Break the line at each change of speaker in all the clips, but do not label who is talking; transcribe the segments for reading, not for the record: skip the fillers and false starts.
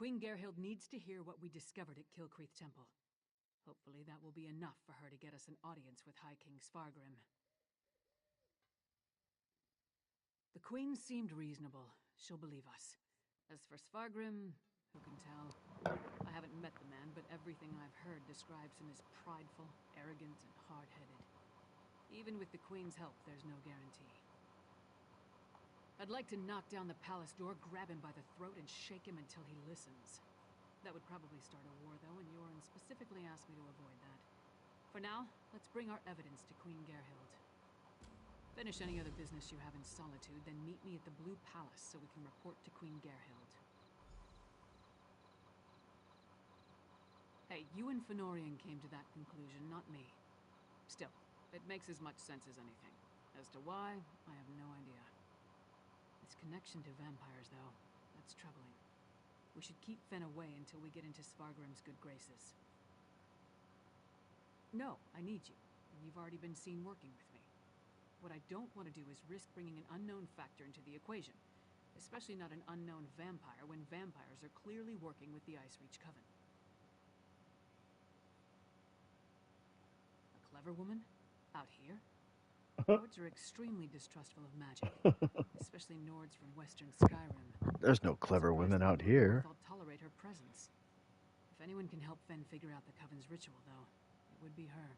Queen Gerhild needs to hear what we discovered at Kilcreath Temple. Hopefully that will be enough for her to get us an audience with High King Svargrim. The Queen seemed reasonable. She'll believe us. As for Svargrim, who can tell? I haven't met the man, but everything I've heard describes him as prideful, arrogant, and hard-headed. Even with the Queen's help, there's no guarantee. I'd like to knock down the palace door, grab him by the throat, and shake him until he listens. That would probably start a war, though, and Yoren specifically asked me to avoid that. For now, let's bring our evidence to Queen Gerhild. Finish any other business you have in Solitude, then meet me at the Blue Palace so we can report to Queen Gerhild. Hey, you and Fëanorian came to that conclusion, not me. Still, it makes as much sense as anything. As to why, I have no idea. His connection to vampires, though, that's troubling. We should keep Fen away until we get into Svargrim's good graces. No, I need you. You've already been seen working with me. What I don't want to do is risk bringing an unknown factor into the equation. Especially not an unknown vampire when vampires are clearly working with the Icereach Coven. A clever woman? Out here? Nords are extremely distrustful of magic. Especially Nords from western Skyrim.
There's no clever women out here.
I'll tolerate her presence. If anyone can help Fen figure out the Coven's ritual, though, it would be her.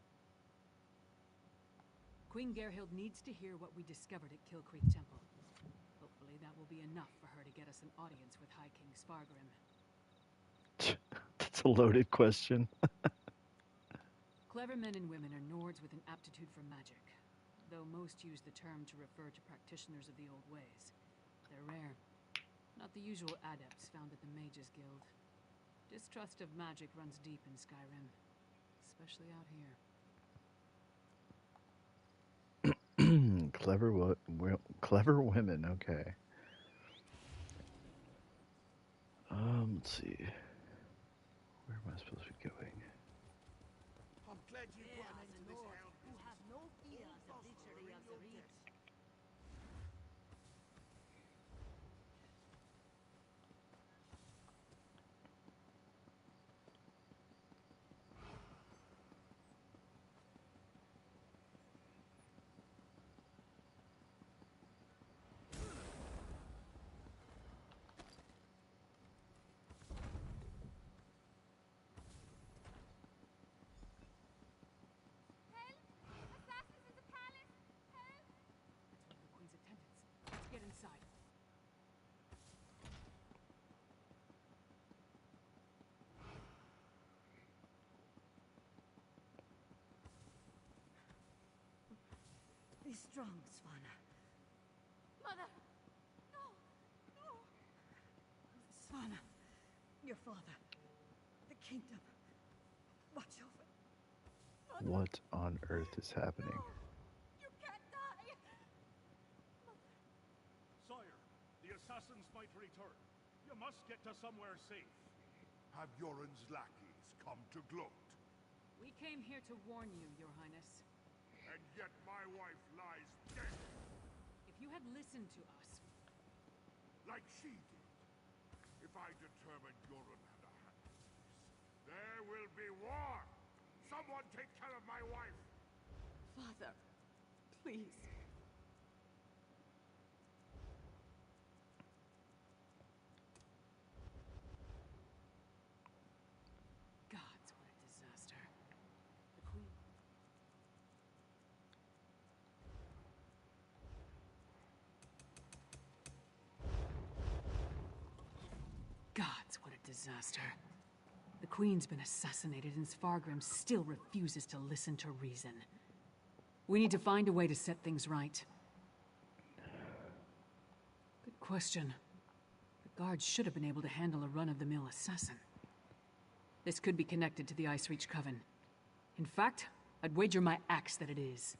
Queen Gerhild needs to hear what we discovered at Kilcreath Temple. Hopefully that will be enough for her to get us an audience with High King Svargrim.
That's a loaded question.
Clever men and women are Nords with an aptitude for magic, though most use the term to refer to practitioners of the old ways. They're rare. Not the usual adepts found at the Mages Guild. Distrust of magic runs deep in Skyrim, especially out here.
Clever women, okay. Let's see. Where am I supposed to be going?
I'm glad you brought an end to this hell.
Who have no fear of the witchery of the reeds. Be strong, Svanna.
Mother! No! No!
Svanna, your father, the kingdom. Watch over.
Mother.
What on earth is happening?
No! You can't die! Mother.
Sire, the assassins might return. You must get to somewhere safe.
Have Yoren's lackeys come to gloat?
We came here to warn you, Your Highness.
And yet my wife lies dead.
If you had listened to us...
Like she did. If I determine Yoren had a hand in this, there will be war! Someone take care of my wife!
Father, please.
Gods, what a disaster. The Queen... Gods, what a disaster. The Queen's been assassinated and Svargrim still refuses to listen to reason. We need to find a way to set things right. Good question. The guards should have been able to handle a run-of-the-mill assassin. This could be connected to the Icereach Coven. In fact, I'd wager my axe that it is.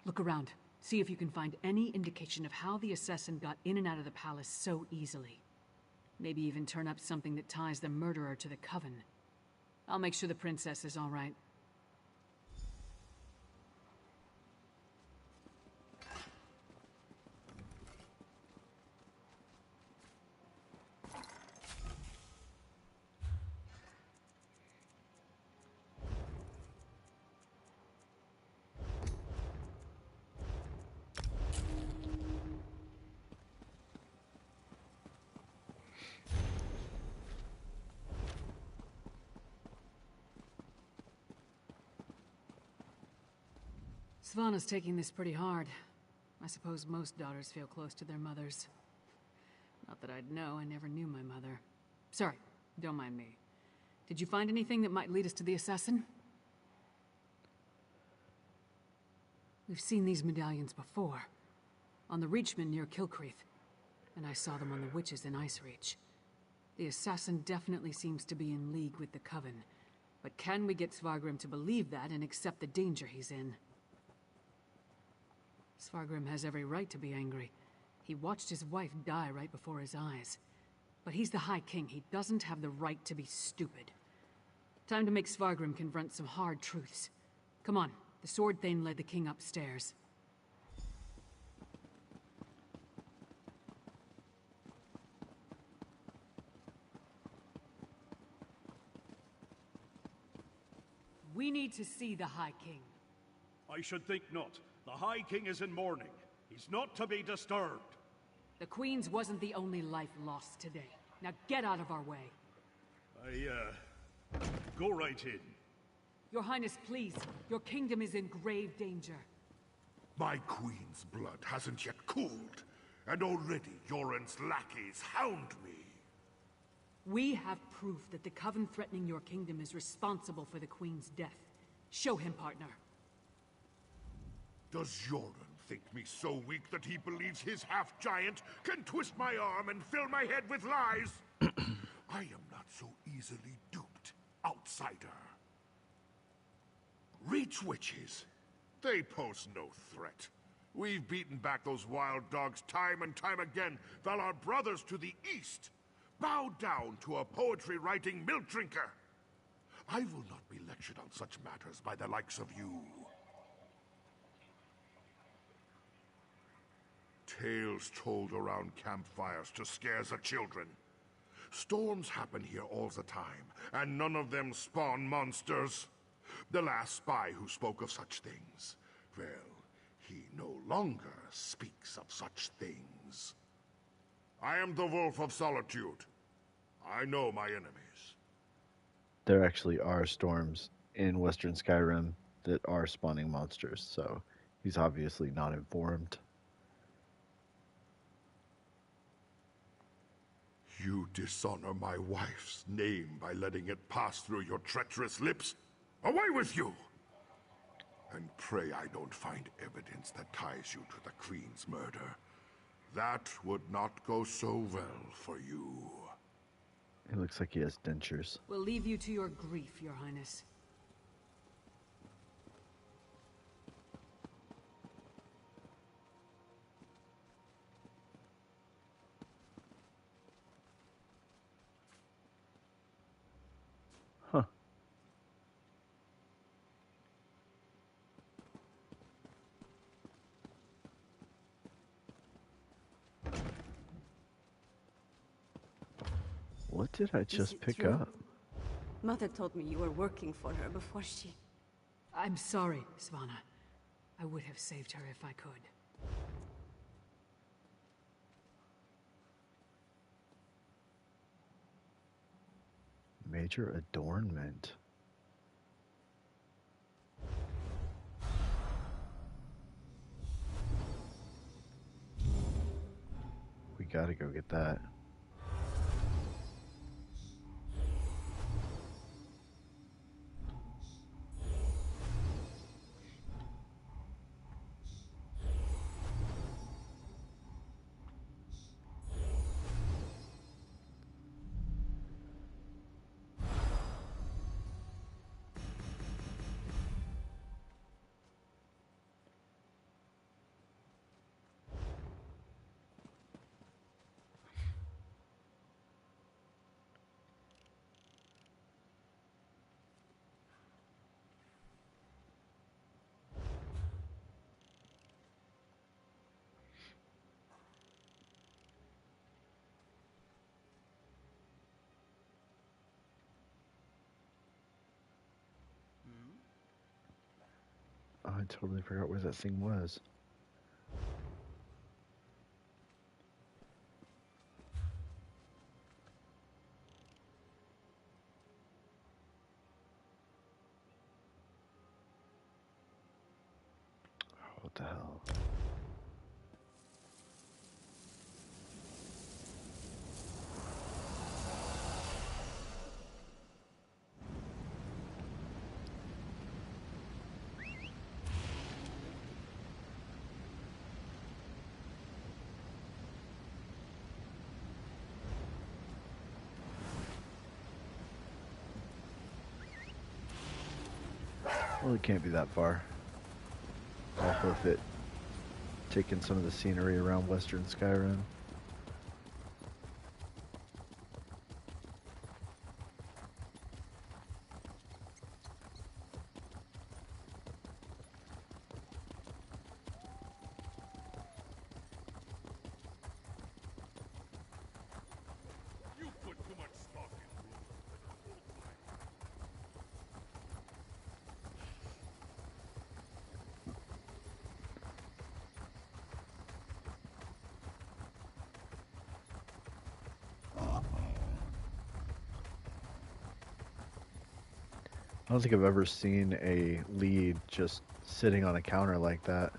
Look around. See if you can find any indication of how the assassin got in and out of the palace so easily. Maybe even turn up something that ties the murderer to the Coven. I'll make sure the princess is all right. Svana's taking this pretty hard. I suppose most daughters feel close to their mothers. Not that I'd know, I never knew my mother. Sorry, don't mind me. Did you find anything that might lead us to the assassin? We've seen these medallions before. On the Reachman near Kilcreath. And I saw them on the witches in Icereach. The assassin definitely seems to be in league with the Coven. But can we get Svargrim to believe that and accept the danger he's in? Svargrim has every right to be angry. He watched his wife die right before his eyes. But he's the High King. He doesn't have the right to be stupid. Time to make Svargrim confront some hard truths. Come on, the Sword Thane led the king upstairs. We need to see the High King.
I should think not. The High King is in mourning. He's not to be disturbed.
The Queen's wasn't the only life lost today. Now get out of our way.
Go right in.
Your Highness, please. Your kingdom is in grave danger.
My queen's blood hasn't yet cooled, and already Yoren's lackeys hound me.
We have proof that the Coven threatening your kingdom is responsible for the Queen's death. Show him, partner.
Does Yoren think me so weak that he believes his half-giant can twist my arm and fill my head with lies? I am not so easily duped, outsider. Reach witches. They pose no threat. We've beaten back those wild dogs time and time again, while our brothers to the east bow down to a poetry-writing milk drinker. I will not be lectured on such matters by the likes of you. Tales told around campfires to scare the children. Storms happen here all the time, and none of them spawn monsters. The last spy who spoke of such things, well, he no longer speaks of such things. I am the Wolf of Solitude. I know my enemies.
There actually are storms in Western Skyrim that are spawning monsters, so he's obviously not informed.
You dishonor my wife's name by letting it pass through your treacherous lips. Away with you! And pray I don't find evidence that ties you to the Queen's murder. That would not go so well for you.
It looks like he has dentures.
We'll leave you to your grief, Your Highness.
Huh. What did I just pick
true?
up?
Mother told me you were working for her before she...
I'm sorry, Svana. I would have saved her if I could.
Major adornment. We gotta go get that. Oh, I totally forgot where that thing was. What the hell? Well, it can't be that far. All worth it. Taking some of the scenery around Western Skyrim.
You put too much stock into it.
I don't think I've ever seen a lead just sitting on a counter like that.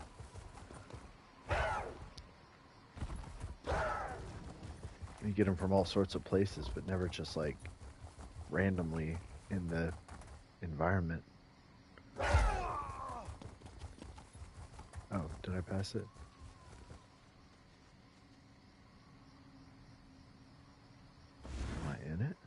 You get them from all sorts of places, but never just like randomly in the environment. Oh, did I pass it? Am I in it?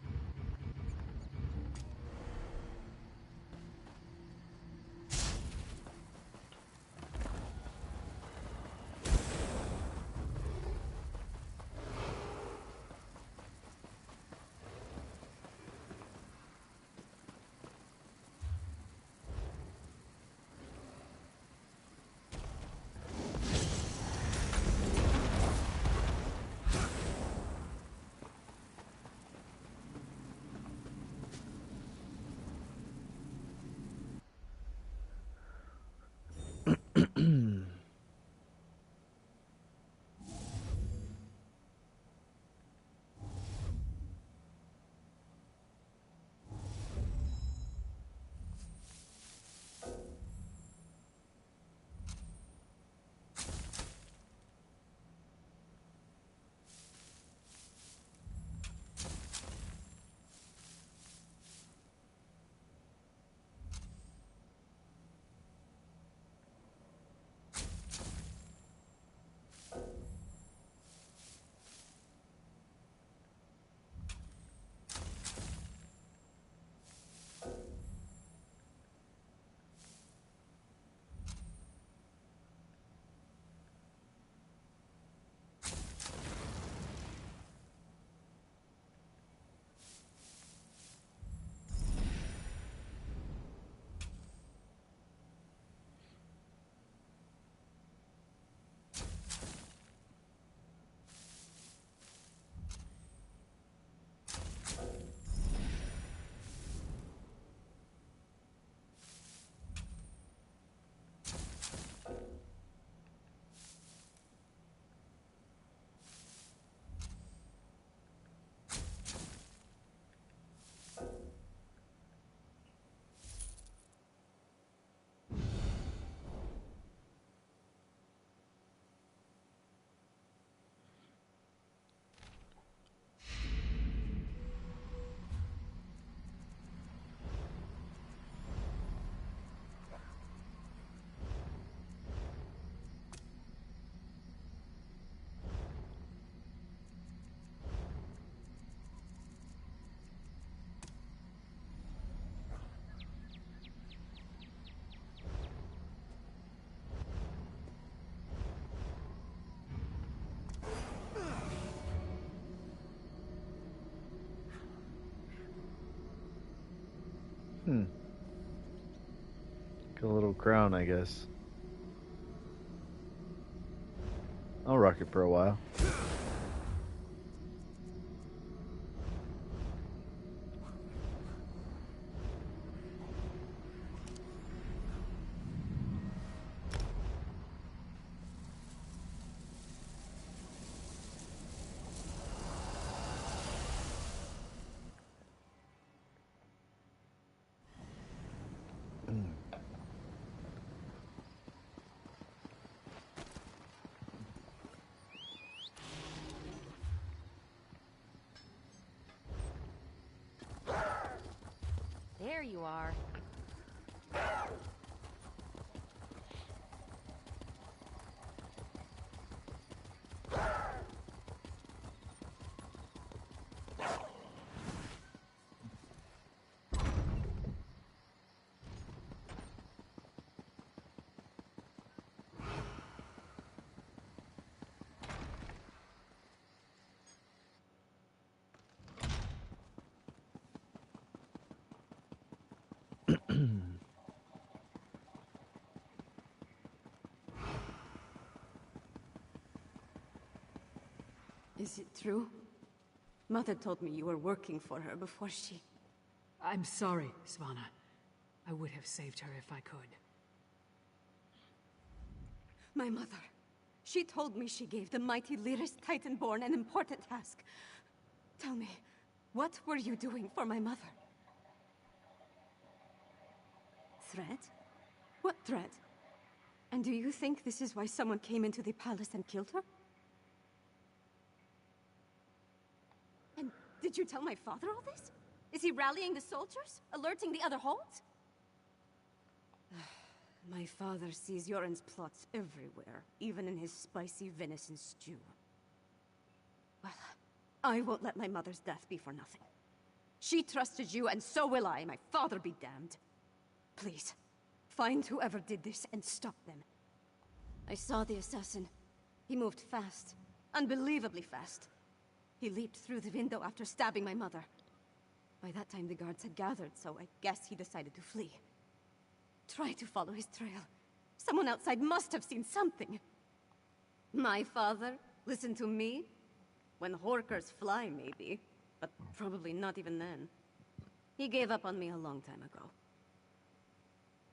Got a little crown, I guess. I'll rock it for a while.
There you are.
Is it true? Mother told me you were working for her before she...
I'm sorry, Svanna. I would have saved her if I could.
My mother. She told me she gave the mighty Lyris Titanborn an important task. Tell me, what were you doing for my mother? Threat? What threat? And do you think this is why someone came into the palace and killed her? And did you tell my father all this? Is he rallying the soldiers? Alerting the other holds? My father sees Yoren's plots everywhere, even in his spicy venison stew. Well, I won't let my mother's death be for nothing. She trusted you, and so will I. My father be damned. Please, find whoever did this and stop them. I saw the assassin. He moved fast. Unbelievably fast. He leaped through the window after stabbing my mother. By that time, the guards had gathered, so I guess he decided to flee. Try to follow his trail. Someone outside must have seen something. My father? Listen to me? When horkers fly, maybe. But probably not even then. He gave up on me a long time ago.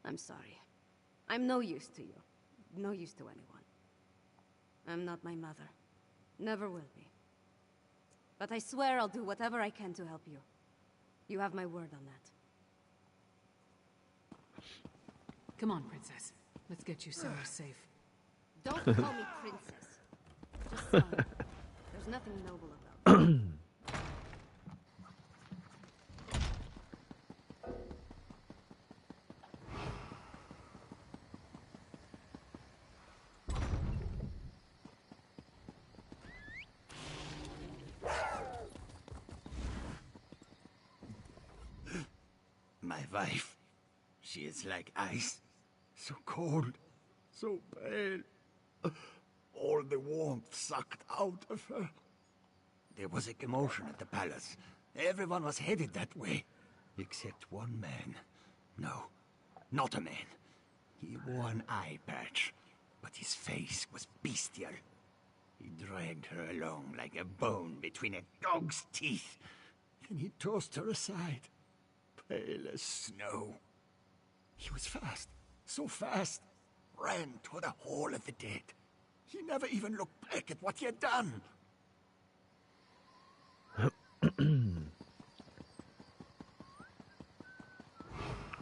I'm sorry. I'm no use to you. No use to anyone. I'm not my mother. Never will be. But I swear I'll do whatever I can to help you. You have my word on that.
Come on, Princess. Let's get you somewhere safe.
Don't call me princess. Just son. There's nothing noble about it.
My wife, she is like ice, so cold, so pale. All the warmth sucked out of her. There was a commotion at the palace. Everyone was headed that way, except one man. No, not a man. He wore an eye patch, but his face was bestial. He dragged her along like a bone between a dog's teeth. Then he tossed her aside, pale as snow. He was fast, so fast, ran toward the Hall of the Dead. He never even looked back at what he had done.
I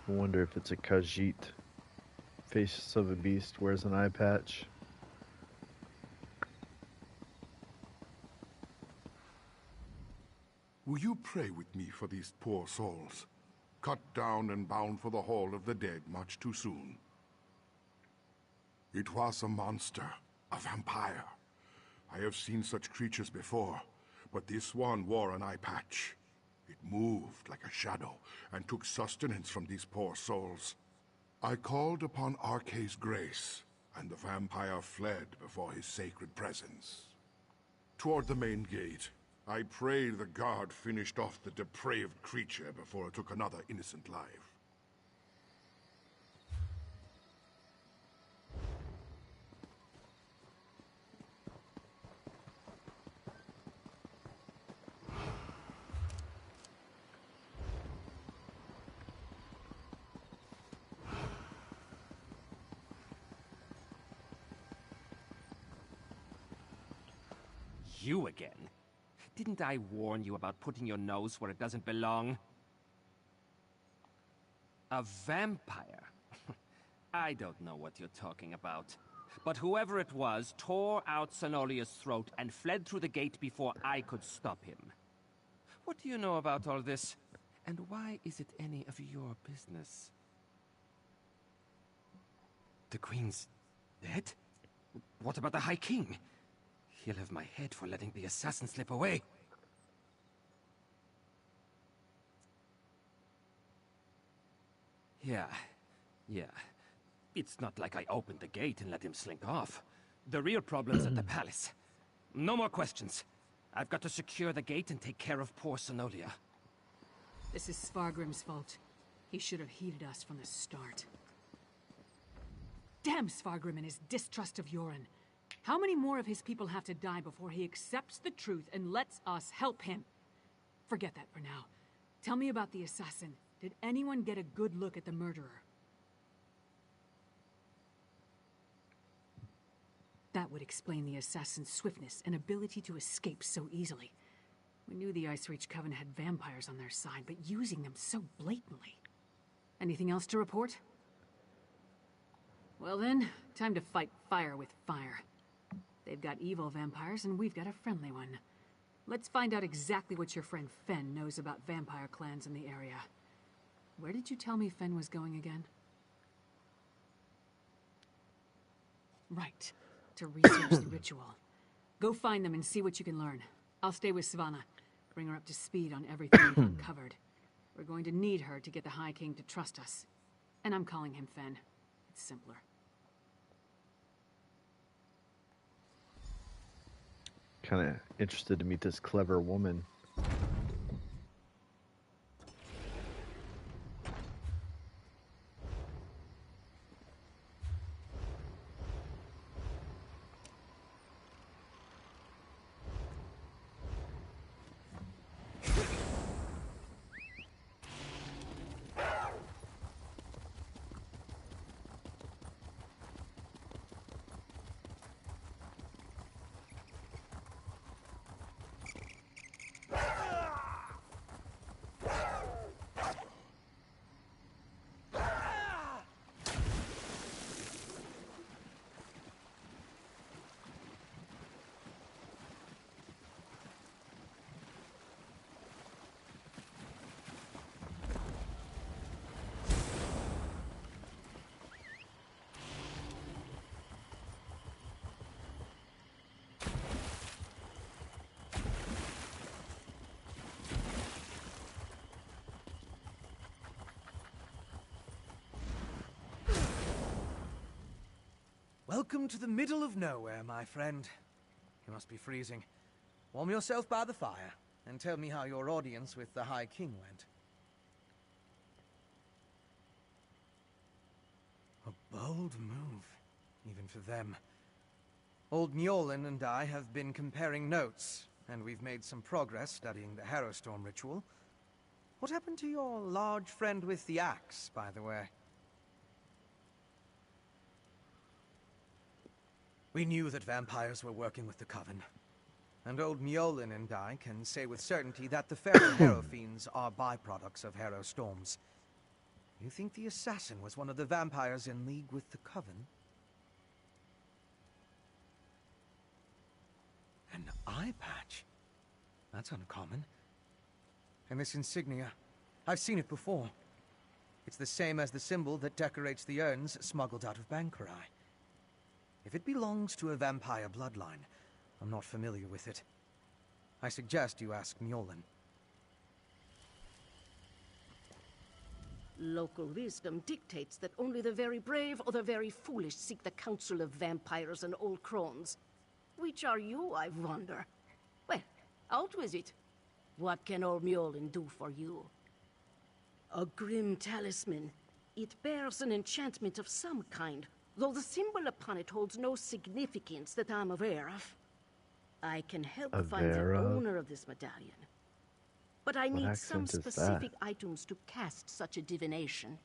wonder if it's a Khajiit. Face of a beast wears an eye patch.
Will you pray with me for these poor souls? Cut down and bound for the Hall of the Dead much too soon. It was a monster, a vampire. I have seen such creatures before, but this one wore an eye patch. It moved like a shadow and took sustenance from these poor souls. I called upon Arkay's grace, and the vampire fled before his sacred presence. Toward the main gate, I prayed the guard finished off the depraved creature before it took another innocent life.
You again? Didn't I warn you about putting your nose where it doesn't belong? A vampire? I don't know what you're talking about. But whoever it was tore out Senolia's throat and fled through the gate before I could stop him. What do you know about all this? And why is it any of your business? The Queen's dead? What about the High King? He'll have my head for letting the assassin slip away. Yeah. It's not like I opened the gate and let him slink off. The real problem's at the palace. No more questions. I've got to secure the gate and take care of poor Sonolia.
This is Svargrim's fault. He should have heeded us from the start. Damn Svargrim and his distrust of Yoren. How many more of his people have to die before he accepts the truth and lets us help him? Forget that for now. Tell me about the assassin. Did anyone get a good look at the murderer? That would explain the assassin's swiftness and ability to escape so easily. We knew the Ice Reach Coven had vampires on their side, but using them so blatantly. Anything else to report? Well then, time to fight fire with fire. They've got evil vampires, and we've got a friendly one. Let's find out exactly what your friend Fen knows about vampire clans in the area. Where did you tell me Fen was going again? Right. To research the ritual. Go find them and see what you can learn. I'll stay with Savannah. Bring her up to speed on everything we've uncovered. We're going to need her to get the High King to trust us. And I'm calling him Fen. It's simpler.
Kind of interested to meet this clever woman.
Welcome to the middle of nowhere, my friend. You must be freezing. Warm yourself by the fire, and tell me how your audience with the High King went. A bold move, even for them. Old Mjolnir and I have been comparing notes, and we've made some progress studying the Harrowstorm ritual. What happened to your large friend with the axe, by the way? We knew that vampires were working with the Coven. And old Mjolnir and I can say with certainty that the feral Harrow Fiends are byproducts of Harrow Storms. You think the assassin was one of the vampires in league with the Coven? An eye patch? That's uncommon. And this insignia, I've seen it before. It's the same as the symbol that decorates the urns smuggled out of Bankarai. If it belongs to a vampire bloodline, I'm not familiar with it. I suggest you ask Mjolnir.
Local wisdom dictates that only the very brave or the very foolish seek the counsel of vampires and old crones. Which are you, I wonder? Well, out with it. What can old Mjolnir do for you? A grim talisman. It bears an enchantment of some kind, though the symbol upon it holds no significance that I'm aware of. I can help find the owner of this medallion. But I need some specific items to cast such a divination.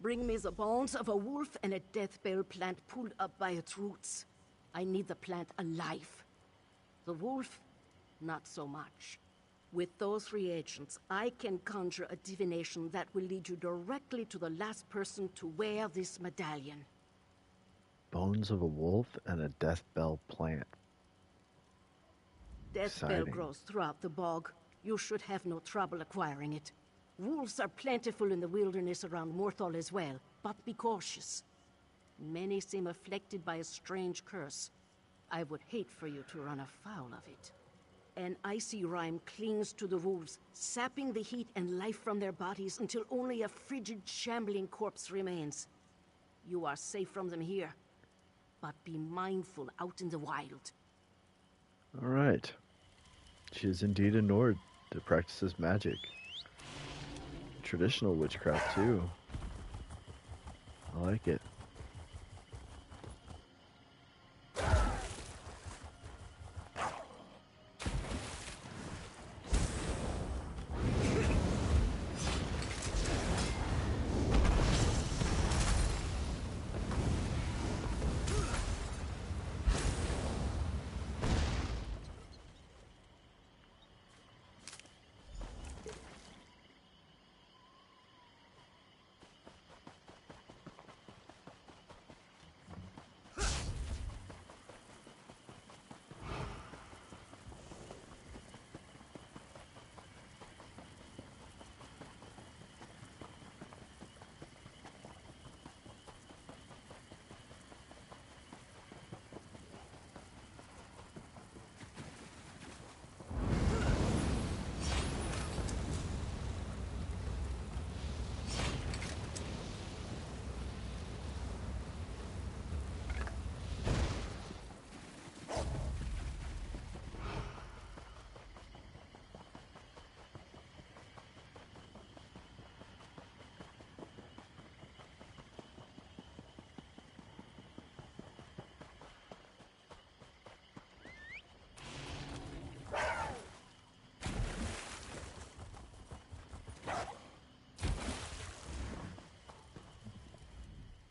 Bring me the bones of a wolf and a death bell plant pulled up by its roots. I need the plant alive. The wolf, not so much. With those reagents, I can conjure a divination that will lead you directly to the last person to wear this medallion.
Bones of a wolf and a death bell plant.
Death bell grows throughout the bog. You should have no trouble acquiring it. Wolves are plentiful in the wilderness around Morthal as well, but be cautious. Many seem afflicted by a strange curse. I would hate for you to run afoul of it. An icy rime clings to the wolves, sapping the heat and life from their bodies until only a frigid, shambling corpse remains. You are safe from them here, but be mindful out in the wild.
All right. She is indeed a Nord that practices magic. Traditional witchcraft, too. I like it.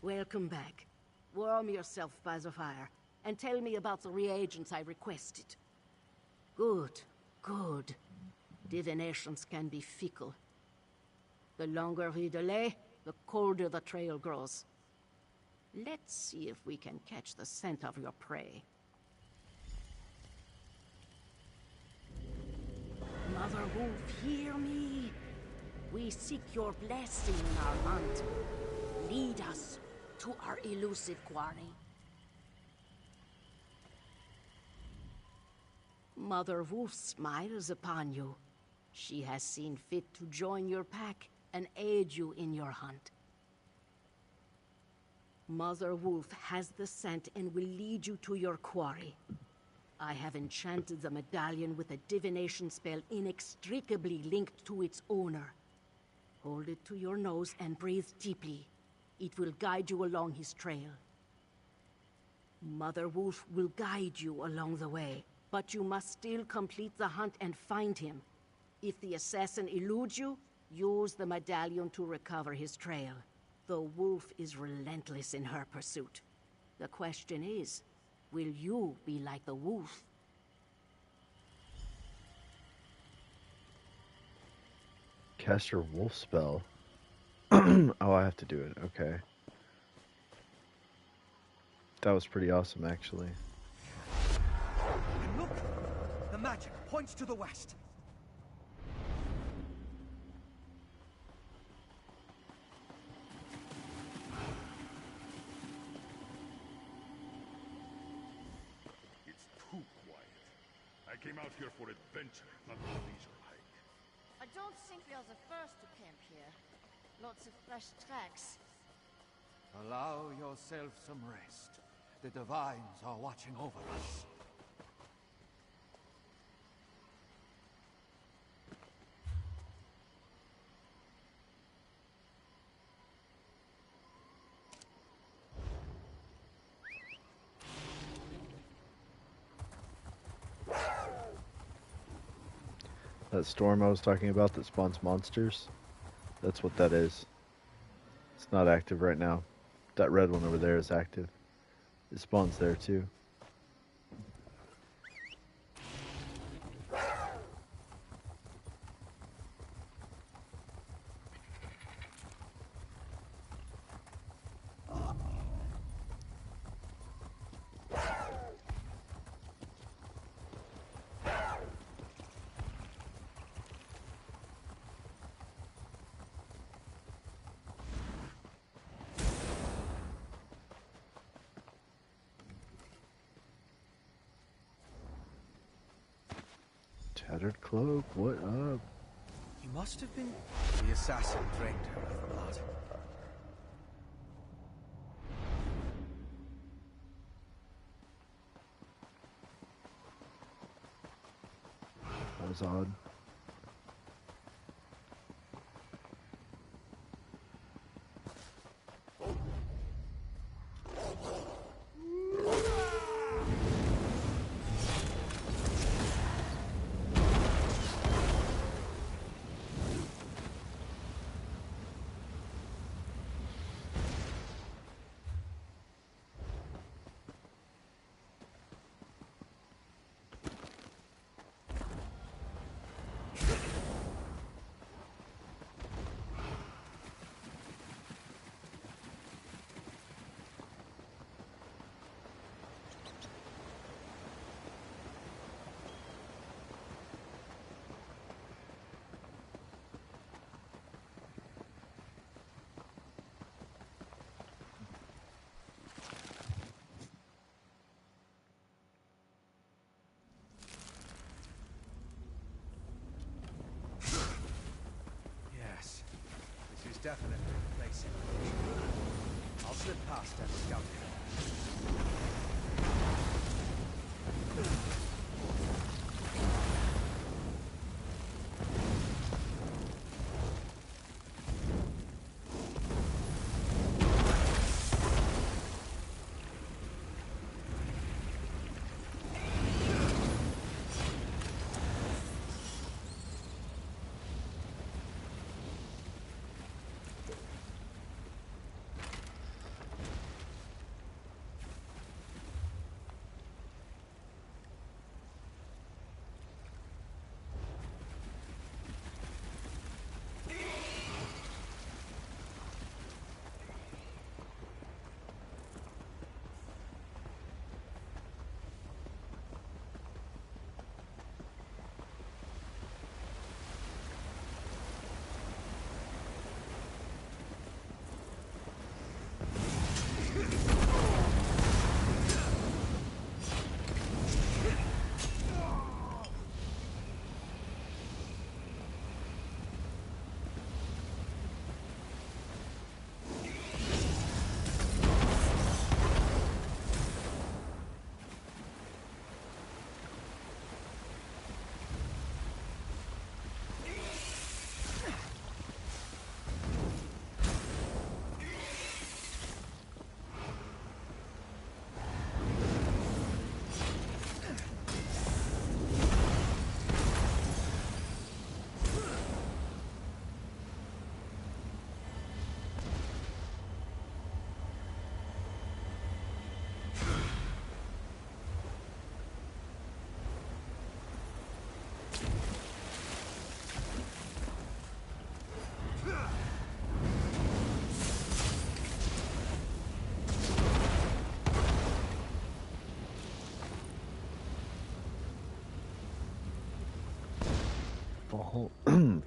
Welcome back. Warm yourself by the fire, and tell me about the reagents I requested. Good, good. Divinations can be fickle. The longer we delay, the colder the trail grows. Let's see if we can catch the scent of your prey. Mother Wolf, hear me. We seek your blessing in our hunt. Lead us to our elusive quarry. Mother Wolf smiles upon you. She has seen fit to join your pack and aid you in your hunt. Mother Wolf has the scent and will lead you to your quarry. I have enchanted the medallion with a divination spell inextricably linked to its owner. Hold it to your nose and breathe deeply. It will guide you along his trail. Mother Wolf will guide you along the way, but you must still complete the hunt and find him. If the assassin eludes you, use the medallion to recover his trail. The wolf is relentless in her pursuit. The question is, will you be like the wolf?
Cast your wolf spell. Oh, I have to do it. Okay. That was pretty awesome, actually.
And look! The magic points to the west.
It's too quiet. I came out here for adventure, not for leisure hike.
I don't think we are the first to camp here. Lots of fresh tracks.
Allow yourself some rest. The divines are watching over us.
That storm I was talking about that spawns monsters, that's what that is. It's not active right now. That red one over there is active. It spawns there too. Tattered cloak, what up?
He must have been... The assassin drained her of blood.
That was odd.
Yes, this is definitely the place in question. I'll slip past and scout it.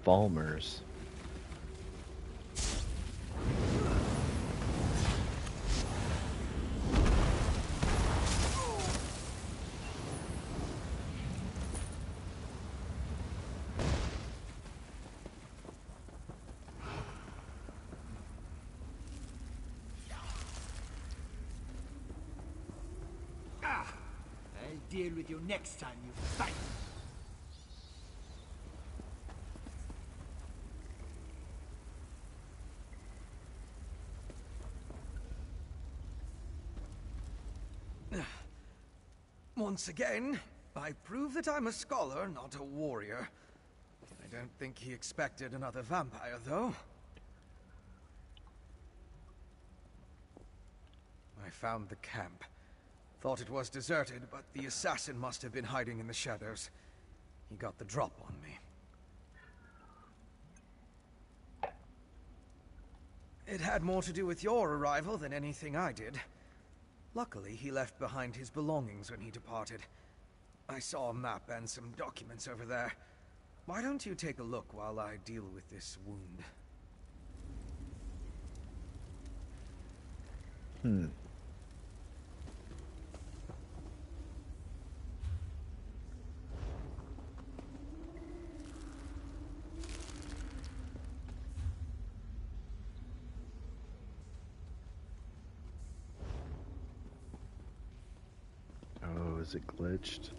Falmers.
I'll deal with you next time you fight.
Once again, I prove that I'm a scholar, not a warrior. I don't think he expected another vampire, though. I found the camp. Thought it was deserted, but the assassin must have been hiding in the shadows. He got the drop on me. It had more to do with your arrival than anything I did. Luckily, he left behind his belongings when he departed. I saw a map and some documents over there. Why don't you take a look while I deal with this wound?
Is it glitched?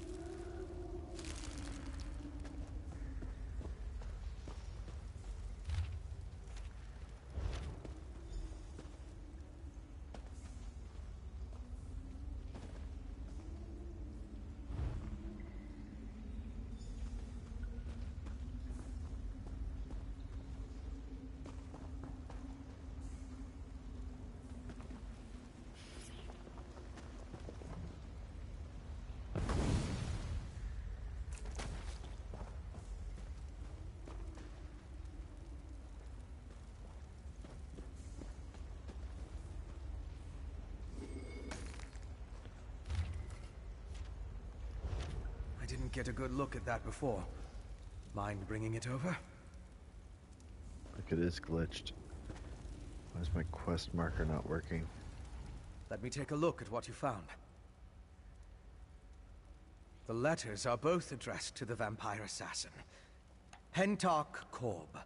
I didn't get a good look at that before. Mind bringing it over?
Look, it is glitched. Why is my quest marker not working?
Let me take a look at what you found. The letters are both addressed to the vampire assassin. Hentok Korb.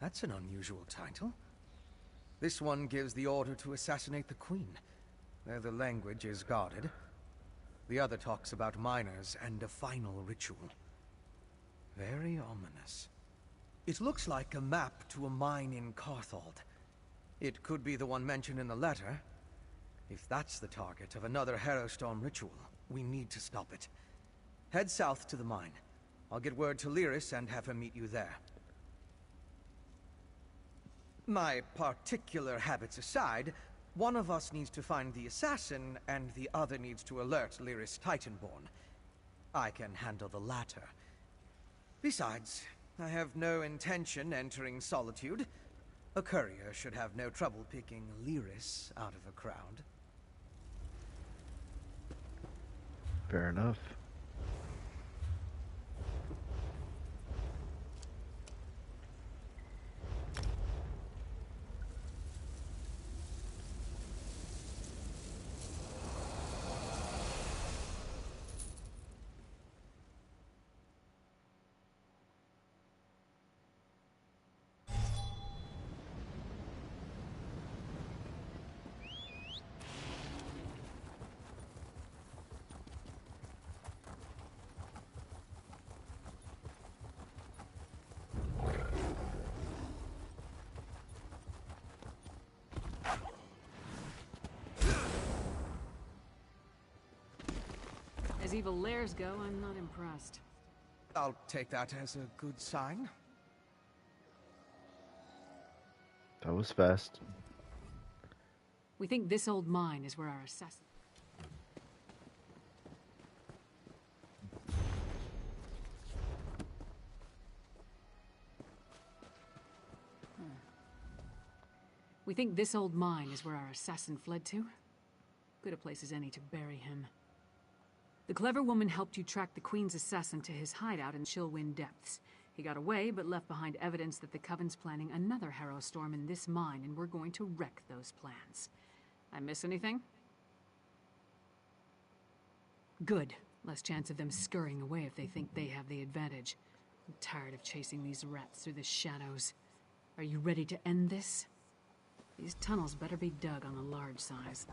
That's an unusual title. This one gives the order to assassinate the queen, where the language is guarded. The other talks about miners and a final ritual. Very ominous. It looks like a map to a mine in Carthald. It could be the one mentioned in the letter. If that's the target of another Harrowstorm ritual, we need to stop it. Head south to the mine. I'll get word to Lyris and have her meet you there. My particular habits aside, one of us needs to find the assassin, and the other needs to alert Lyris Titanborn. I can handle the latter. Besides, I have no intention entering Solitude. A courier should have no trouble picking Lyris out of a crowd.
Fair enough.
As evil lairs go, I'm not impressed.
I'll take that as a good sign.
That was fast.
We think this old mine is where our assassin... We think this old mine is where our assassin fled to. Good a place as any to bury him. The clever woman helped you track the Queen's assassin to his hideout in Chillwind Depths. He got away, but left behind evidence that the Coven's planning another Harrowstorm in this mine, and we're going to wreck those plans. I miss anything? Good. Less chance of them scurrying away if they think they have the advantage. I'm tired of chasing these rats through the shadows. Are you ready to end this? These tunnels better be dug on a large size.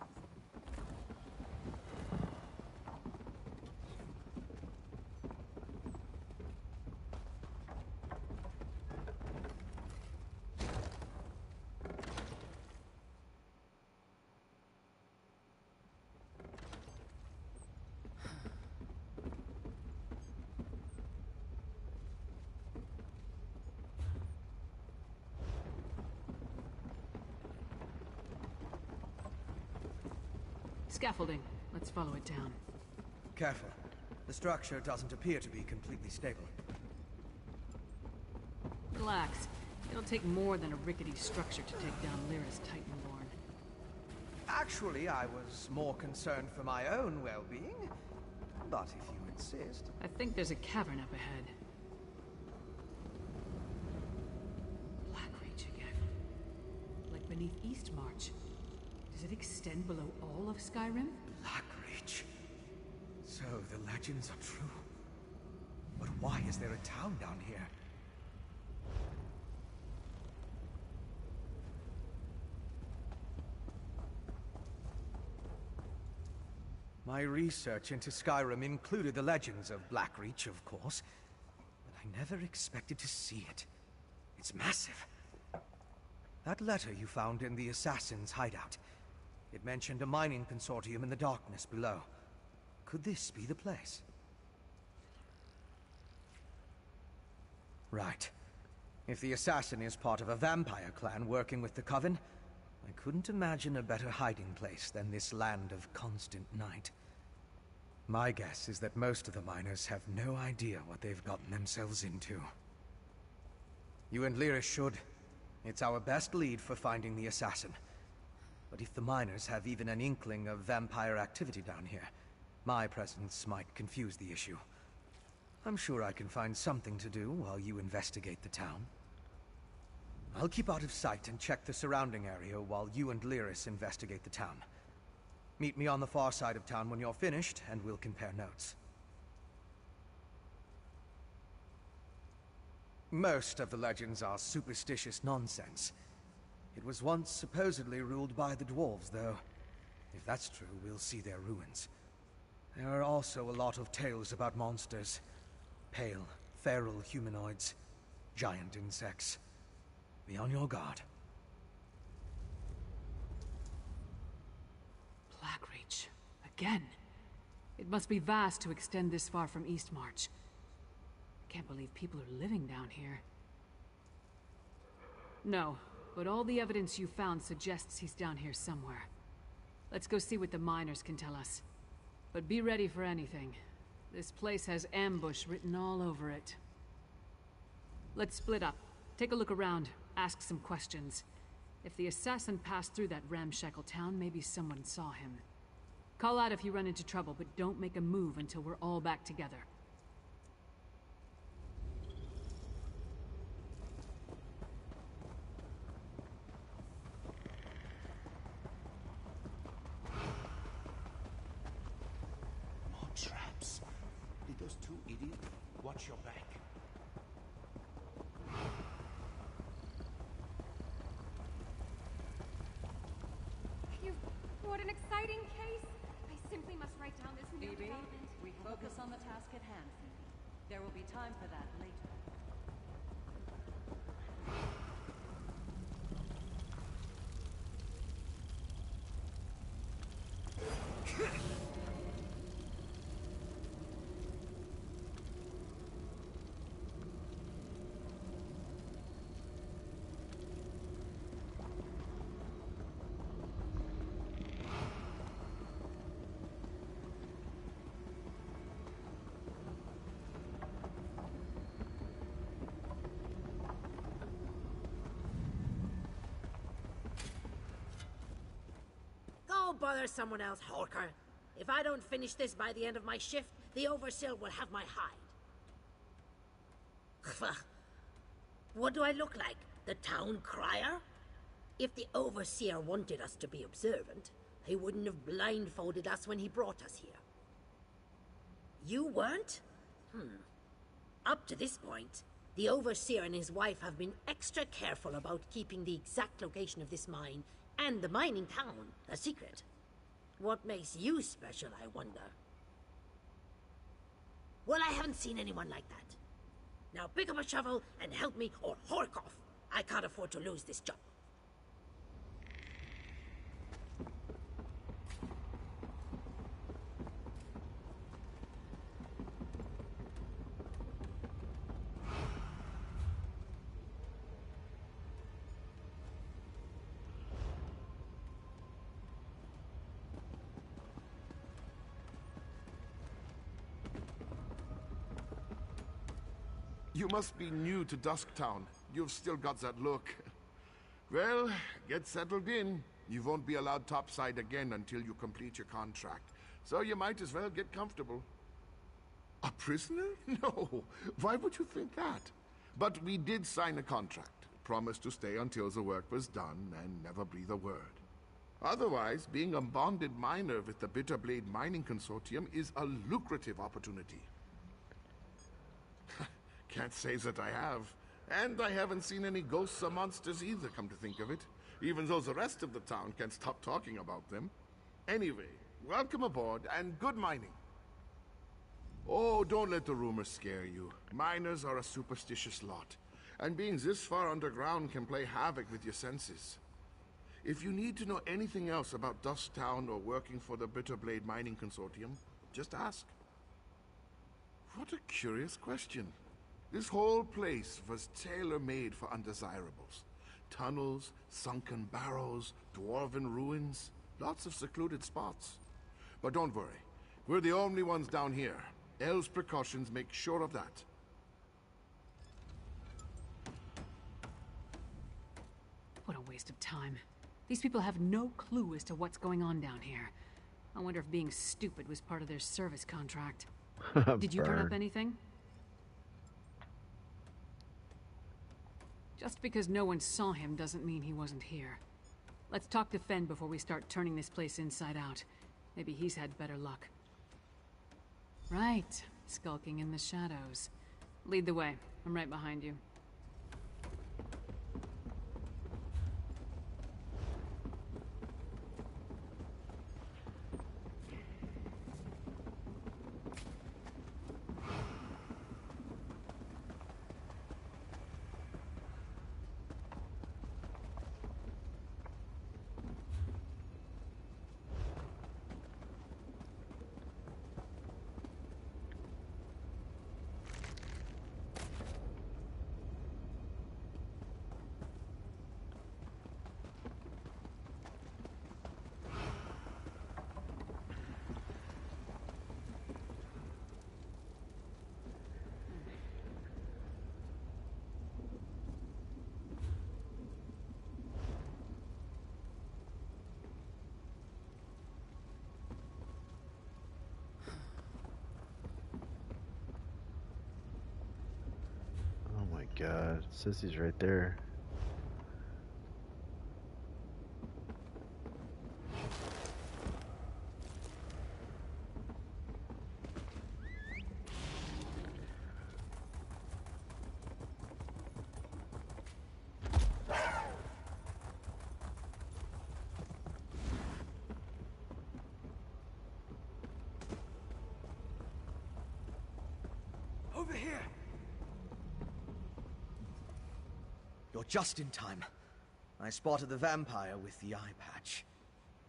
Scaffolding. Let's follow it down.
Careful. The structure doesn't appear to be completely stable.
Relax. It'll take more than a rickety structure to take down Lyris Titanborn.
Actually, I was more concerned for my own well-being. But if you insist...
I think there's a cavern up ahead. Blackreach again. Like beneath Eastmarch. Does it extend below all of Skyrim?
Blackreach. So the legends are true. But why is there a town down here? My research into Skyrim included the legends of Blackreach, of course, but I never expected to see it. It's massive. That letter you found in the assassin's hideout, it mentioned a mining consortium in the darkness below. Could this be the place? Right. If the assassin is part of a vampire clan working with the Coven, I couldn't imagine a better hiding place than this land of constant night. My guess is that most of the miners have no idea what they've gotten themselves into. You and Lyris should. It's our best lead for finding the assassin. But if the miners have even an inkling of vampire activity down here, my presence might confuse the issue. I'm sure I can find something to do while you investigate the town. I'll keep out of sight and check the surrounding area while you and Lyris investigate the town. Meet me on the far side of town when you're finished, and we'll compare notes. Most of the legends are superstitious nonsense. It was once supposedly ruled by the dwarves, though. If that's true, we'll see their ruins. There are also a lot of tales about monsters. Pale, feral humanoids, giant insects. Be on your guard.
Blackreach. Again. It must be vast to extend this far from Eastmarch. Can't believe people are living down here. No, but all the evidence you found suggests he's down here somewhere. Let's go see what the miners can tell us. But be ready for anything. This place has ambush written all over it. Let's split up. Take a look around. Ask some questions. If the assassin passed through that ramshackle town, maybe someone saw him. Call out if you run into trouble, but don't make a move until we're all back together.
More traps. Did those two idiots watch your back?
What an exciting case! I simply must write down this new
Phoebe,
development.
we focus on the task at hand, Phoebe. There will be time for that later.
Go bother someone else, Horker. If I don't finish this by the end of my shift, the Overseer will have my hide. What do I look like? The town crier? If the Overseer wanted us to be observant, he wouldn't have blindfolded us when he brought us here. You weren't? Up to this point, the Overseer and his wife have been extra careful about keeping the exact location of this mine and the mining town a secret. What makes you special, I wonder? Well, I haven't seen anyone like that. Now pick up a shovel and help me or hork off. I can't afford to lose this job.
You must be new to Dusktown. You've still got that look. Well, get settled in. You won't be allowed topside again until you complete your contract. So you might as well get comfortable. A prisoner? No. Why would you think that? But we did sign a contract. Promised to stay until the work was done and never breathe a word. Otherwise, being a bonded miner with the Bitterblade Mining Consortium is a lucrative opportunity. Can't say that I have. And I haven't seen any ghosts or monsters either, come to think of it. Even though the rest of the town can't stop talking about them. Anyway, Welcome aboard, and good mining. Oh, don't let the rumors scare you. Miners are a superstitious lot, and being this far underground can play havoc with your senses. If you need to know anything else about Dust Town or working for the Bitterblade Mining Consortium, just ask. What a curious question. This whole place was tailor-made for undesirables. Tunnels, sunken barrows, dwarven ruins, lots of secluded spots. But don't worry, we're the only ones down here. El's precautions make sure of that.
What a waste of time. These people have no clue as to what's going on down here. I wonder if being stupid was part of their service contract. Did you turn up anything? Just because no one saw him doesn't mean he wasn't here. Let's talk to Fen before we start turning this place inside out. Maybe he's had better luck. Right, skulking in the shadows. Lead the way. I'm right behind you.
God, Sissy's right there.
Over here! You're just in time. I spotted the vampire with the eye patch.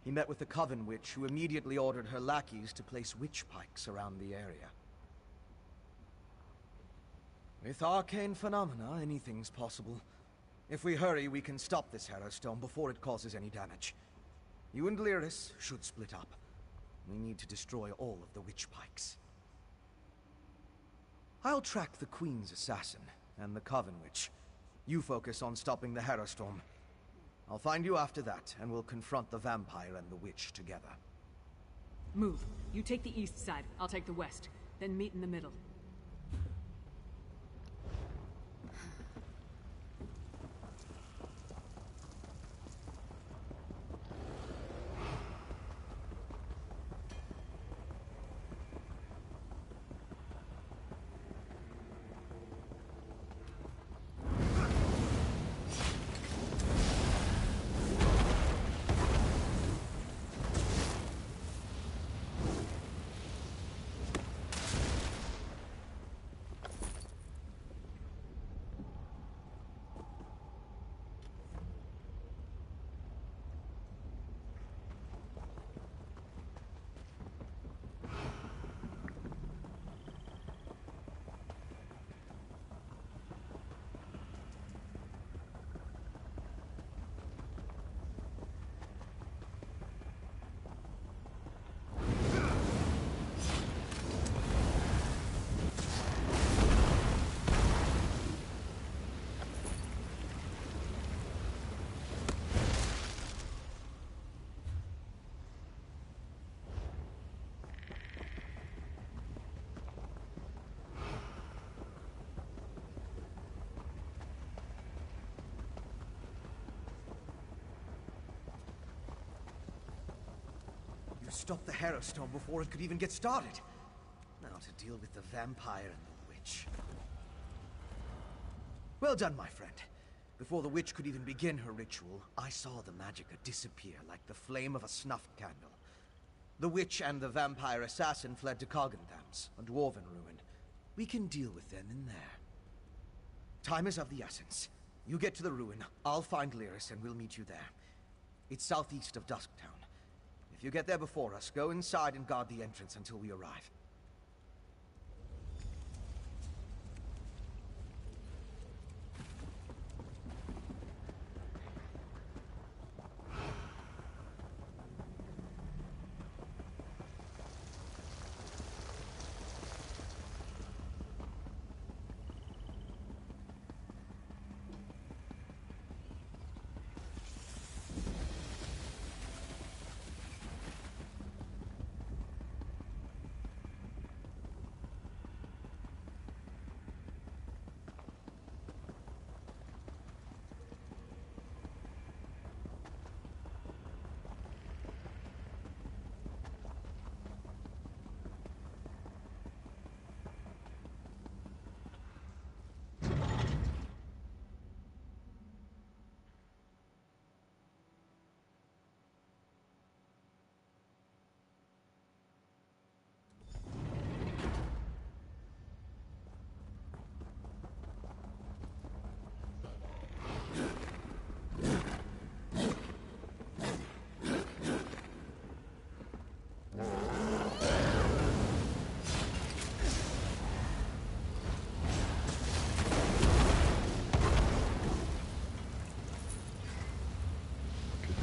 He met with the Coven Witch, who immediately ordered her lackeys to place witch pikes around the area. With arcane phenomena, anything's possible. If we hurry, we can stop this Harrowstone before it causes any damage. You and Lyris should split up. We need to destroy all of the witch pikes. I'll track the Queen's assassin and the Coven Witch. You focus on stopping the Harrowstorm. I'll find you after that, and we'll confront the vampire and the witch together.
Move. You take the east side, I'll take the west. Then meet in the middle.
Stop the Harrowstone before it could even get started. Now to deal with the vampire and the witch. Well done, my friend. Before the witch could even begin her ritual, I saw the magicka disappear like the flame of a snuffed candle. The witch and the vampire assassin fled to Coggentham's, a dwarven ruin. We can deal with them in there. Time is of the essence. You get to the ruin, I'll find Lyris, and we'll meet you there. It's southeast of Dusktown. If you get there before us, go inside and guard the entrance until we arrive.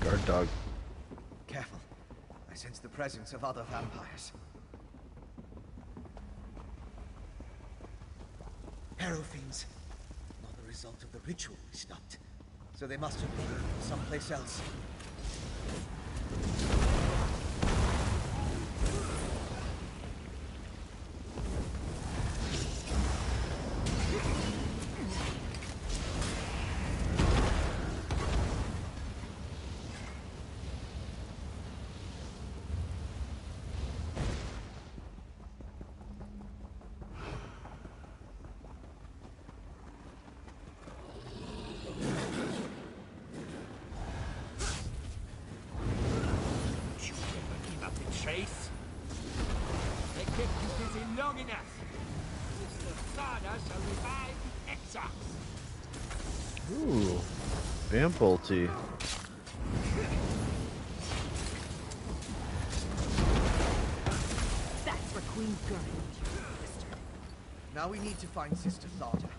Guard dog.
Careful. I sense the presence of other vampires. Harrow fiends. Not the result of the ritual we stopped. So they must have been someplace else.
Chase. They kept you busy long enough. Mr. Sada shall revive the exiles.
Ooh, vamp ulti.
That's for Queen Gurney.
Now we need to find Sister Thada.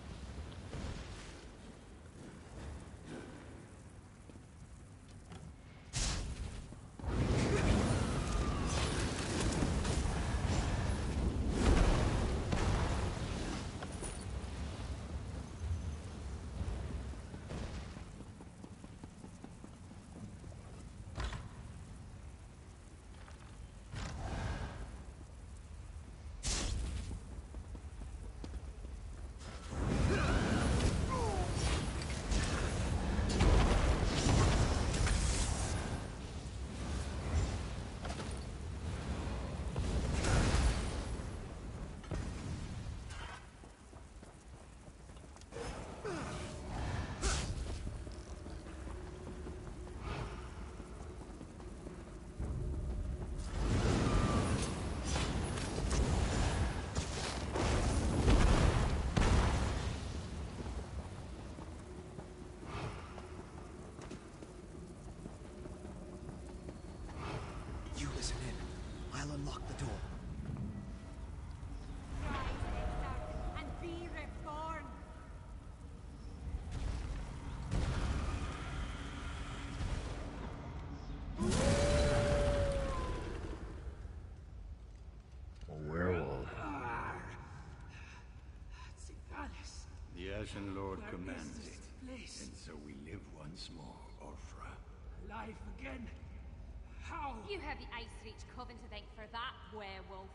You listen in. I'll unlock the door.
And be reborn.
A werewolf.
The Ashen Lord commands it, and so we live once more, Orfra.
Alive again? How?
You have the Ice Reach coven to thank for that, werewolf.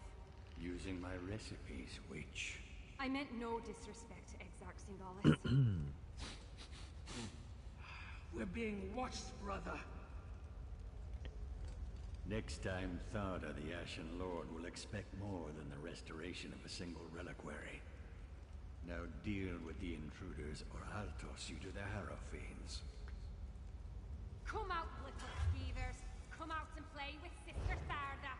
Using my recipes, witch.
I meant no disrespect to Exarch Singalis.
We're being watched, brother.
Next time, Thada, the Ashen Lord, will expect more than the restoration of a single reliquary. Now deal with the intruders, or I'll toss you to the Harrow Fiends.
Come out, little skeevers. Come out and play with Sister Sarda.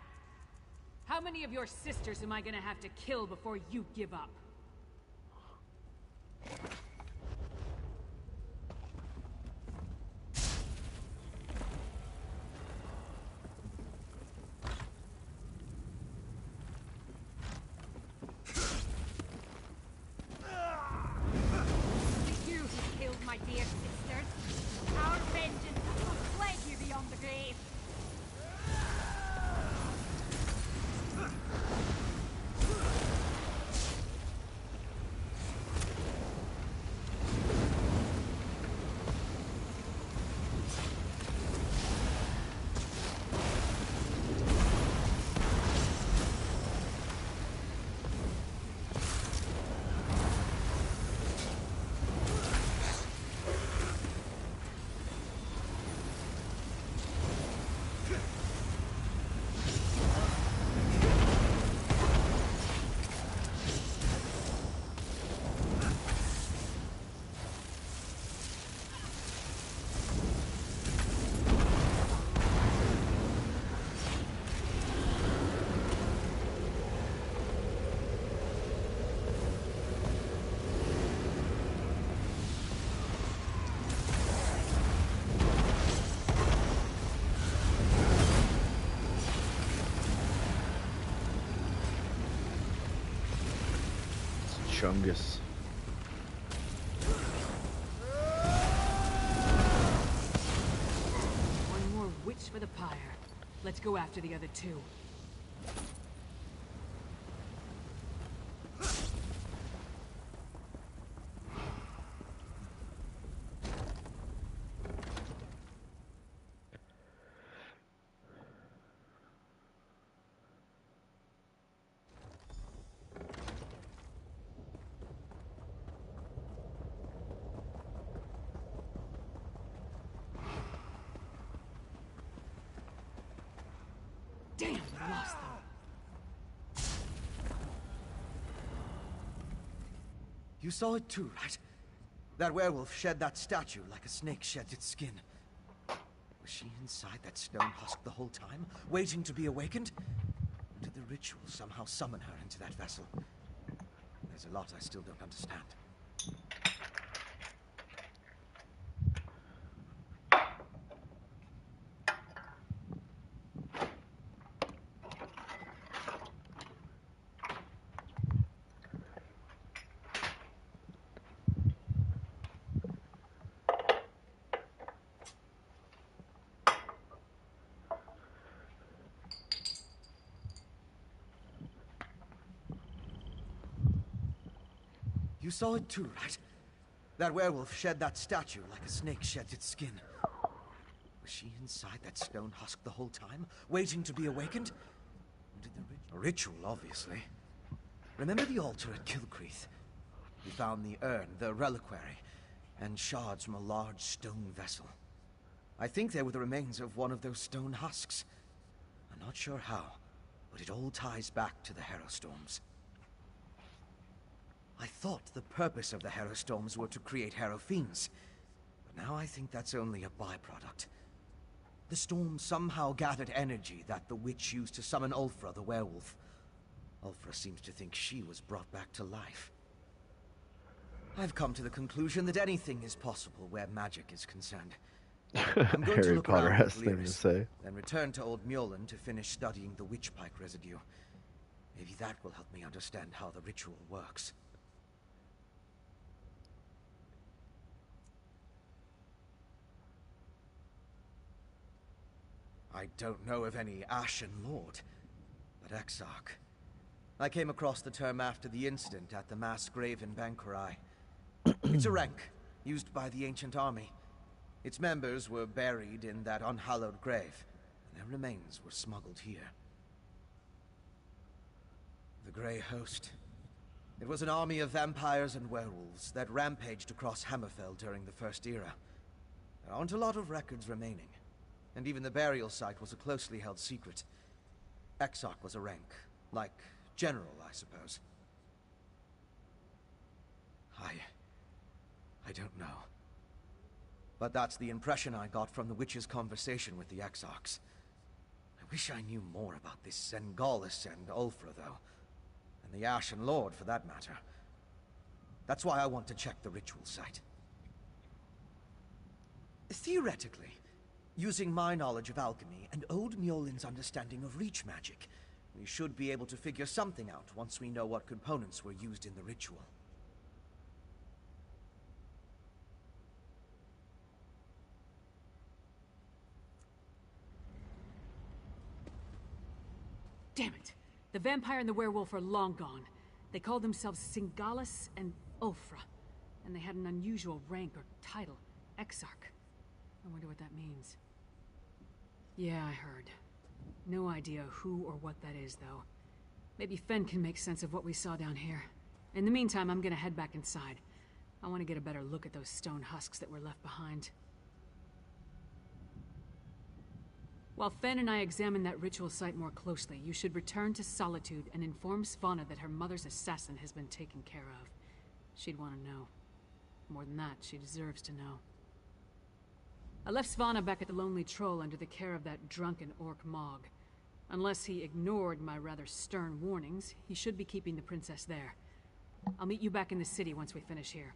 How many of your sisters am I gonna have to kill before you give up?
You who killed my dear sisters. Our vengeance will plague you beyond the grave.
Chungus.
One more witch for the pyre. Let's go after the other two. Damn, we lost them.
You saw it too, right? That werewolf shed that statue like a snake sheds its skin. Was she inside that stone husk the whole time, waiting to be awakened? Or did the ritual somehow summon her into that vessel? There's a lot I still don't understand. You saw it too, right? That werewolf shed that statue like a snake sheds its skin. Was she inside that stone husk the whole time, waiting to be awakened? Or did the ritual, obviously. Remember the altar at Kilcreath? We found the urn, the reliquary, and shards from a large stone vessel. I think they were the remains of one of those stone husks. I'm not sure how, but it all ties back to the Harrowstorms. I thought the purpose of the Harrowstorms were to create Harrow Fiends, but now I think that's only a byproduct. The storm somehow gathered energy that the witch used to summon Ulfra the werewolf. Ulfra seems to think she was brought back to life. I've come to the conclusion that anything is possible where magic is concerned. I'm going to
Harry
look
Potter
around
has
with
things to
Lyris,
say.
then return to Old Mjolnir to finish studying the witchpike residue. Maybe that will help me understand how the ritual works. I don't know of any Ashen Lord, but Exarch. I came across the term after the incident at the mass grave in Banquerai. It's a rank, used by the ancient army. Its members were buried in that unhallowed grave, and their remains were smuggled here. The Grey Host. It was an army of vampires and werewolves that rampaged across Hammerfell during the First Era. There aren't a lot of records remaining, and even the burial site was a closely held secret. Exarch was a rank, like General, I suppose. I don't know. But that's the impression I got from the witch's conversation with the Exarchs. I Wish I knew more about this Sengalis and Ulfra, though. And the Ashen Lord, for that matter. That's why I want to check the ritual site. Theoretically, using my knowledge of alchemy and old Mjolin's understanding of reach magic, we should be able to figure something out once we know what components were used in the ritual.
Damn it! The vampire and the werewolf are long gone. They called themselves Singalis and Ulfra, and they had an unusual rank or title, Exarch. I wonder what that means. Yeah, I heard. No idea who or what that is, though. Maybe Fen can make sense of what we saw down here. In the meantime, I'm gonna head back inside. I want to get a better look at those stone husks that were left behind. While Fen and I examine that ritual site more closely, you should return to Solitude and inform Svanna that her mother's assassin has been taken care of. She'd want to know. More than that, she deserves to know. I left Svanna back at the Lonely Troll under the care of that drunken orc Mog. Unless he ignored my rather stern warnings, he should be keeping the princess there. I'll meet you back in the city once we finish here.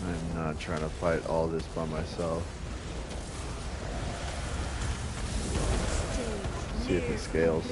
I'm not trying to fight all this by myself. See if it scales.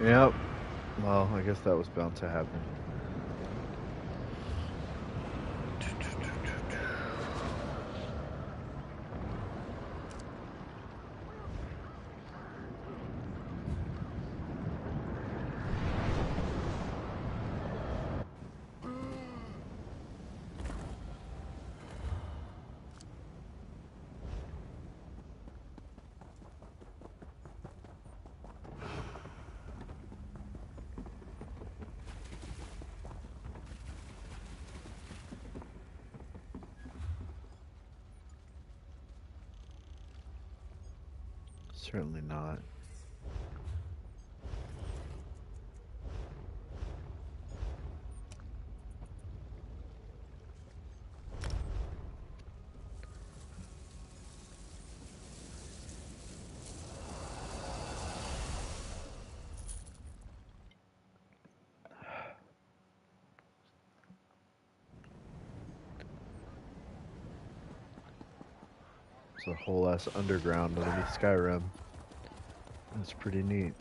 Yep. Well, I guess that was bound to happen. Certainly not. It's a whole ass underground underneath Skyrim. That's pretty neat.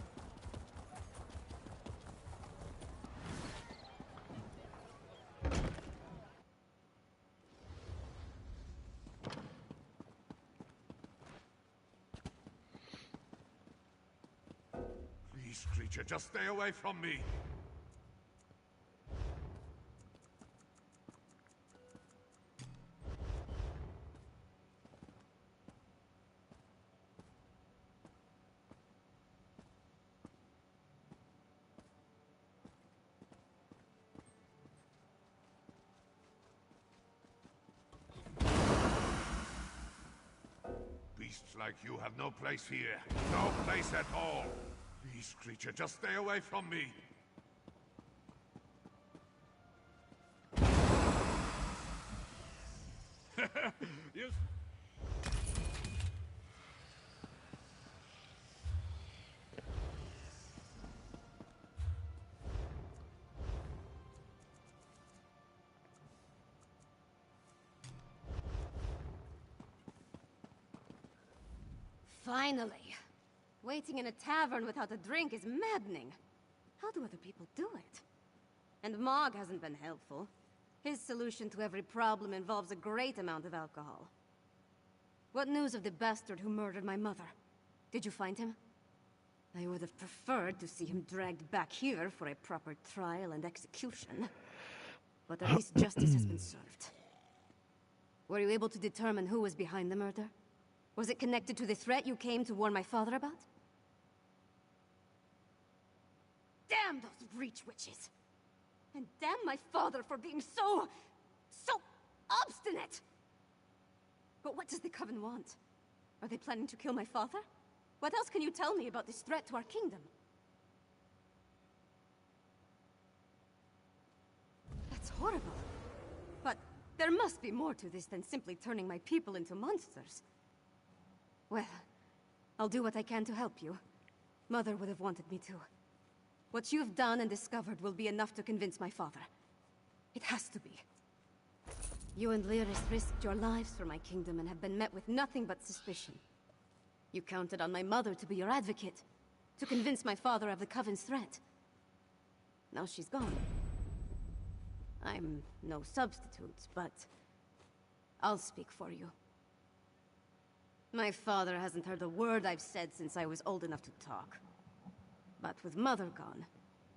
Please, creature, just stay away from me. Beasts like you have no place here. No place at all. Please, creature, just stay away from me.
Yes.
Finally. Waiting in a tavern without a drink is maddening. How do other people do it? And Mog hasn't been helpful. His solution to every problem involves a great amount of alcohol. What news of the bastard who murdered my mother? Did you find him? I would have preferred to see him dragged back here for a proper trial and execution. But at least justice has been served. Were you able to determine who was behind the murder? Was it connected to the threat you came to warn my father about? Damn those Reach witches! And damn my father for being so obstinate! But what does the Coven want? Are they planning to kill my father? What else can you tell me about this threat to our kingdom? That's horrible. But there must be more to this than simply turning my people into monsters. Well, I'll do what I can to help you. Mother would have wanted me to. What you've done and discovered will be enough to convince my father. It has to be. You and Lyris risked your lives for my kingdom and have been met with nothing but suspicion. You counted on my mother to be your advocate, to convince my father of the Coven's threat. Now she's gone. I'm no substitute, but I'll speak for you. My father hasn't heard a word I've said since I was old enough to talk. But with Mother gone,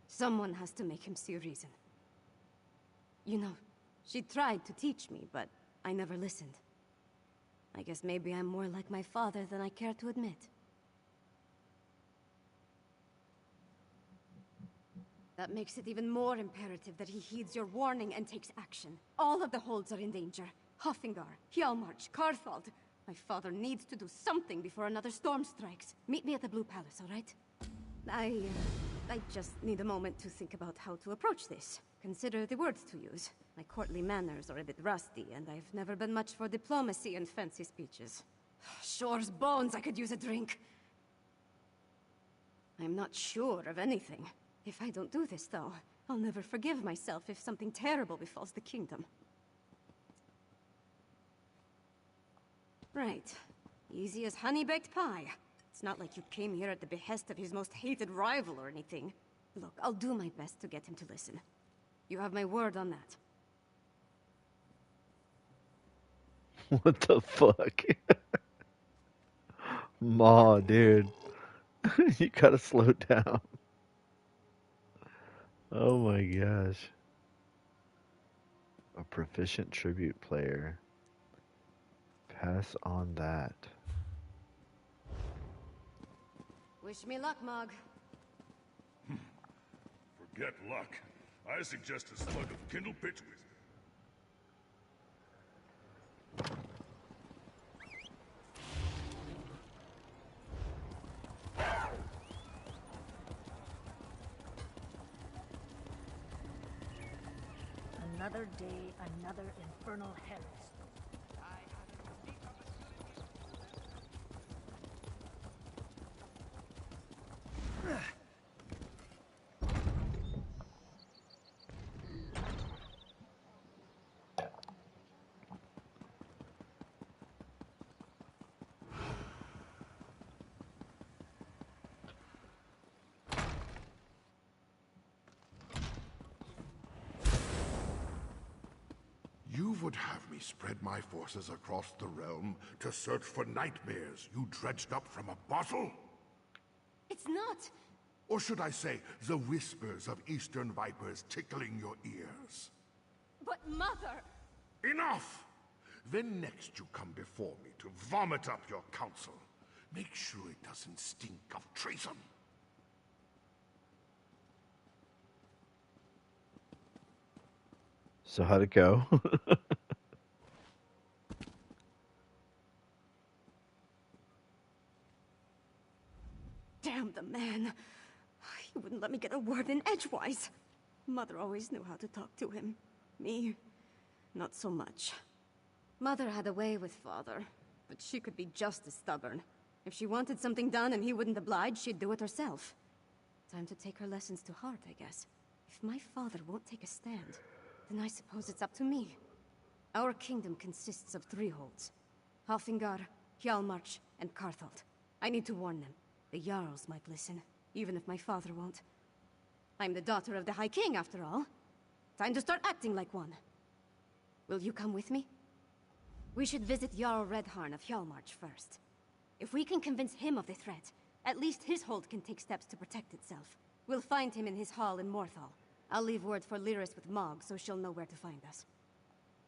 someone has to make him see reason. You know, she tried to teach me, but I never listened. I guess maybe I'm more like my father than I care to admit. That makes it even more imperative that he heeds your warning and takes action. All of the holds are in danger. Hoffingar, Hjalmarch, Karthald. My father needs to do something before another storm strikes. Meet me at the Blue Palace, all right? I just need a moment to think about how to approach this. Consider the words to use. My courtly manners are a bit rusty, and I've never been much for diplomacy and fancy speeches. Shore's bones, I could use a drink. I'm not sure of anything. If I don't do this, though, I'll never forgive myself if something terrible befalls the kingdom. Right. Easy as honey-baked pie. It's not like you came here at the behest of his most hated rival or anything. Look, I'll do my best to get him to listen. You have my word on that.
What the fuck? Ma, dude. You gotta slow down. Oh my gosh. A proficient tribute player. Pass on that.
Wish me luck, Mog.
Forget luck. I suggest a slug of kindle pitch wisdom.
Another day, another infernal hellstone.
You would have me spread my forces across the realm to search for nightmares you dredged up from a bottle?
It's not.
Or should I say, the whispers of eastern vipers tickling your ears?
But Mother!
Enough! Then next you come before me to vomit up your counsel. Make sure it doesn't stink of treason.
So how'd it go?
Damn the man. He wouldn't let me get a word in edgewise. Mother always knew how to talk to him. Me, not so much. Mother had a way with Father, but she could be just as stubborn. If she wanted something done and he wouldn't oblige, she'd do it herself. Time to take her lessons to heart, I guess. If my father won't take a stand, then I suppose it's up to me. Our kingdom consists of 3 holds. Halfingar, Hjalmarch, and Carthalt. I need to warn them. The Jarls might listen, even if my father won't. I'm the daughter of the High King, after all. Time to start acting like one. Will you come with me? We should visit Jarl Redharn of Hjalmarch first. If we can convince him of the threat, at least his hold can take steps to protect itself. We'll find him in his hall in Morthal. I'll leave word for Lyris with Mog, so she'll know where to find us.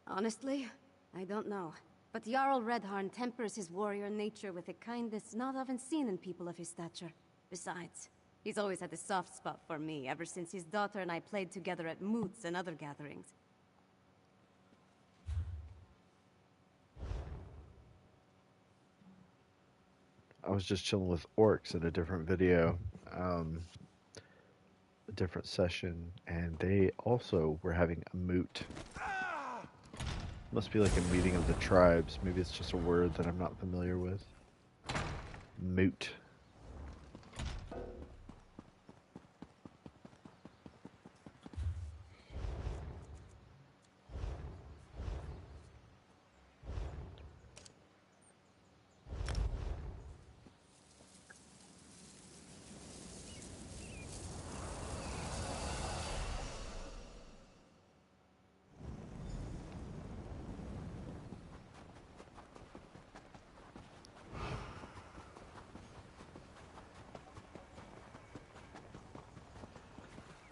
Honestly, I don't know. But Jarl Redharn tempers his warrior nature with a kind that's not often seen in people of his stature. Besides, he's always had a soft spot for me, ever since his daughter and I played together at moots and other gatherings.
I was just chilling with orcs in a different video, a different session, and they also were having a moot. Must be like a meeting of the tribes. Maybe it's just a word that I'm not familiar with. Moot.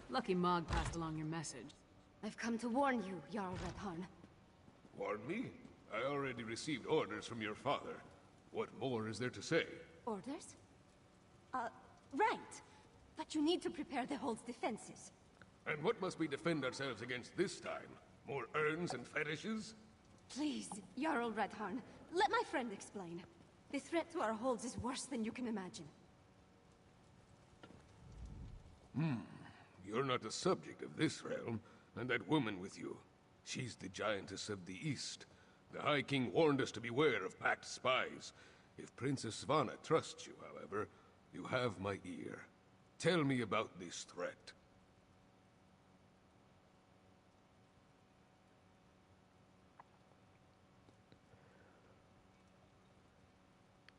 Lucky Mog passed along your message.
I've come to warn you, Jarl Redharn.
Warn me? I already received orders from your father. What more is there to say?
Orders? Right. But you need to prepare the Hold's defenses.
And what must we defend ourselves against this time? More urns and fetishes?
Please, Jarl Redharn, let my friend explain. The threat to our holds is worse than you can imagine.
You're not a subject of this realm, and that woman with you. She's the giantess of the East. The High King warned us to beware of packed spies. If Princess Svanna trusts you, however, you have my ear. Tell me about this threat.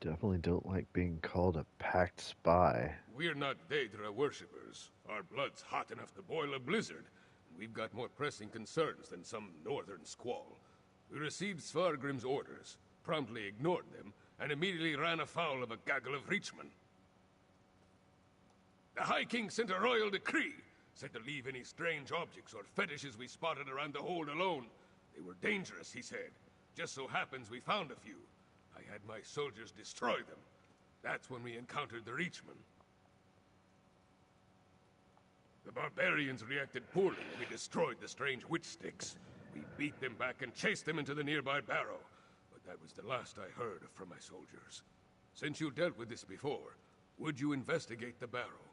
Definitely don't like being called a packed spy.
We're not Daedra worshippers. Our blood's hot enough to boil a blizzard. We've got more pressing concerns than some northern squall. We received Svargrim's orders, promptly ignored them, and immediately ran afoul of a gaggle of Reachmen. The High King sent a royal decree, said to leave any strange objects or fetishes we spotted around the hold alone. They were dangerous, he said. Just so happens we found a few. I had my soldiers destroy them. That's when we encountered the Reachmen. The barbarians reacted poorly, and we destroyed the strange witch sticks. We beat them back and chased them into the nearby barrow. But that was the last I heard from my soldiers. Since you dealt with this before, would you investigate the barrow?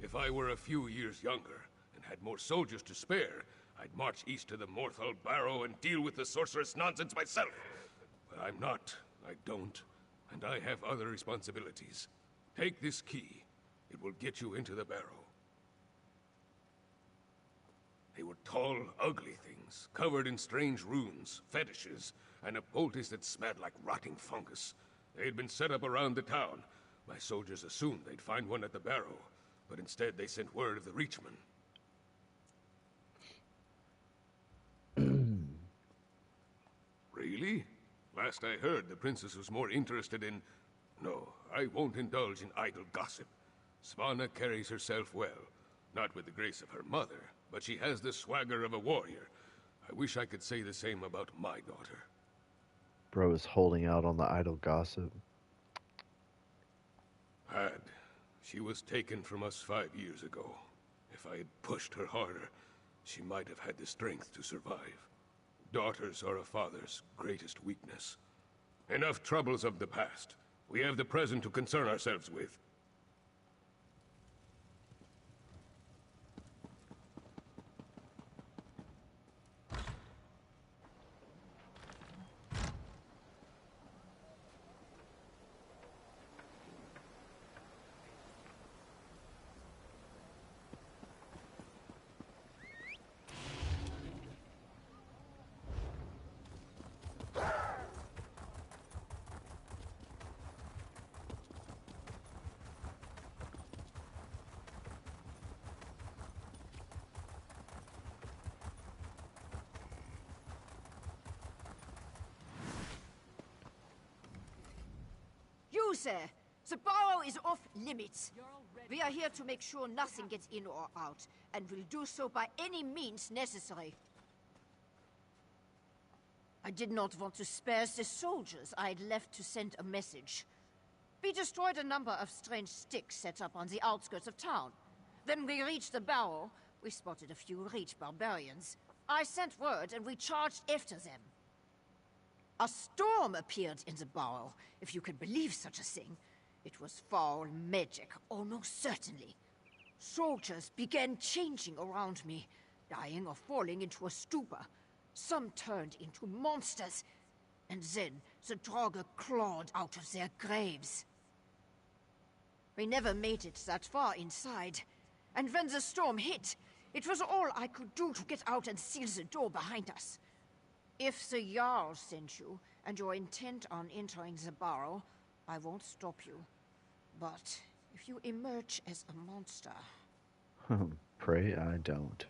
If I were a few years younger, and had more soldiers to spare, I'd march east to the Morthal Barrow and deal with the sorceress nonsense myself. But I'm not. I don't. And I have other responsibilities. Take this key. It will get you into the barrow. They were tall, ugly things, covered in strange runes, fetishes, and a poultice that smelled like rotting fungus. They'd been set up around the town. My soldiers assumed they'd find one at the barrow, but instead they sent word of the Reachman. Really? Last I heard, the princess was more interested in... No, I won't indulge in idle gossip. Svanna carries herself well. Not with the grace of her mother, but she has the swagger of a warrior. I wish I could say the same about my daughter.
Bro is holding out on the idle gossip.
Had. She was taken from us 5 years ago. If I had pushed her harder, she might have had the strength to survive. Daughters are a father's greatest weakness. Enough troubles of the past. We have the present to concern ourselves with.
You, sir! The barrow is off limits. We are here to make sure nothing gets in or out, and will do so by any means necessary. I did not want to spare the soldiers I had left to send a message. We destroyed a number of strange sticks set up on the outskirts of town. Then we reached the barrow. We spotted a few rich barbarians. I sent word, and we charged after them. A storm appeared in the barrow, if you can believe such a thing. It was foul magic, almost certainly. Soldiers began changing around me, dying or falling into a stupor. Some turned into monsters, and then the Draugr clawed out of their graves. We never made it that far inside, and when the storm hit, it was all I could do to get out and seal the door behind us. If the Jarl sent you, and you're intent on entering the barrow, I won't stop you. But if you emerge as a monster...
Pray I don't.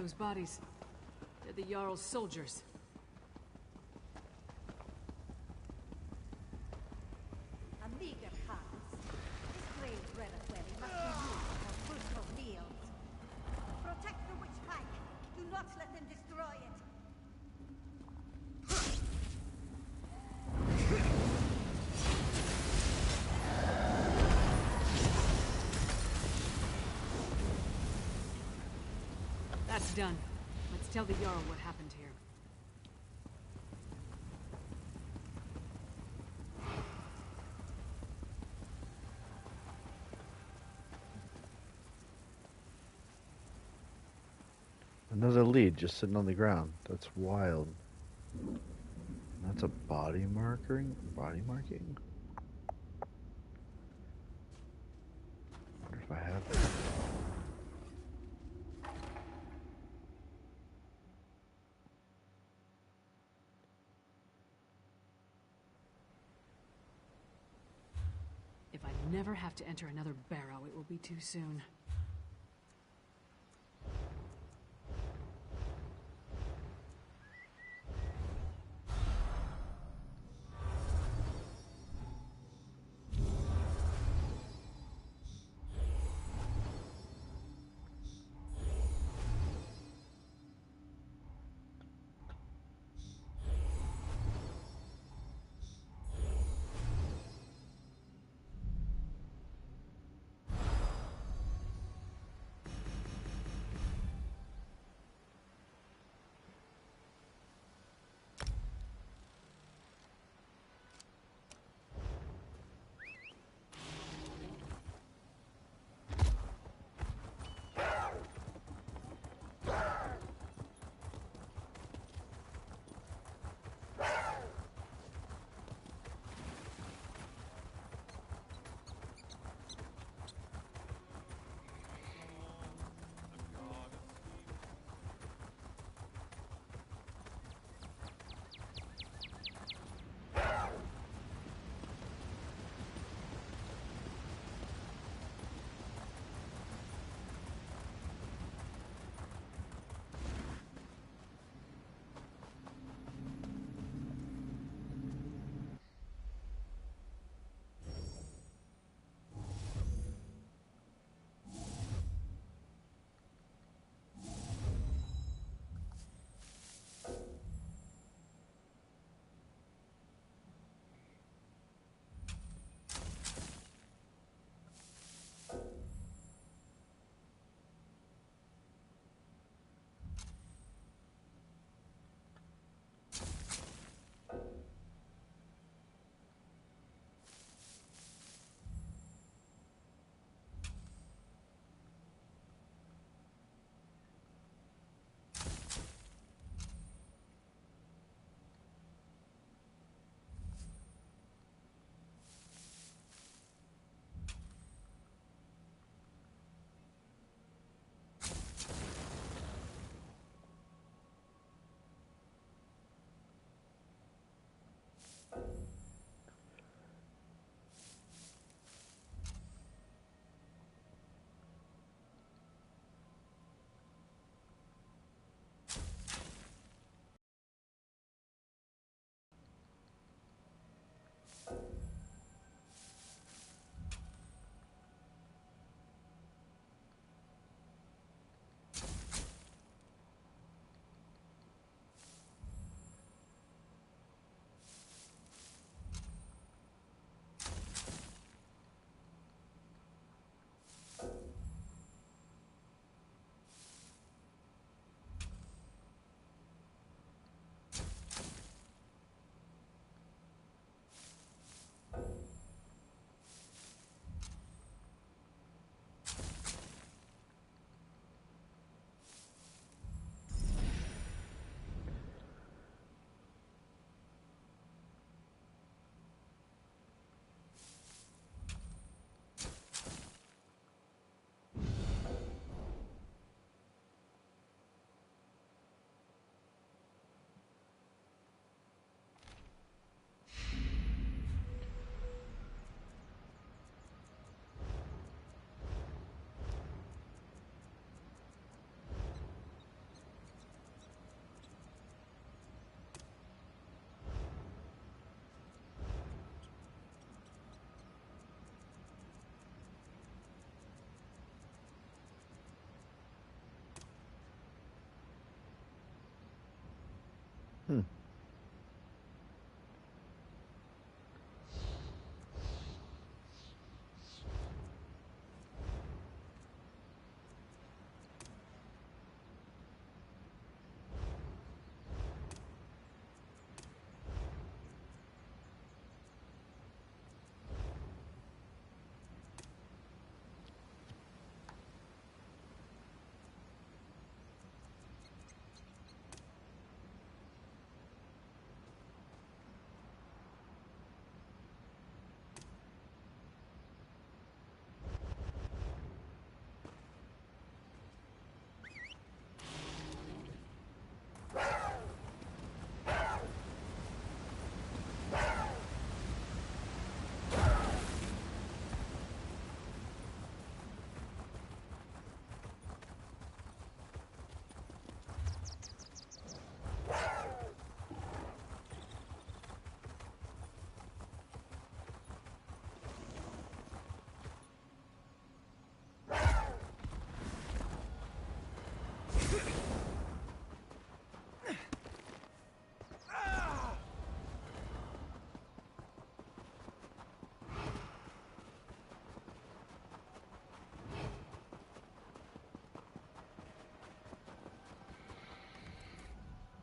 those bodies. They're the Jarl's soldiers.
Amiga Hans, this grave reliquary must be used for fruitful fields. Protect the witch pike. Do not let them destroy it.
That's done. Let's tell the Jarl what happened here.
Another lead just sitting on the ground. That's wild. That's a body marking? Body marking? Wonder if I have it.
If I never have to enter another barrow, it will be too soon.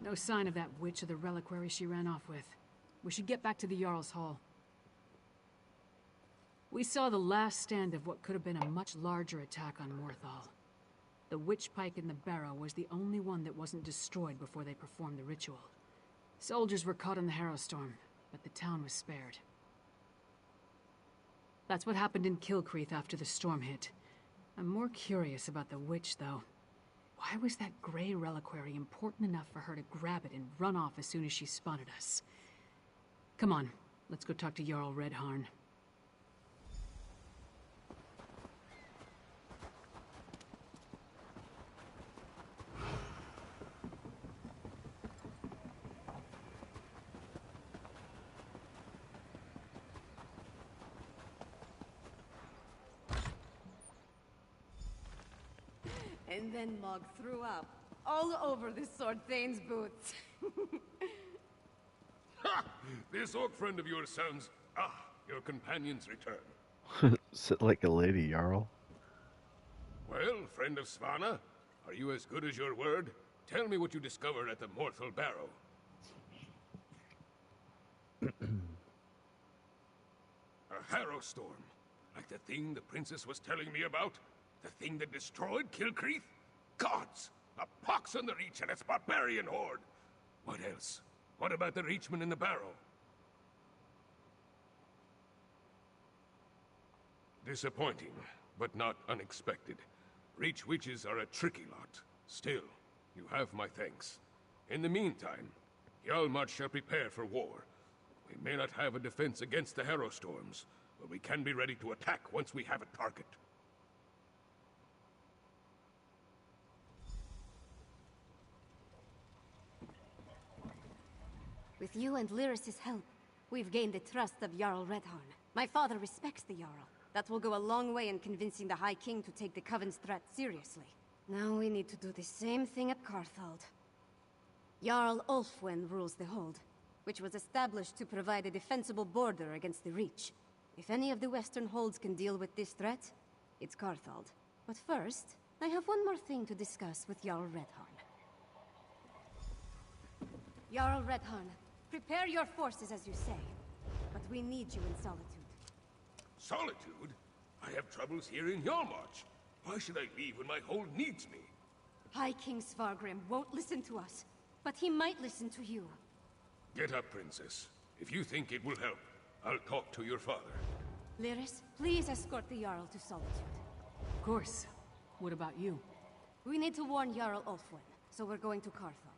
No sign of that witch or the reliquary she ran off with. We should get back to the Jarl's Hall. We saw the last stand of what could have been a much larger attack on Morthal. The witch pike in the barrow was the only one that wasn't destroyed before they performed the ritual. Soldiers were caught in the Harrowstorm, but the town was spared. That's what happened in Kilcreath after the storm hit. I'm more curious about the witch, though. Why was that gray reliquary important enough for her to grab it and run off as soon as she spotted us? Come on, let's go talk to Jarl Redharn.
And then Mog threw up all over the Sword Thane's boots.
Ha! This orc friend of yours sounds... Ah, your companion's return.
Sit like a lady, Jarl.
Well, friend of Svanna, are you as good as your word? Tell me what you discovered at the Morthal Barrow. A Harrowstorm. Like the thing the princess was telling me about? The thing that destroyed Kilcreath? Gods! A pox on the Reach and its barbarian horde! What else? What about the Reachman in the barrow? Disappointing, but not unexpected. Reach witches are a tricky lot. Still, you have my thanks. In the meantime, Hjalmar shall prepare for war. We may not have a defense against the Harrowstorms, but we can be ready to attack once we have a target.
With you and Lyris's help, we've gained the trust of Jarl Redharn. My father respects the Jarl. That will go a long way in convincing the High King to take the Coven's threat seriously. Now we need to do the same thing at Carthald. Jarl Ulfwen rules the Hold, which was established to provide a defensible border against the Reach. If any of the Western Holds can deal with this threat, it's Carthald. But first, I have one more thing to discuss with Jarl Redharn. Jarl Redharn, prepare your forces as you say, but we need you in Solitude.
Solitude? I have troubles here in Hjalmarch. Why should I leave when my hold needs me?
High King Svargrim won't listen to us, but he might listen to you.
Get up, Princess. If you think it will help, I'll talk to your father.
Lyris, please escort the Jarl to Solitude.
Of course. What about you?
We need to warn Jarl Ulfwen, so we're going to Carthald.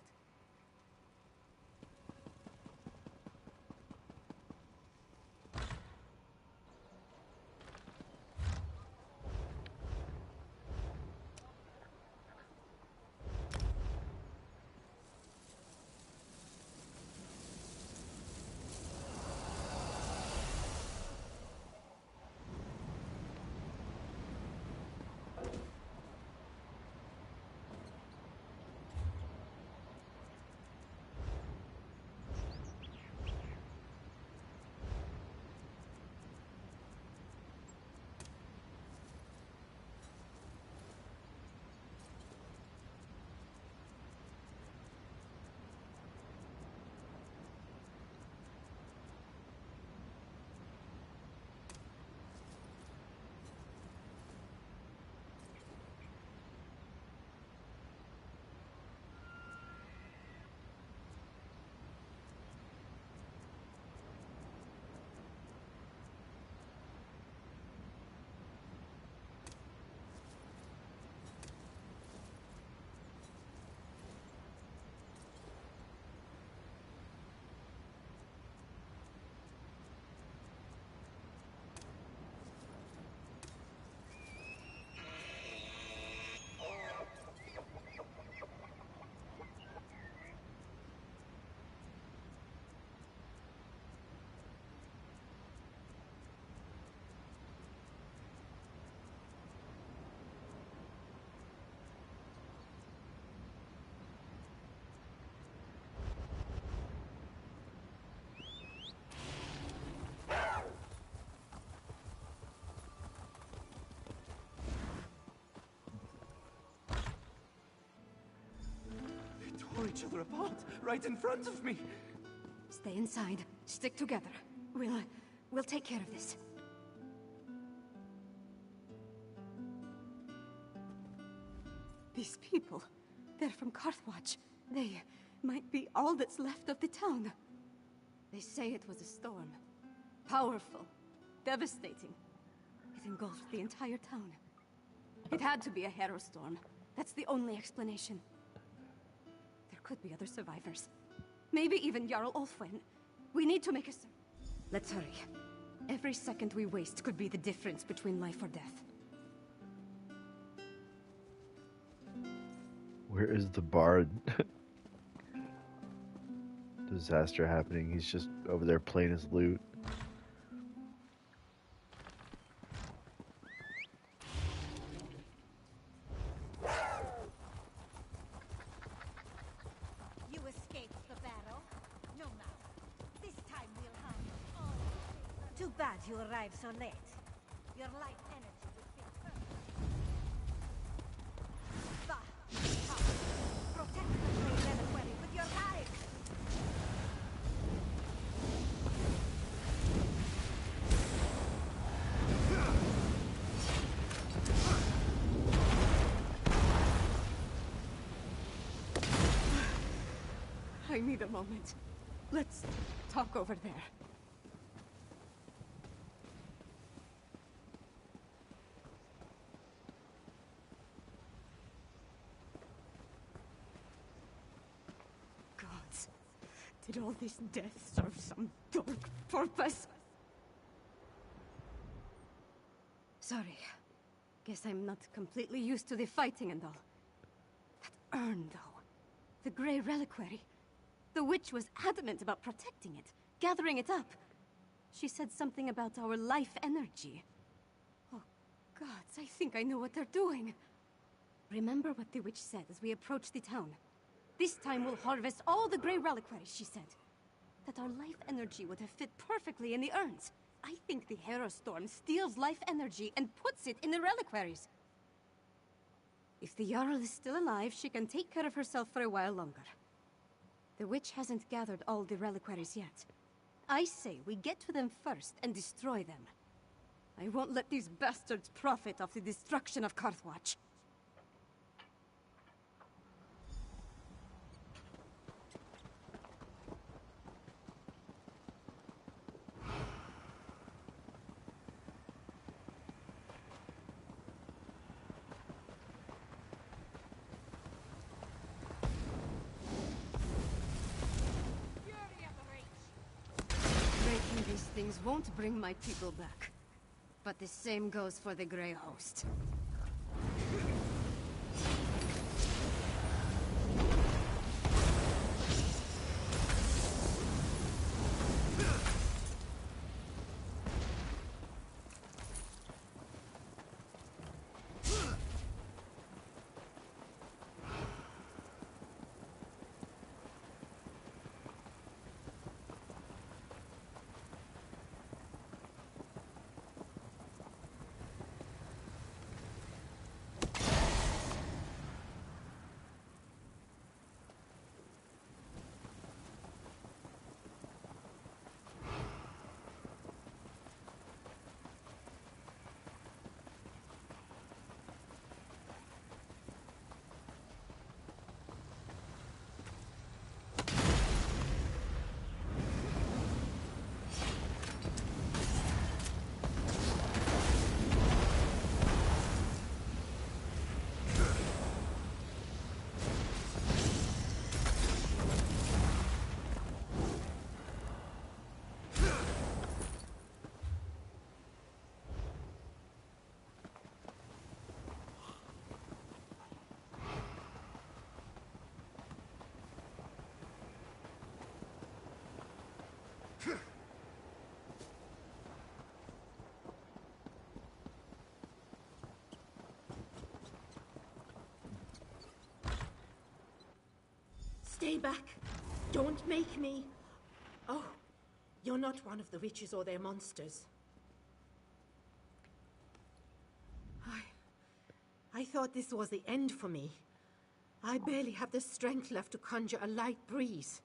each other apart, right in front of me.
Stay inside. Stick together. We'll take care of this. These people, they're from Carthwatch. They might be all that's left of the town. They say it was a storm. Powerful. Devastating. It engulfed the entire town. It had to be a hero storm. That's the only explanation. There could be other survivors. Maybe even Jarl Ulfwin. We need to make a... Let's hurry. Every second we waste could be the difference between life or death.
Where is the bard? Disaster happening. He's just over there playing his lute.
You escaped the battle. No matter. This time we'll handle all. Too bad you arrived so late. Your life energy would fit perfect. Bah! Protect the Grey Reliquary with your life!
I need a moment. Let's talk over there. Gods, did all this death serve some dark purpose? Sorry. Guess I'm not completely used to the fighting and all. That urn, though. The Grey Reliquary. The witch was adamant about protecting it, gathering it up. She said something about our life energy. Oh, gods, I think I know what they're doing. Remember what the witch said as we approached the town. This time we'll harvest all the Grey Reliquaries, she said. That our life energy would have fit perfectly in the urns. I think the Hero Storm steals life energy and puts it in the reliquaries. If the Jarl is still alive, she can take care of herself for a while longer. The witch hasn't gathered all the reliquaries yet. I say we get to them first and destroy them. I won't let these bastards profit off the destruction of Carthwatch. These things won't bring my people back. But the same goes for the Grey Host.
Stay back. Don't make me... Oh, you're not one of the witches or their monsters. I thought this was the end for me. I barely have the strength left to conjure a light breeze.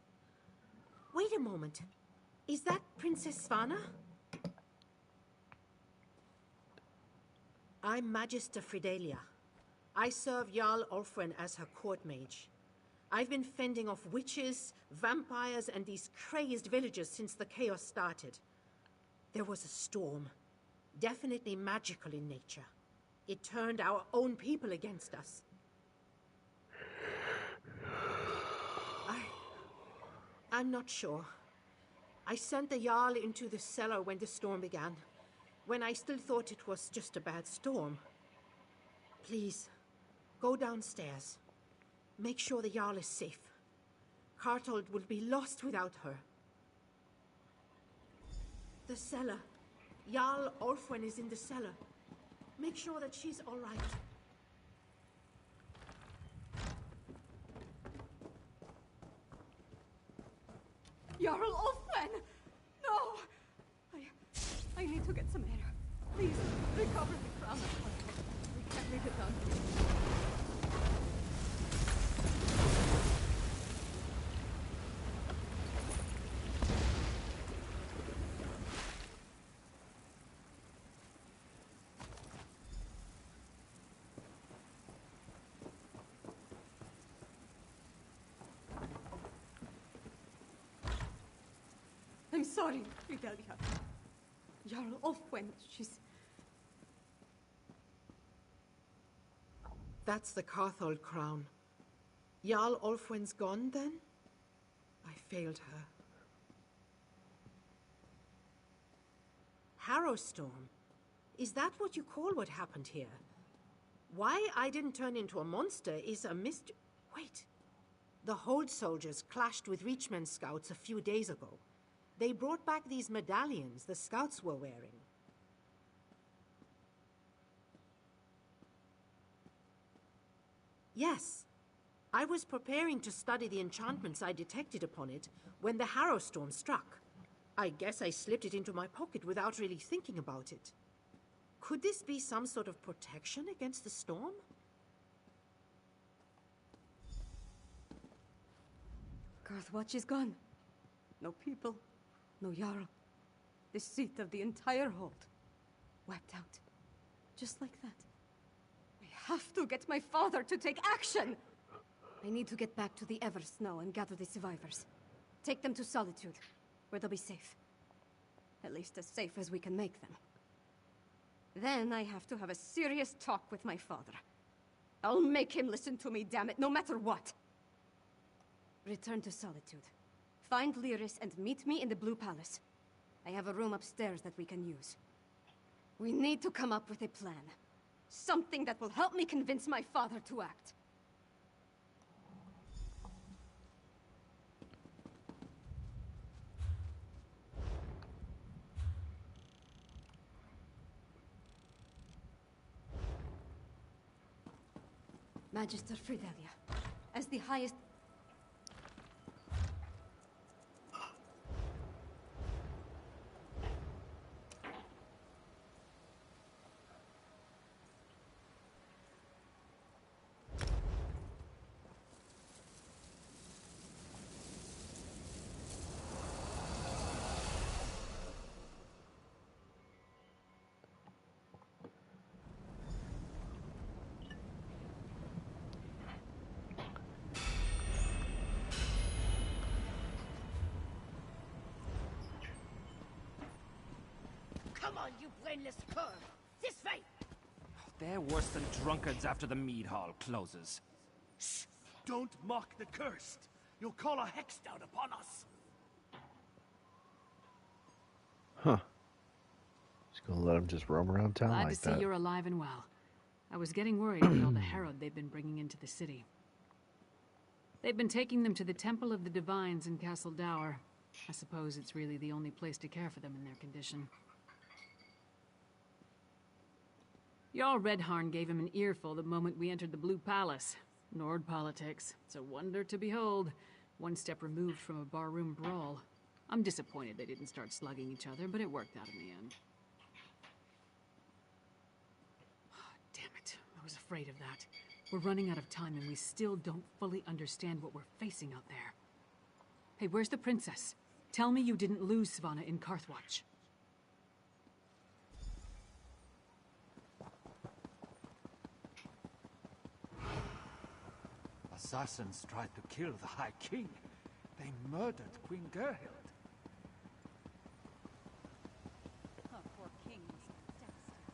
Wait a moment. Is that Princess Svana? I'm Magister Fidelia. I serve Jarl Ulfwen as her court mage. I've been fending off witches, vampires, and these crazed villagers since the chaos started. There was a storm, definitely magical in nature. It turned our own people against us. I'm not sure. I sent the Jarl into the cellar when the storm began, when I still thought it was just a bad storm. Please, go downstairs. Make sure the Jarl is safe. Kartold will be lost without her. The cellar. Jarl Ulfwen is in the cellar. Make sure that she's all right.
Jarl Ulfwen! No! I need to get some air. Please, recover the crown of Concord. We can't leave it down here. I'm sorry, Fidelia. Jarl Ulfwen, she's...
That's the Carthold crown. Jarl Ulfwen's gone, then? I failed her. Harrowstorm? Is that what you call what happened here? Why I didn't turn into a monster is a mystery. Wait. The Hold soldiers clashed with Reachman scouts a few days ago. They brought back these medallions the scouts were wearing. Yes. I was preparing to study the enchantments I detected upon it when the Harrowstorm struck. I guess I slipped it into my pocket without really thinking about it. Could this be some sort of protection against the storm?
Garthwatch is gone. No people, no Jarl. The seat of the entire hold. Wiped out. Just like that. I have to get my father to take action! I need to get back to the Eversnow and gather the survivors. Take them to Solitude, where they'll be safe. At least as safe as we can make them. Then I have to have a serious talk with my father. I'll make him listen to me, damn it, no matter what! Return to Solitude. Find Lyris and meet me in the Blue Palace. I have a room upstairs that we can use. We need to come up with a plan. Something that will help me convince my father to act. Magister Fidelia, as the highest...
Come on, you brainless perv! This way!
They're worse than drunkards after the mead hall closes.
Shh! Don't mock the cursed! You'll call a hex down upon us!
Huh. Just gonna let him just roam around town
Glad
like
to see
that.
you're alive and well. I was getting worried with all the herod they've been bringing into the city. They've been taking them to the Temple of the Divines in Castle Dower. I suppose it's really the only place to care for them in their condition. Jarl Redharn gave him an earful the moment we entered the Blue Palace. Nord politics. It's a wonder to behold. One step removed from a barroom brawl. I'm disappointed they didn't start slugging each other, but it worked out in the end. Oh, damn it. I was afraid of that. We're running out of time and we still don't fully understand what we're facing out there. Hey, where's the princess? Tell me you didn't lose Svanna in Carthwatch.
Assassins tried to kill the High King. They murdered Queen Gerhild.
Our poor king was devastated.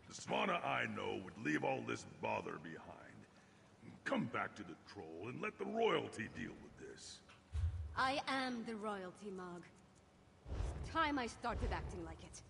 The Svanna I know would leave all this bother behind. Come back to the troll and let the royalty deal with this.
I am the royalty, Mog. It's time I started acting like it.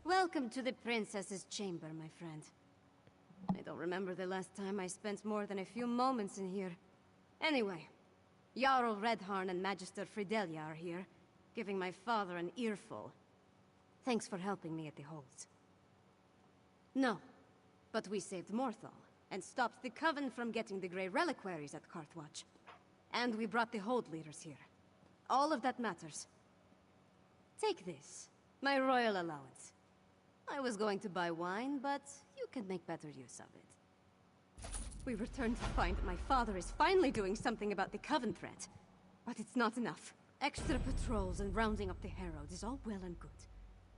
Welcome to the princess's chamber, my friend. I don't remember the last time I spent more than a few moments in here. Anyway, Jarl Redharn and Magister Fridelia are here, giving my father an earful. Thanks for helping me at the holds. No, but we saved Morthal, and stopped the Coven from getting the Grey Reliquaries at Carthwatch. And we brought the hold leaders here. All of that matters. Take this, my royal allowance. I was going to buy wine, but you can make better use of it. We return to find that my father is finally doing something about the Coven threat. But it's not enough. Extra patrols and rounding up the Herald is all well and good.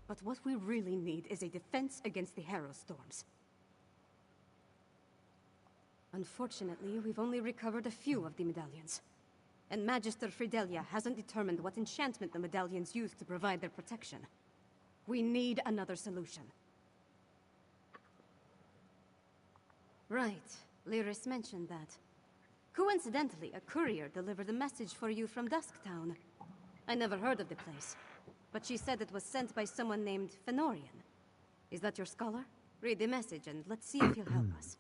But what we really need is a defense against the Harrow storms. Unfortunately, we've only recovered a few of the medallions. And Magister Fridelia hasn't determined what enchantment the medallions use to provide their protection. We need another solution. Right. Lyris mentioned that. Coincidentally, a courier delivered a message for you from Dusktown. I never heard of the place, but she said it was sent by someone named Fenorian. Is that your scholar? Read the message and let's see if he'll help us.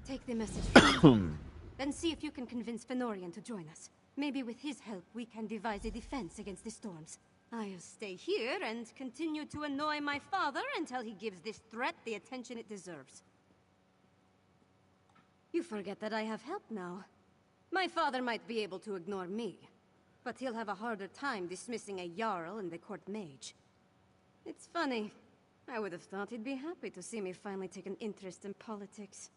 Take the message from me. Then see if you can convince Fenorian to join us. Maybe with his help we can devise a defense against the storms. I'll stay here and continue to annoy my father until he gives this threat the attention it deserves. You forget that I have help now. My father might be able to ignore me, but he'll have a harder time dismissing a Jarl and the court mage. It's funny. I would have thought he'd be happy to see me finally take an interest in politics.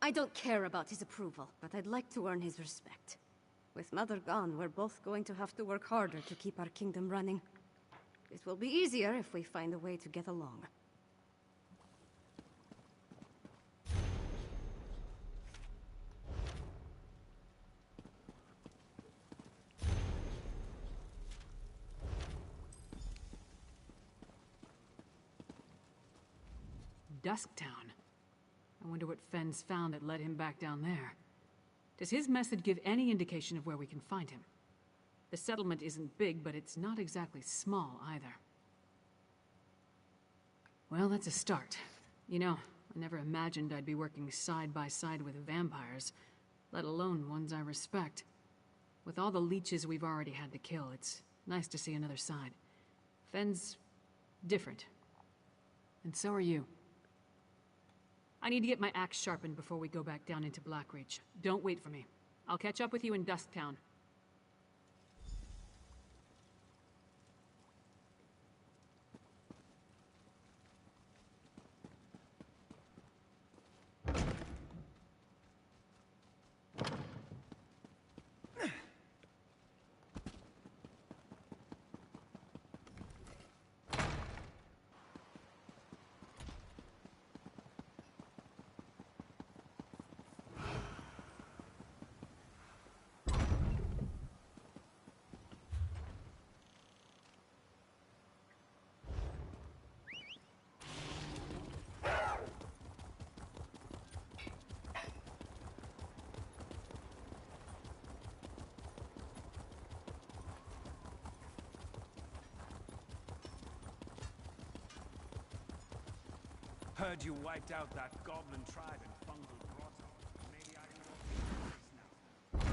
I don't care about his approval, but I'd like to earn his respect. With Mother gone, we're both going to have to work harder to keep our kingdom running. It will be easier if we find a way to get along.
Dusktown. I wonder what Fenn's found that led him back down there. Does his message give any indication of where we can find him? The settlement isn't big, but it's not exactly small either. Well, that's a start. You know, I never imagined I'd be working side by side with vampires, let alone ones I respect. With all the leeches we've already had to kill, it's nice to see another side. Fenn's different. And so are you. I need to get my axe sharpened before we go back down into Blackreach. Don't wait for me. I'll catch up with you in Dusktown.
Heard you wiped out that goblin tribe in Fungal Grotto. Maybe I can go now.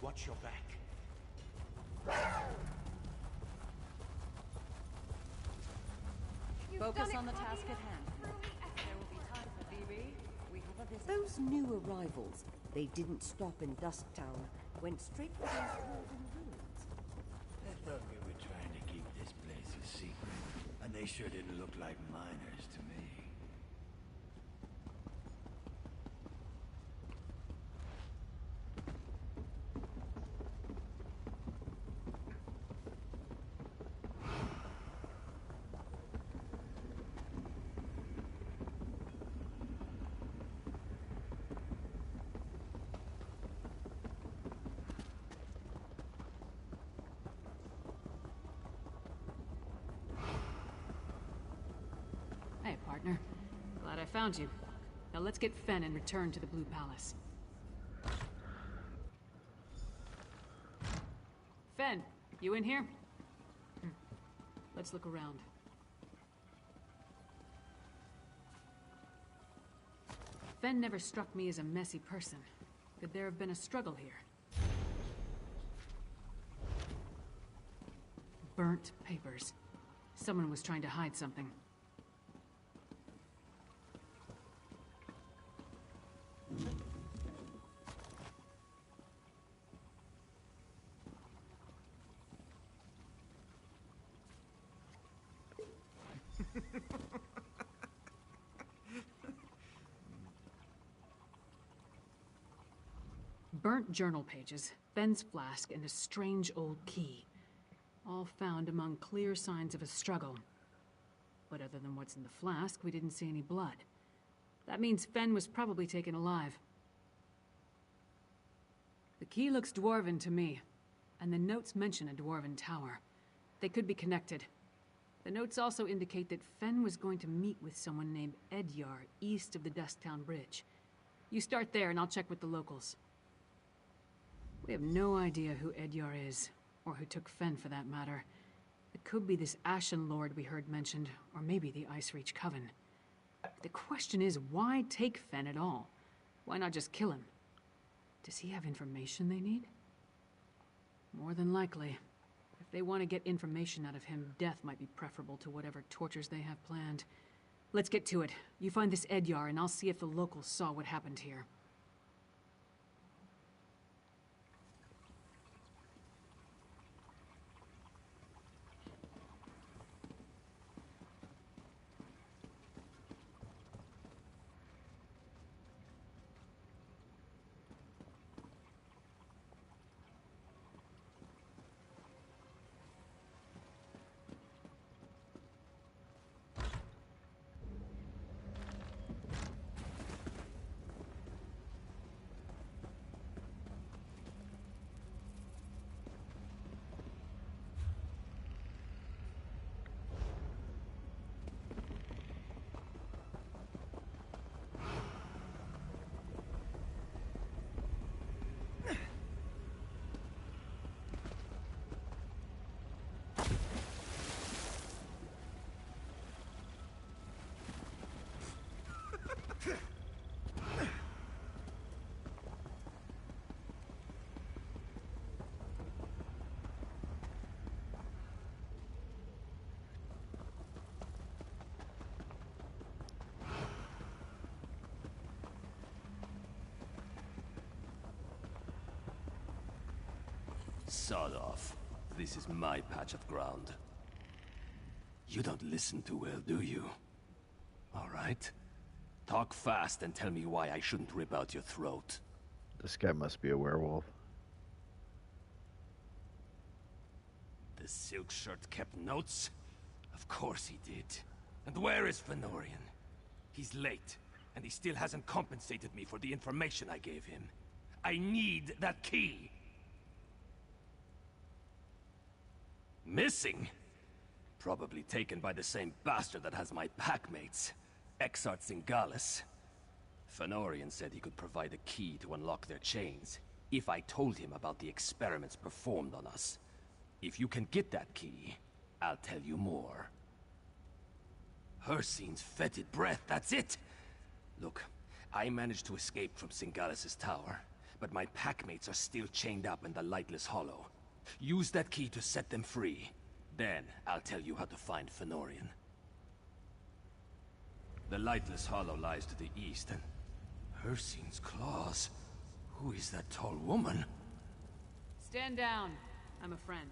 Watch your back.
Focus on the task at hand. There will be time for BB. We have a visitor.
Those new arrivals, they didn't stop in Dusktown. Went straight for those dwarven ruins.
I thought we were trying to keep this place a secret, and they sure didn't look like miners to me.
Hey, partner. Glad I found you. Now let's get Fen and return to the Blue Palace. Fen, you in here? Let's look around. Fen never struck me as a messy person. Could there have been a struggle here? Burnt papers. Someone was trying to hide something. Burnt journal pages, Fen's flask, and a strange old key. All found among clear signs of a struggle. But other than what's in the flask, we didn't see any blood. That means Fen was probably taken alive. The key looks dwarven to me, and the notes mention a dwarven tower. They could be connected. The notes also indicate that Fen was going to meet with someone named Edyar east of the Dusktown Bridge. You start there and I'll check with the locals. We have no idea who Edyar is, or who took Fen for that matter. It could be this Ashen Lord we heard mentioned, or maybe the Icereach Coven. The question is, why take Fen at all? Why not just kill him? Does he have information they need? More than likely. If they want to get information out of him, death might be preferable to whatever tortures they have planned. Let's get to it. You find this Edyar, and I'll see if the locals saw what happened here.
sod off. This is my patch of ground. You don't listen too well, do you? All right. Talk fast and tell me why I shouldn't rip out your throat.
This guy must be a werewolf.
The silk shirt kept notes? Of course he did. And where is Fenorian? He's late, and he still hasn't compensated me for the information I gave him. I need that key! Missing? Probably taken by the same bastard that has my packmates, Exart Singalis. Fenorian said he could provide a key to unlock their chains, if I told him about the experiments performed on us. If you can get that key, I'll tell you more. Hircine's fetid breath, that's it! Look, I managed to escape from Singalis' tower, but my packmates are still chained up in the Lightless Hollow. Use that key to set them free. Then, I'll tell you how to find Fenorian. The Lightless Hollow lies to the east, and Hircine's claws. Who is that tall woman?
Stand down. I'm a friend.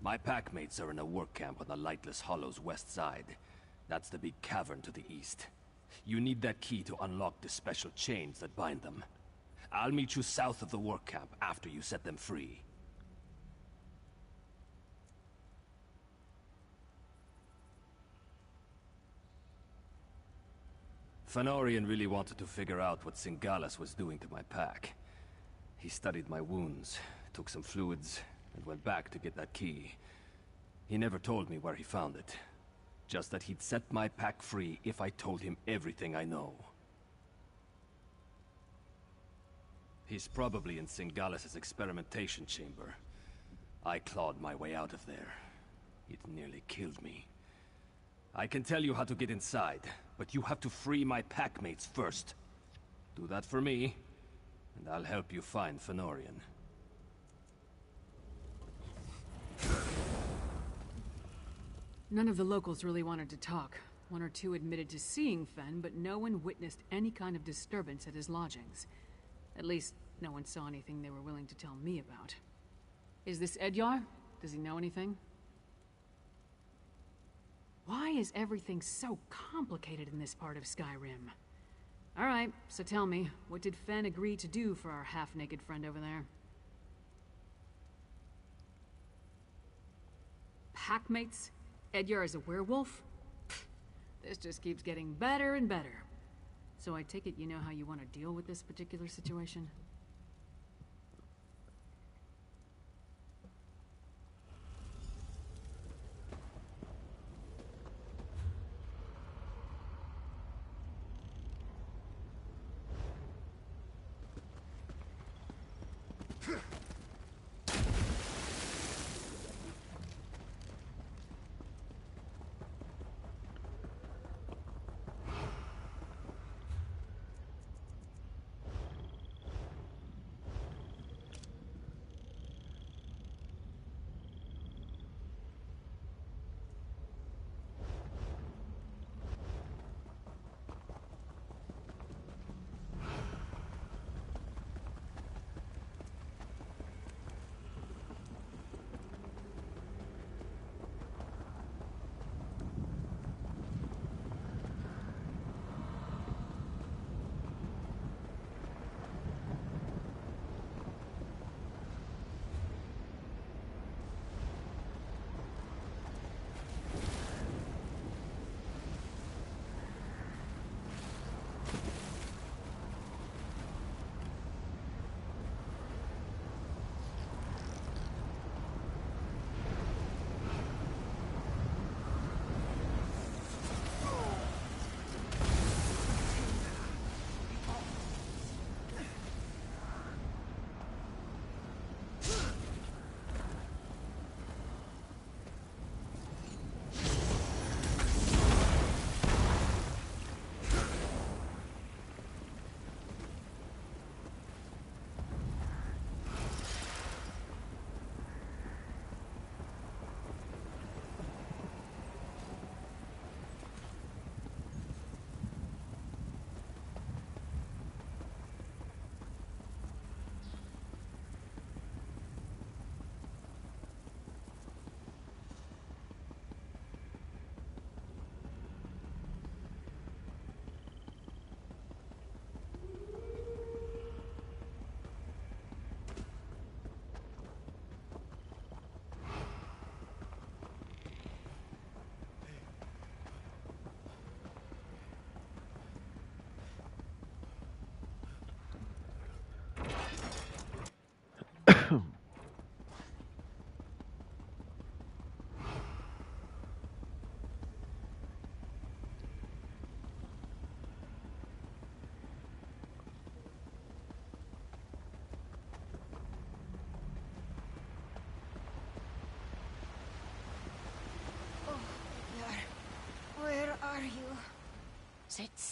My packmates are in a work camp on the Lightless Hollow's west side. That's the big cavern to the east. You need that key to unlock the special chains that bind them. I'll meet you south of the work camp after you set them free. Fenorian really wanted to figure out what Singalis was doing to my pack. He studied my wounds, took some fluids, and went back to get that key. He never told me where he found it. Just that he'd set my pack free if I told him everything I know. He's probably in Singalis' experimentation chamber. I clawed my way out of there. It nearly killed me. I can tell you how to get inside, but you have to free my packmates first. Do that for me, and I'll help you find Fenorian.
None of the locals really wanted to talk. One or two admitted to seeing Fen, but no one witnessed any kind of disturbance at his lodgings. At least, no one saw anything they were willing to tell me about. Is this Edyar? Does he know anything? Why is everything so complicated in this part of Skyrim? Alright, so tell me, what did Fen agree to do for our half-naked friend over there? Packmates? Edyar is a werewolf? Pfft, this just keeps getting better and better. So I take it you know how you want to deal with this particular situation?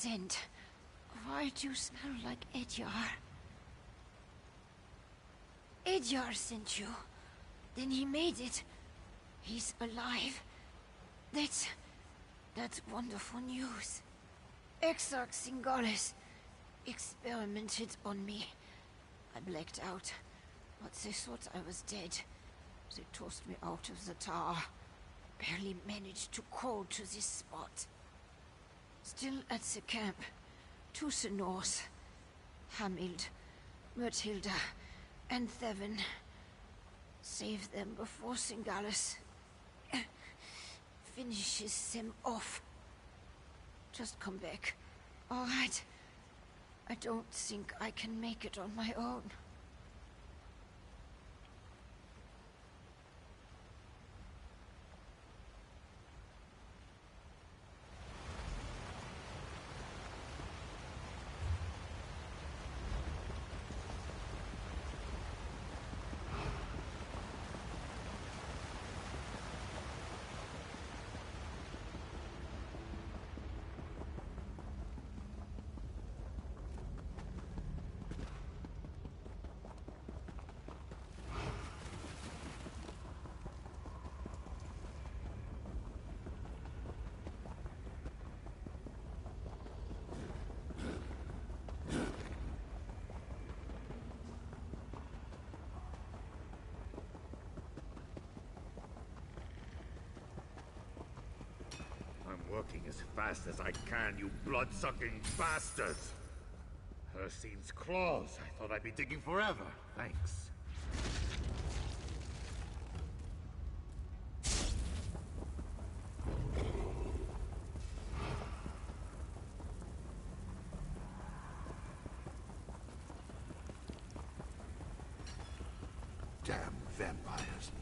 scent. Why do you smell like Edyar? Edyar sent you. Then he made it. He's alive. That's wonderful news. Exarch Singalis experimented on me. I blacked out, but they thought I was dead. They tossed me out of the tower. Barely managed to crawl to this spot. Still at the camp, to the north. Hamild, Myrtilda, and Thevin. Save them before Singalis finishes them off. Just come back, all right? I don't think I can make it on my own.
Working as fast as I can, you blood-sucking bastards! Hircine's claws. I thought I'd be digging forever. Thanks.
Damn vampires.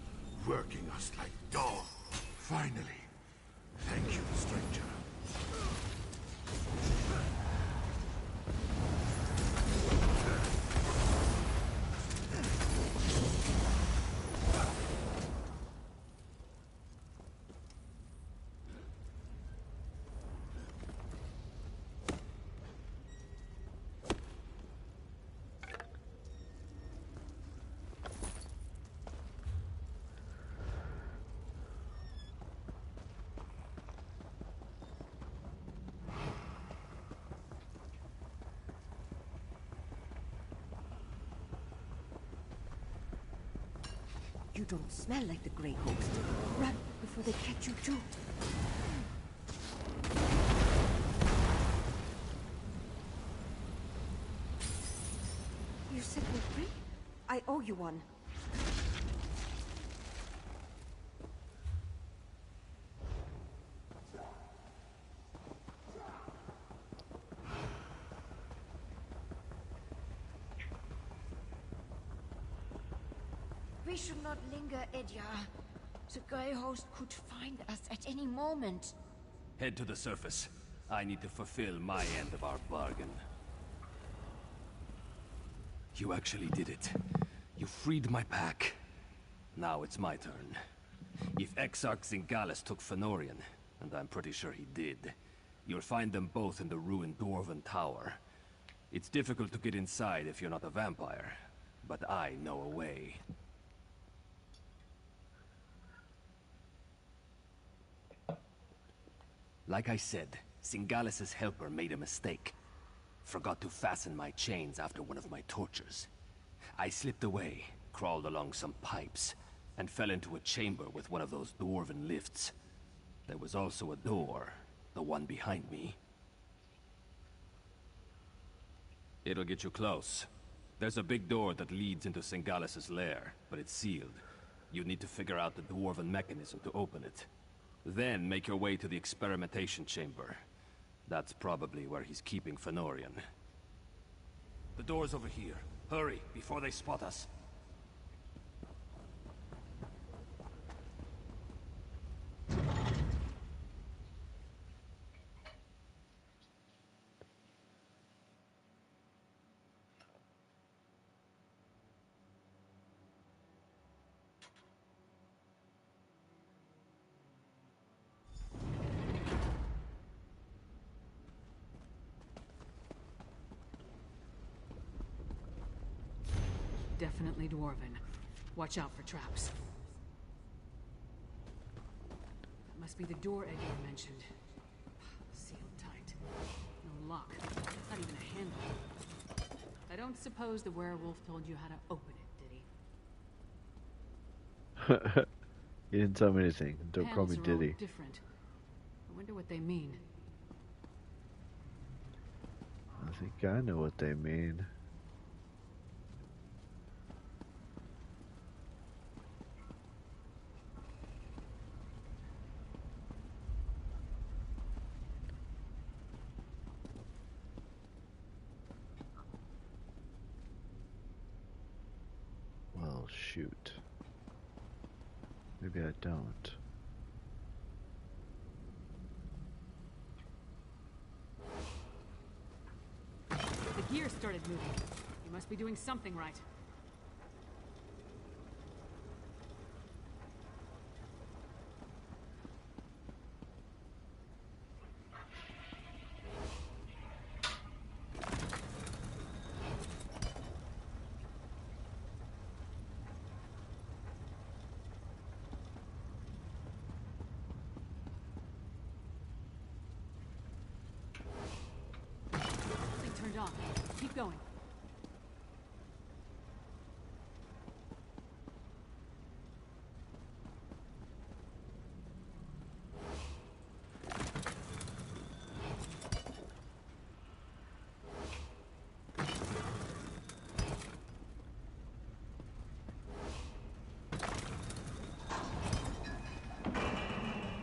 Working us like dogs. Finally. Thank you, stranger.
You don't smell like the Grey Host. Run before they catch you too. You set me free? I owe you one.
We should not linger, Edyar. The Grey Host could find us at any moment.
Head to the surface. I need to fulfill my end of our bargain. You actually did it. You freed my pack. Now it's my turn. If Exarch Singalis took Fëanorian, and I'm pretty sure he did, you'll find them both in the ruined Dwarven Tower. It's difficult to get inside if you're not a vampire, but I know a way. Like I said, Singalis' helper made a mistake. Forgot to fasten my chains after one of my tortures. I slipped away, crawled along some pipes, and fell into a chamber with one of those dwarven lifts. There was also a door, the one behind me. It'll get you close. There's a big door that leads into Singalis' lair, but it's sealed. You need to figure out the dwarven mechanism to open it. Then make your way to the experimentation chamber. That's probably where he's keeping Fëanorian. The door's over here. Hurry, before they spot us.
definitely dwarven. Watch out for traps. That must be the door Edgar mentioned. Sealed tight. No lock. Not even a handle. I don't suppose the werewolf told you how to open it, did he?
He didn't tell me anything. Don't call me
Panels are all
Diddy.
different. I wonder what they mean.
I think I know what they mean. Well, shoot. Maybe I don't.
The gear started moving. You must be doing something right. Something turned on. Keep going.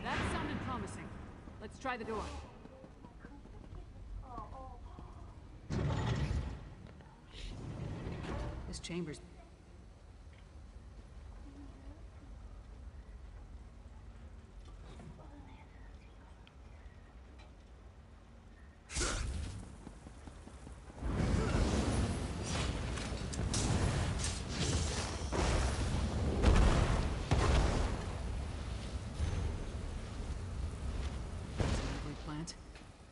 That sounded promising. Let's try the door. This chamber's... plant.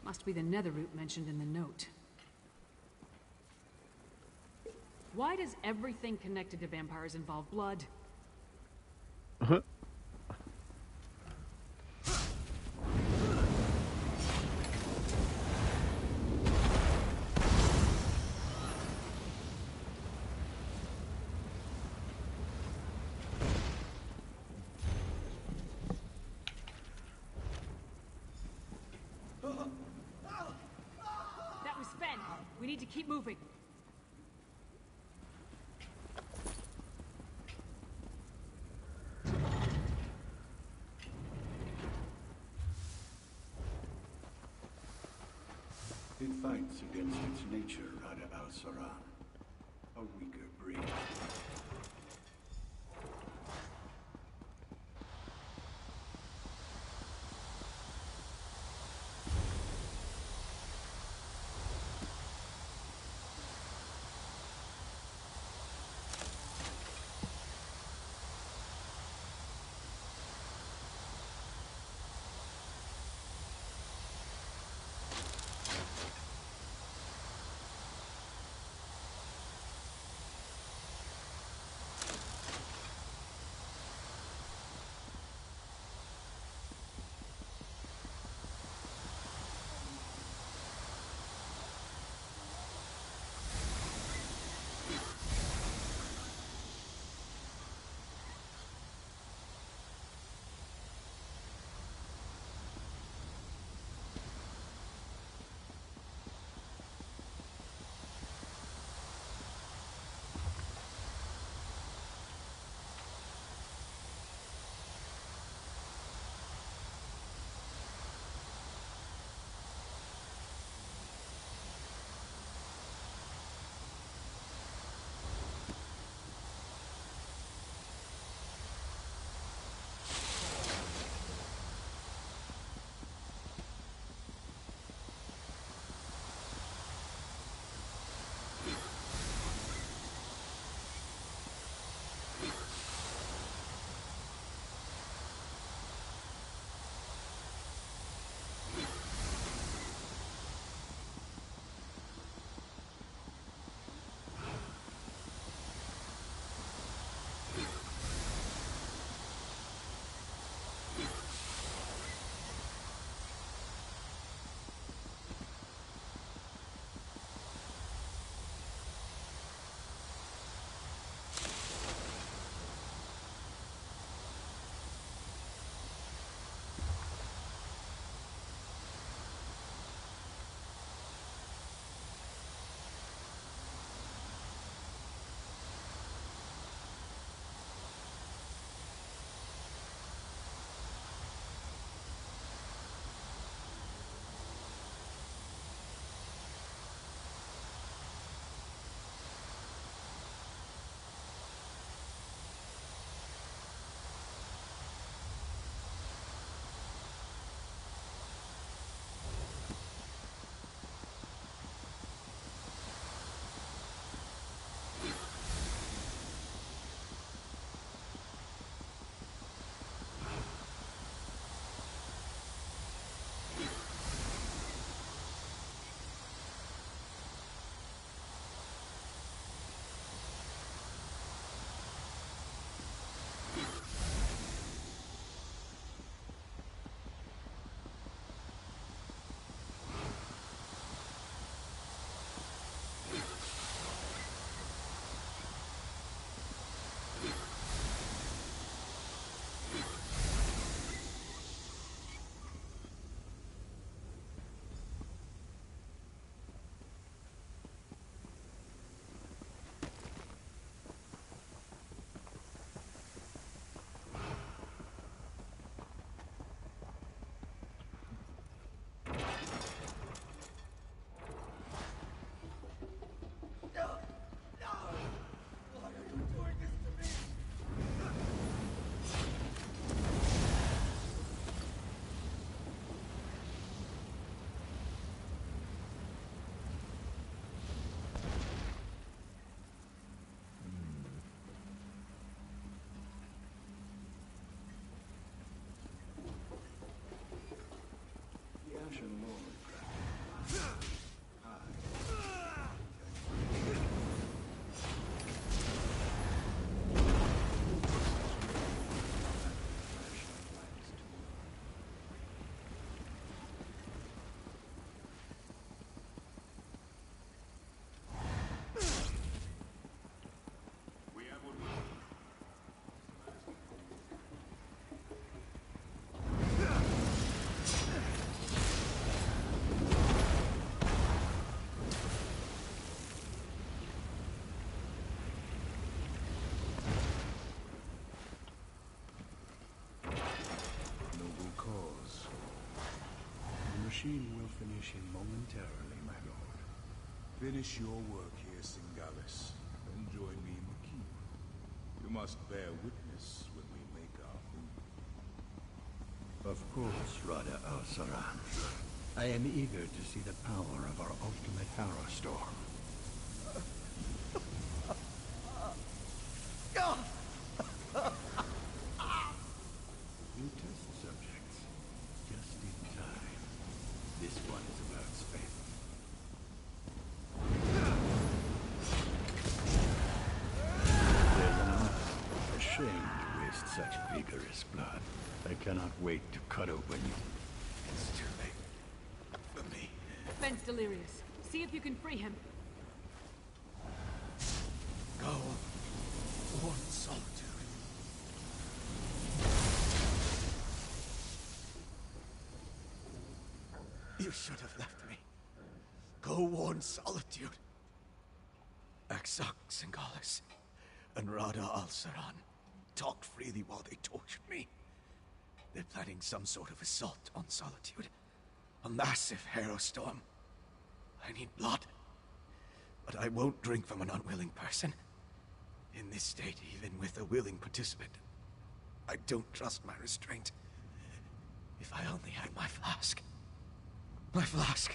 Must be the nether root mentioned in the note. Why does everything connected to vampires involve blood? That was Fen. We need to keep moving.
It fights against its nature, Rada al-Saran. A weaker breed.
machine will finish him momentarily, my lord. Finish your work here, Singalis, and join me in the keep. You must bear witness when we make our move.
Of course, Rada al-Saran. I am eager to see the power of our ultimate Harrow Storm. You test subjects. Just in time. This one is about Sven. There's enough. A shame to waste such vigorous blood. I cannot wait to cut open you. It's too late. For me.
Fenn's delirious. See if you can free him.
Go. Warn Solitude. You should have left me. Go warn Solitude. Aksak Singalis and Rada al-Saran talked freely while they tortured me. They're planning some sort of assault on Solitude. A massive Harrow Storm. I need blood. But I won't drink from an unwilling person. In this state, even with a willing participant, I don't trust my restraint. If I only had my flask. My flask.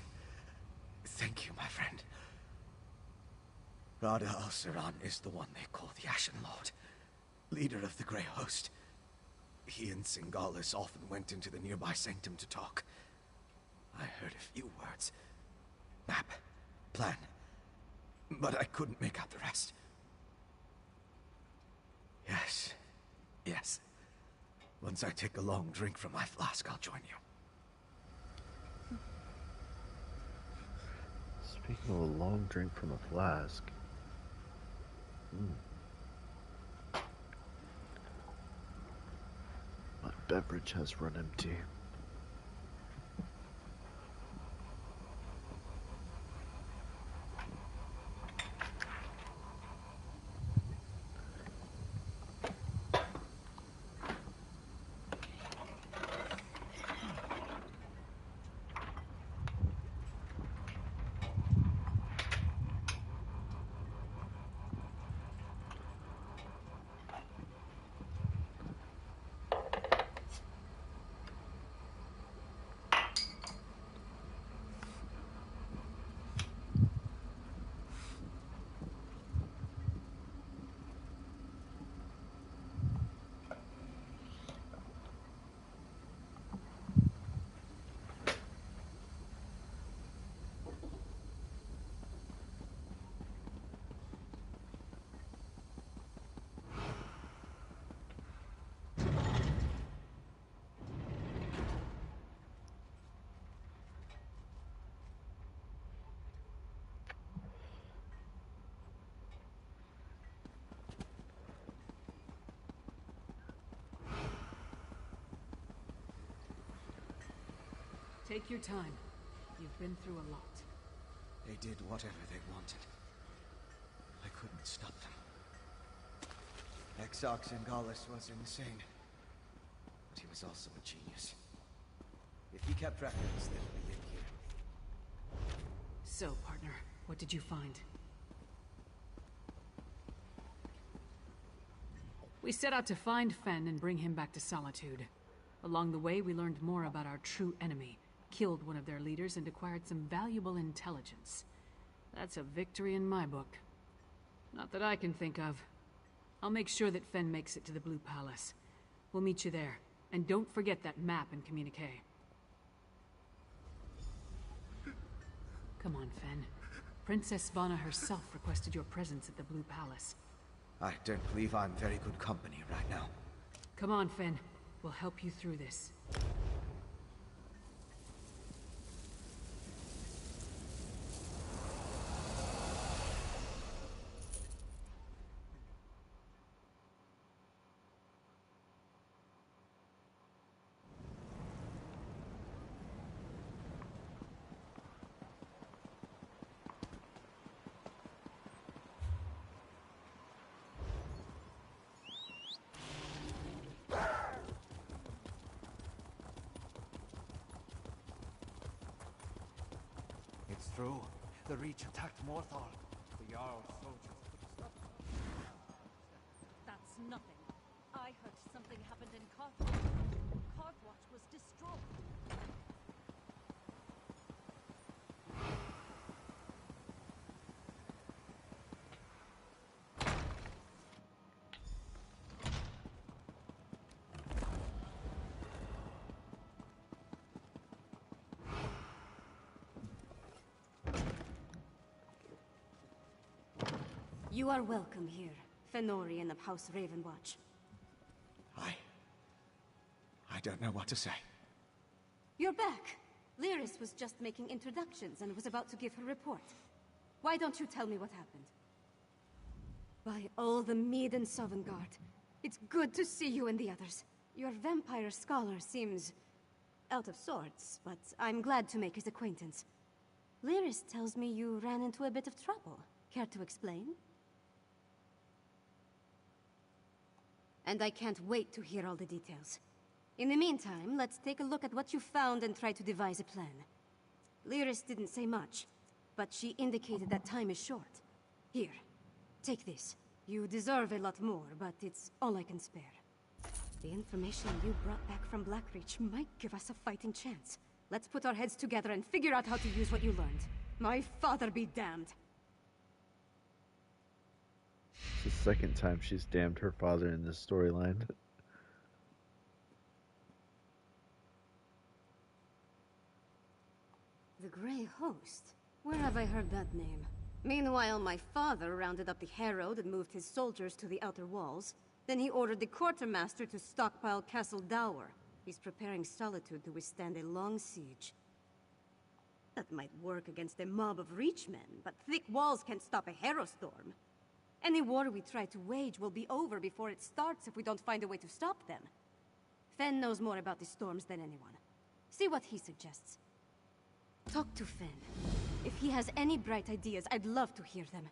Thank you, my friend. Rada al-Saran is the one they call the Ashen Lord, leader of the Grey Host. He and Singalis often went into the nearby sanctum to talk. I heard a few words. Map. Plan. But I couldn't make out the rest. Yes. Yes. Once I take a long drink from my flask, I'll join you.
Speaking of a long drink from a flask. My beverage has run empty.
Take your time. You've been through a lot.
They did whatever they wanted. I couldn't stop them. Exox Singalis was insane. But he was also a genius. If he kept records, they'd be in here.
So, partner, what did you find? We set out to find Fen and bring him back to Solitude. Along the way, we learned more about our true enemy, killed one of their leaders, and acquired some valuable intelligence. That's a victory in my book. Not that I can think of. I'll make sure that Fen makes it to the Blue Palace. We'll meet you there. And don't forget that map and communique. Come on, Fen. Princess Svana herself requested your presence at the Blue Palace.
I don't believe I'm very good company right now.
Come on, Fen. We'll help you through this.
true. The Reach attacked Morthal. The Jarl's soldiers couldn't stop them.
That's nothing. I heard something happened in Carthage. Carthwatch was destroyed.
You are welcome here, Fenorian of House Ravenwatch.
I don't know what to say.
You're back. Lyris was just making introductions and was about to give her report. Why don't you tell me what happened? By all the Mead and Sovngarde, it's good to see you and the others. Your vampire scholar seems out of sorts, but I'm glad to make his acquaintance. Lyris tells me you ran into a bit of trouble. Care to explain? And I can't wait to hear all the details. In the meantime, let's take a look at what you found and try to devise a plan. Lyris didn't say much, but she indicated that time is short. Here, take this. You deserve a lot more, but it's all I can spare. The information you brought back from Blackreach might give us a fighting chance. Let's put our heads together and figure out how to use what you learned. My father be damned.
It's the second time she's damned her father in this storyline.
The Grey Host? Where have I heard that name? Meanwhile, my father rounded up the Herald and moved his soldiers to the outer walls. Then he ordered the quartermaster to stockpile Castle Dower. He's preparing Solitude to withstand a long siege. That might work against a mob of Reachmen, but thick walls can't stop a Herostorm. Any war we try to wage will be over before it starts if we don't find a way to stop them. Fen knows more about the storms than anyone. See what he suggests. Talk to Fen. If he has any bright ideas, I'd love to hear them.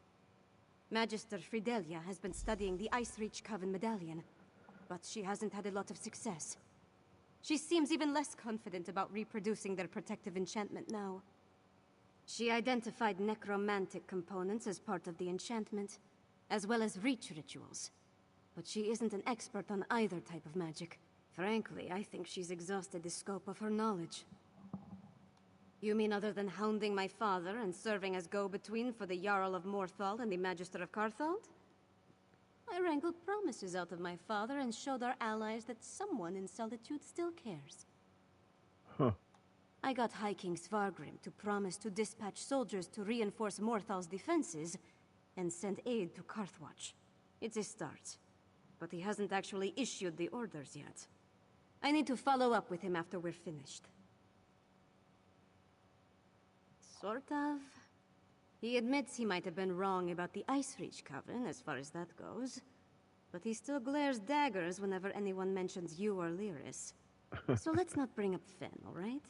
Magister Fridelia has been studying the Ice Reach Coven medallion, but she hasn't had a lot of success. She seems even less confident about reproducing their protective enchantment now. She identified necromantic components as part of the enchantment, as well as Reach rituals. But she isn't an expert on either type of magic. Frankly, I think she's exhausted the scope of her knowledge. You mean other than hounding my father and serving as go-between for the Jarl of Morthal and the Magister of Carthald? I wrangled promises out of my father and showed our allies that someone in Solitude still cares.
Huh.
I got High King Svargrim to promise to dispatch soldiers to reinforce Morthal's defenses and send aid to Carthwatch. It's a start, but he hasn't actually issued the orders yet. I need to follow up with him after we're finished. Sort of. He admits he might have been wrong about the Ice Reach Coven, as far as that goes. But he still glares daggers whenever anyone mentions you or Lyris. So let's not bring up Fen, all right?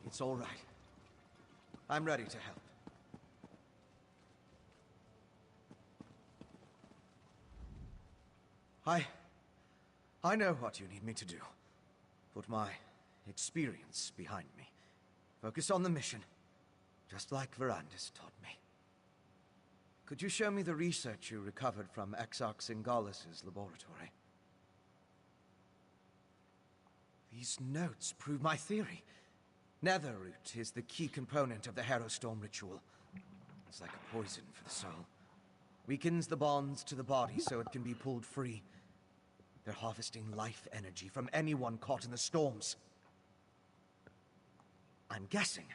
It's all right. I'm ready to help. I know what you need me to do. Put my experience behind me. Focus on the mission, just like Verandis taught me. Could you show me the research you recovered from Exarch Singalis' laboratory? These notes prove my theory. Netherroot is the key component of the Herostorm ritual. It's like a poison for the soul. Weakens the bonds to the body so it can be pulled free. They're harvesting life energy from anyone caught in the storms. I'm guessing,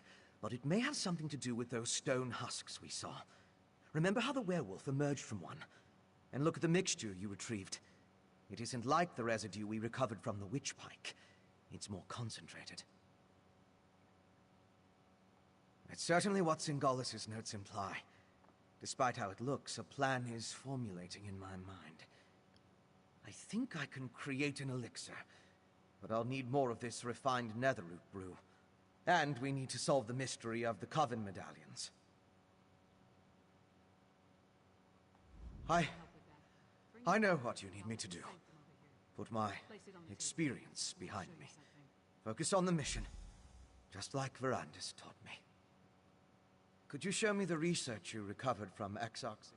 but it may have something to do with those stone husks we saw. Remember how the werewolf emerged from one? And look at the mixture you retrieved. It isn't like the residue we recovered from the witch pike. It's more concentrated. It's certainly what Singalis' notes imply. Despite how it looks, a plan is formulating in my mind. I think I can create an elixir, but I'll need more of this refined netherroot brew. And we need to solve the mystery of the Coven medallions. I know what you need me to do. Put my experience behind me. Focus on the mission, just like Verandis taught me. Could you show me the research you recovered from Exarchs?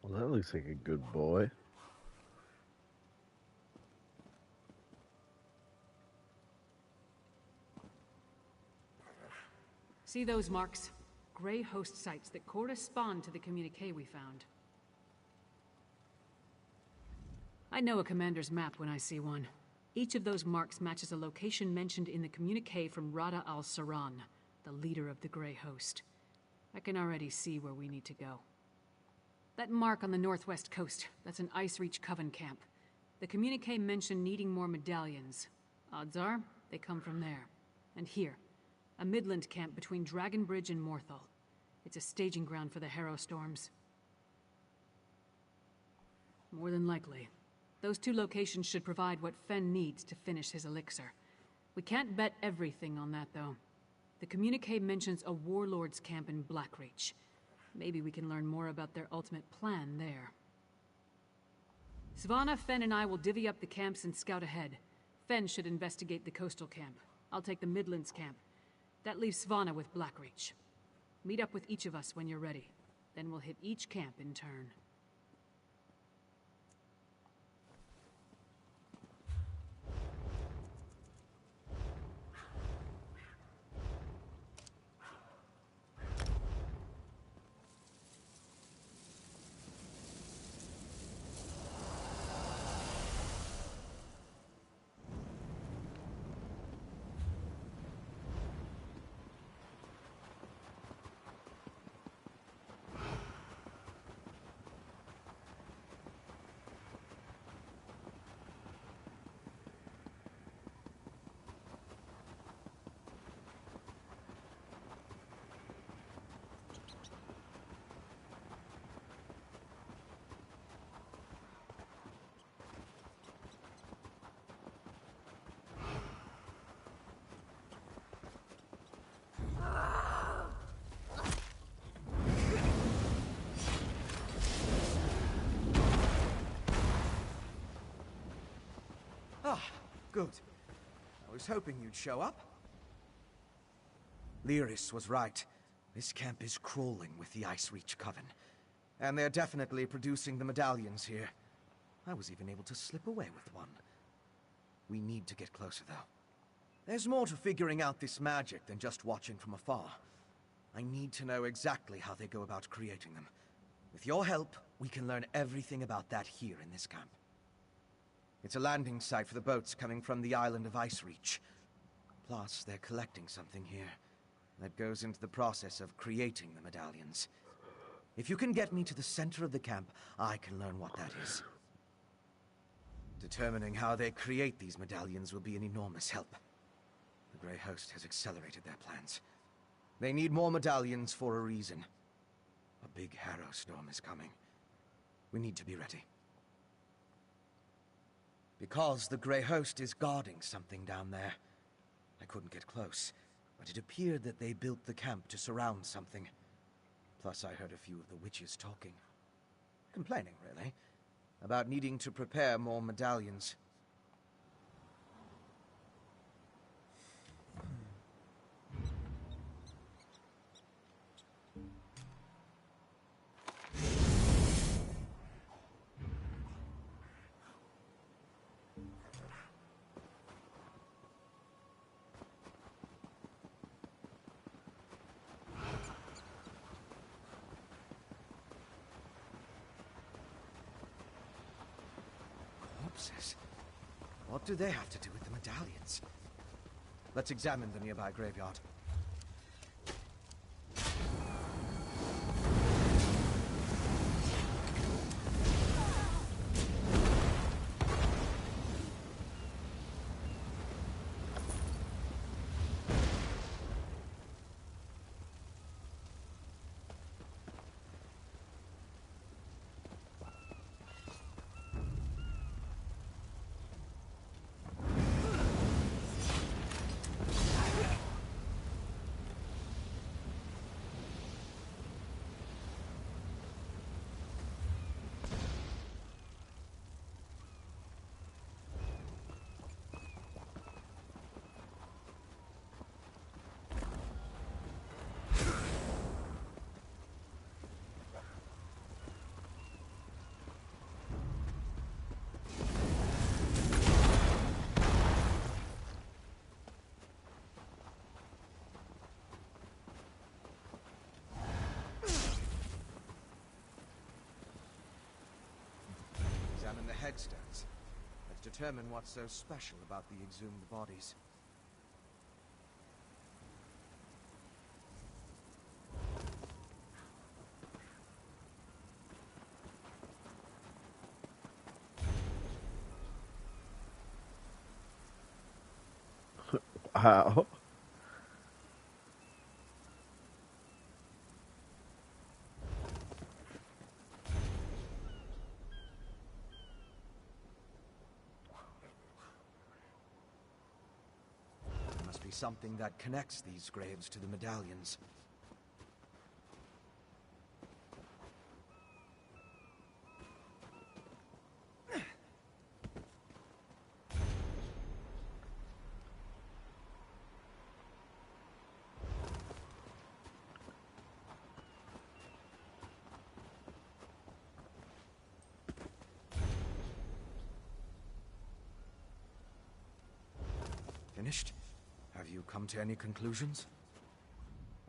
Well, that looks like a good boy.
See those marks? Grey host sites that correspond to the communique we found. I know a commander's map when I see one. Each of those marks matches a location mentioned in the communique from Rada al-Saran, the leader of the Grey Host. I can already see where we need to go. That mark on the northwest coast, that's an Ice Reach Coven camp. The communique mentioned needing more medallions. Odds are, they come from there. And here, a Midland camp between Dragonbridge and Morthal. It's a staging ground for the Harrow Storms. More than likely. Those two locations should provide what Fen needs to finish his elixir. We can't bet everything on that, though. The communique mentions a warlord's camp in Blackreach. Maybe we can learn more about their ultimate plan there. Svanna, Fen, and I will divvy up the camps and scout ahead. Fen should investigate the coastal camp. I'll take the Midlands camp. That leaves Svanna with Blackreach. Meet up with each of us when you're ready. Then we'll hit each camp in turn.
Ah, good. I was hoping you'd show up. Lyris was right. This camp is crawling with the Ice Reach Coven. And they're definitely producing the medallions here. I was even able to slip away with one. We need to get closer, though. There's more to figuring out this magic than just watching from afar. I need to know exactly how they go about creating them. With your help, we can learn everything about that here in this camp. It's a landing site for the boats coming from the island of Ice Reach. Plus, they're collecting something here that goes into the process of creating the medallions. If you can get me to the center of the camp, I can learn what that is. Determining how they create these medallions will be an enormous help. The Grey Host has accelerated their plans. They need more medallions for a reason. A big Harrow Storm is coming. We need to be ready. Because the Grey Host is guarding something down there. I couldn't get close, but it appeared that they built the camp to surround something. Plus, I heard a few of the witches talking. Complaining, really, about needing to prepare more medallions. Corpses? What do they have to do with the medallions? Let's examine the nearby graveyard. examine the headstones. Let's determine what's so special about the exhumed bodies.
Wow.
There must be something that connects these graves to the medallions. Finished? Have you come to any conclusions?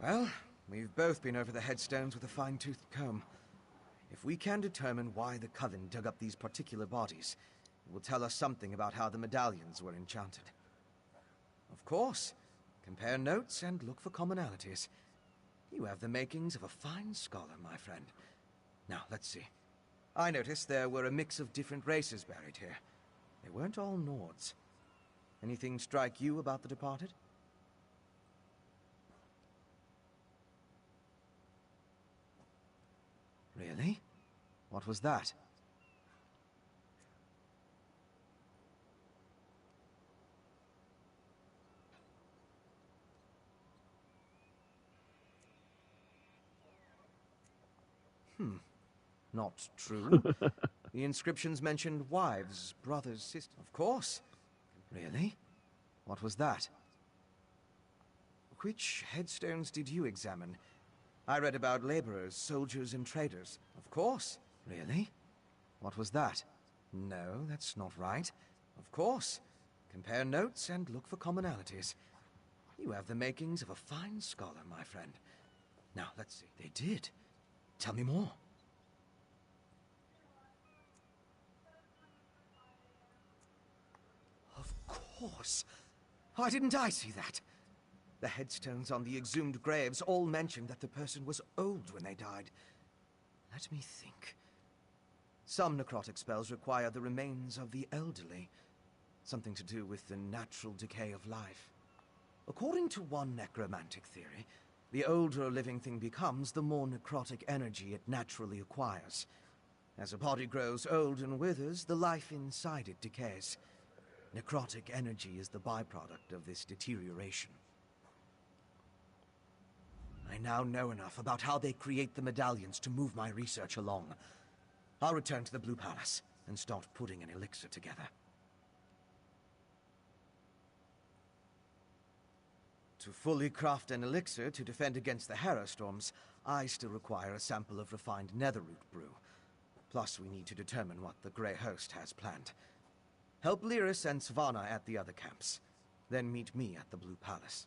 Well, we've both been over the headstones with a fine-toothed comb. If we can determine why the Coven dug up these particular bodies, it will tell us something about how the medallions were enchanted. Of course, compare notes and look for commonalities. You have the makings of a fine scholar, my friend. Now, let's see. I noticed there were a mix of different races buried here. They weren't all Nords. Anything strike you about the departed? Really? What was that? Not true. The inscriptions mentioned wives, brothers, sisters. Of course. Really? What was that? Which headstones did you examine? I read about laborers, soldiers, and traders. Of course. Really? What was that? No, that's not right. Of course. Compare notes and look for commonalities. You have the makings of a fine scholar, my friend. Now, let's see. They did. Tell me more. Of course. Why didn't I see that? The headstones on the exhumed graves all mentioned that the person was old when they died. Let me think. Some necrotic spells require the remains of the elderly. Something to do with the natural decay of life. According to one necromantic theory, the older a living thing becomes, the more necrotic energy it naturally acquires. As a body grows old and withers, the life inside it decays. Necrotic energy is the byproduct of this deterioration. I now know enough about how they create the medallions to move my research along. I'll return to the Blue Palace and start putting an elixir together. To fully craft an elixir to defend against the Harrow storms, I still require a sample of refined netherroot brew. Plus, we need to determine what the Grey Host has planned. Help Lyris and Svanna at the other camps. Then meet me at the Blue Palace.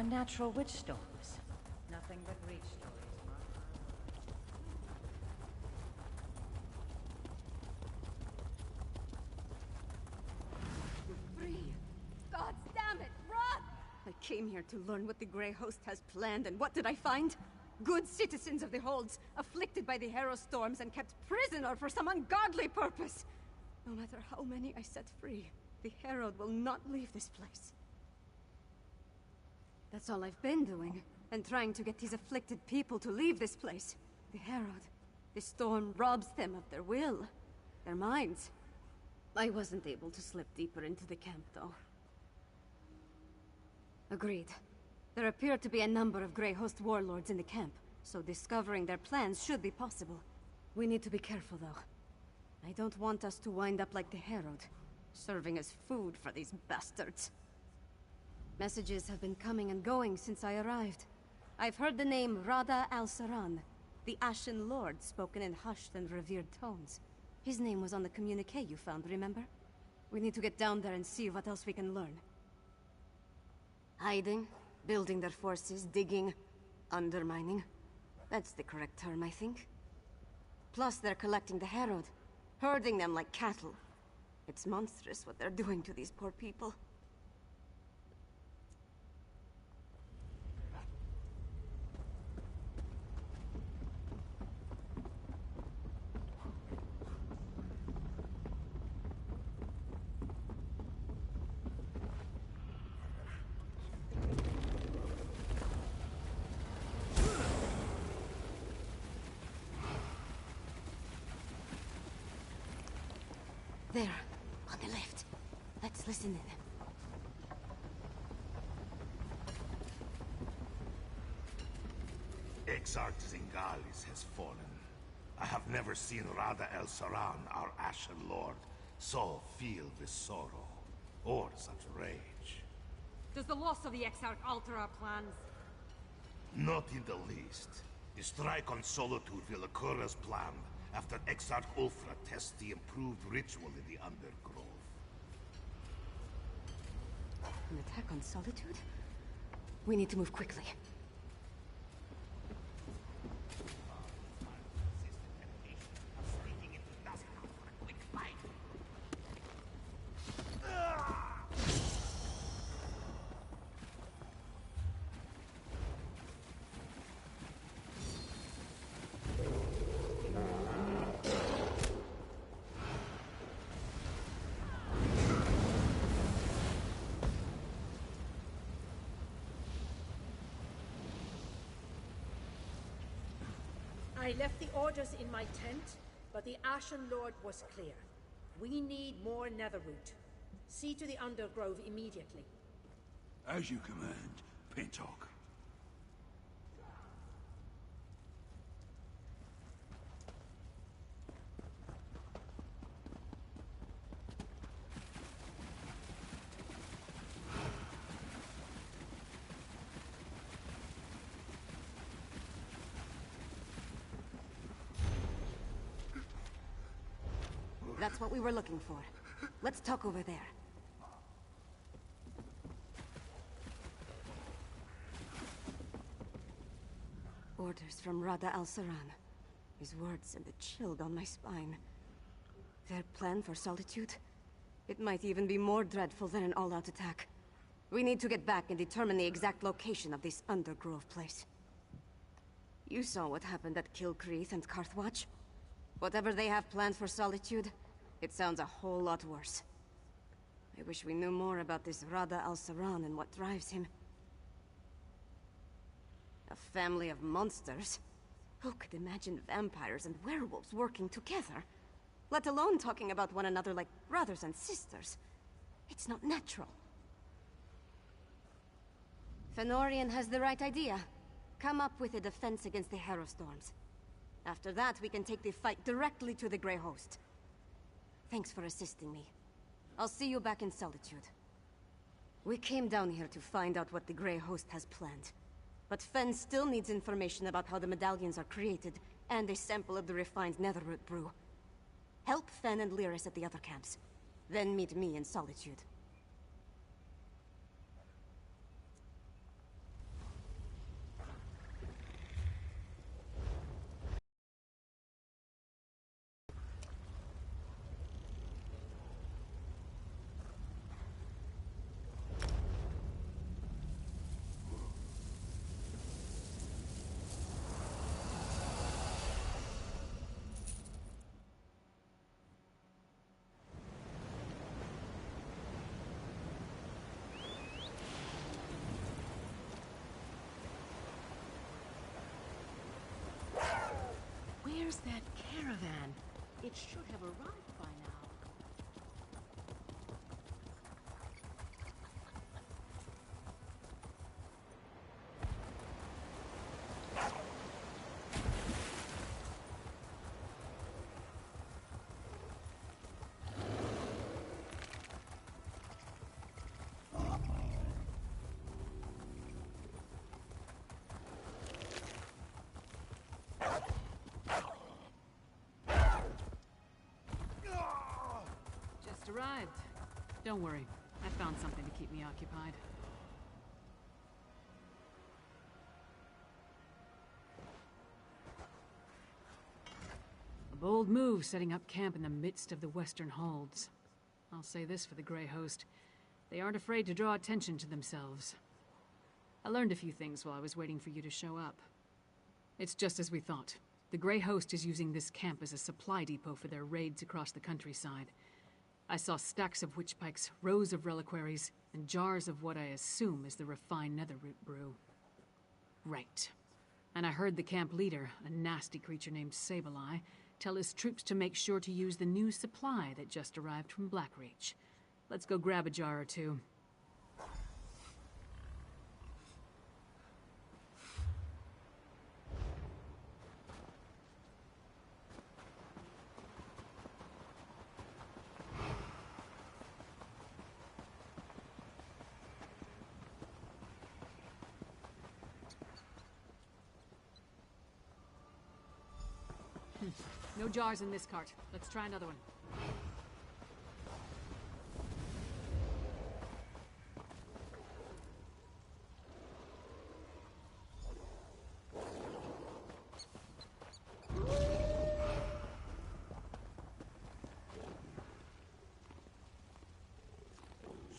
Unnatural witch storms. Nothing but reach stories, Mark.
Free! God damn it, run! I came here to learn what the Grey Host has planned, and what did I find? Good citizens of the Holds, afflicted by the Harrow storms and kept prisoner for some ungodly purpose. No matter how many I set free, the Herald will not leave this place. That's all I've been doing, and trying to get these afflicted people to leave this place. The Herald, the storm robs them of their will, their minds. I wasn't able to slip deeper into the camp, though. Agreed. There appear to be a number of Grey Host warlords in the camp, so discovering their plans should be possible. We need to be careful, though. I don't want us to wind up like the Herald, serving as food for these bastards. Messages have been coming and going since I arrived. I've heard the name Rada al-Saran, the Ashen Lord, spoken in hushed and revered tones. His name was on the communique you found, remember? We need to get down there and see what else we can learn. Hiding, building their forces, digging, undermining. That's the correct term, I think. Plus, they're collecting the Herald, herding them like cattle. It's monstrous what they're doing to these poor people. There, on the left. Let's listen in.
Exarch Zingalis has fallen. I have never seen Rada el-Saran, our Ashen Lord, so filled with sorrow, or such rage.
Does the loss of the Exarch alter our plans?
Not in the least. The strike on Solitude will occur as planned after Exarch Ulfra tests the improved ritual in the Undergrove.
An attack on Solitude? We need to move quickly.
I left the orders in my tent, but the Ashen Lord was clear. We need more netherroot. See to the Undergrove immediately.
As you command, Pintock.
That's what we were looking for. Let's talk over there. Orders from Rada al-Saran. His words sent a chill down my spine. Their plan for Solitude? It might even be more dreadful than an all-out attack. We need to get back and determine the exact location of this Undergrove place. You saw what happened at Kilcreath and Carthwatch. Whatever they have planned for Solitude, it sounds a whole lot worse. I wish we knew more about this Rada al-Saran and what drives him. A family of monsters? Who could imagine vampires and werewolves working together? Let alone talking about one another like brothers and sisters. It's not natural. Fenorian has the right idea. Come up with a defense against the Harrow storms. After that, we can take the fight directly to the Grey Host. Thanks for assisting me. I'll see you back in Solitude. We came down here to find out what the Grey Host has planned. But Fen still needs information about how the medallions are created, and a sample of the refined netherroot brew. Help Fen and Lyris at the other camps. Then meet me in Solitude.
Where's that caravan? It should have arrived by now.
Arrived. Don't worry, I found something to keep me occupied. A bold move setting up camp in the midst of the Western Holds. I'll say this for the Grey Host. They aren't afraid to draw attention to themselves. I learned a few things while I was waiting for you to show up. It's just as we thought. The Grey Host is using this camp as a supply depot for their raids across the countryside. I saw stacks of witch pikes, rows of reliquaries, and jars of what I assume is the refined netherroot brew. Right. And I heard the camp leader, a nasty creature named Sableye, tell his troops to make sure to use the new supply that just arrived from Blackreach. Let's go grab a jar or two. No jars in this cart. Let's try another one.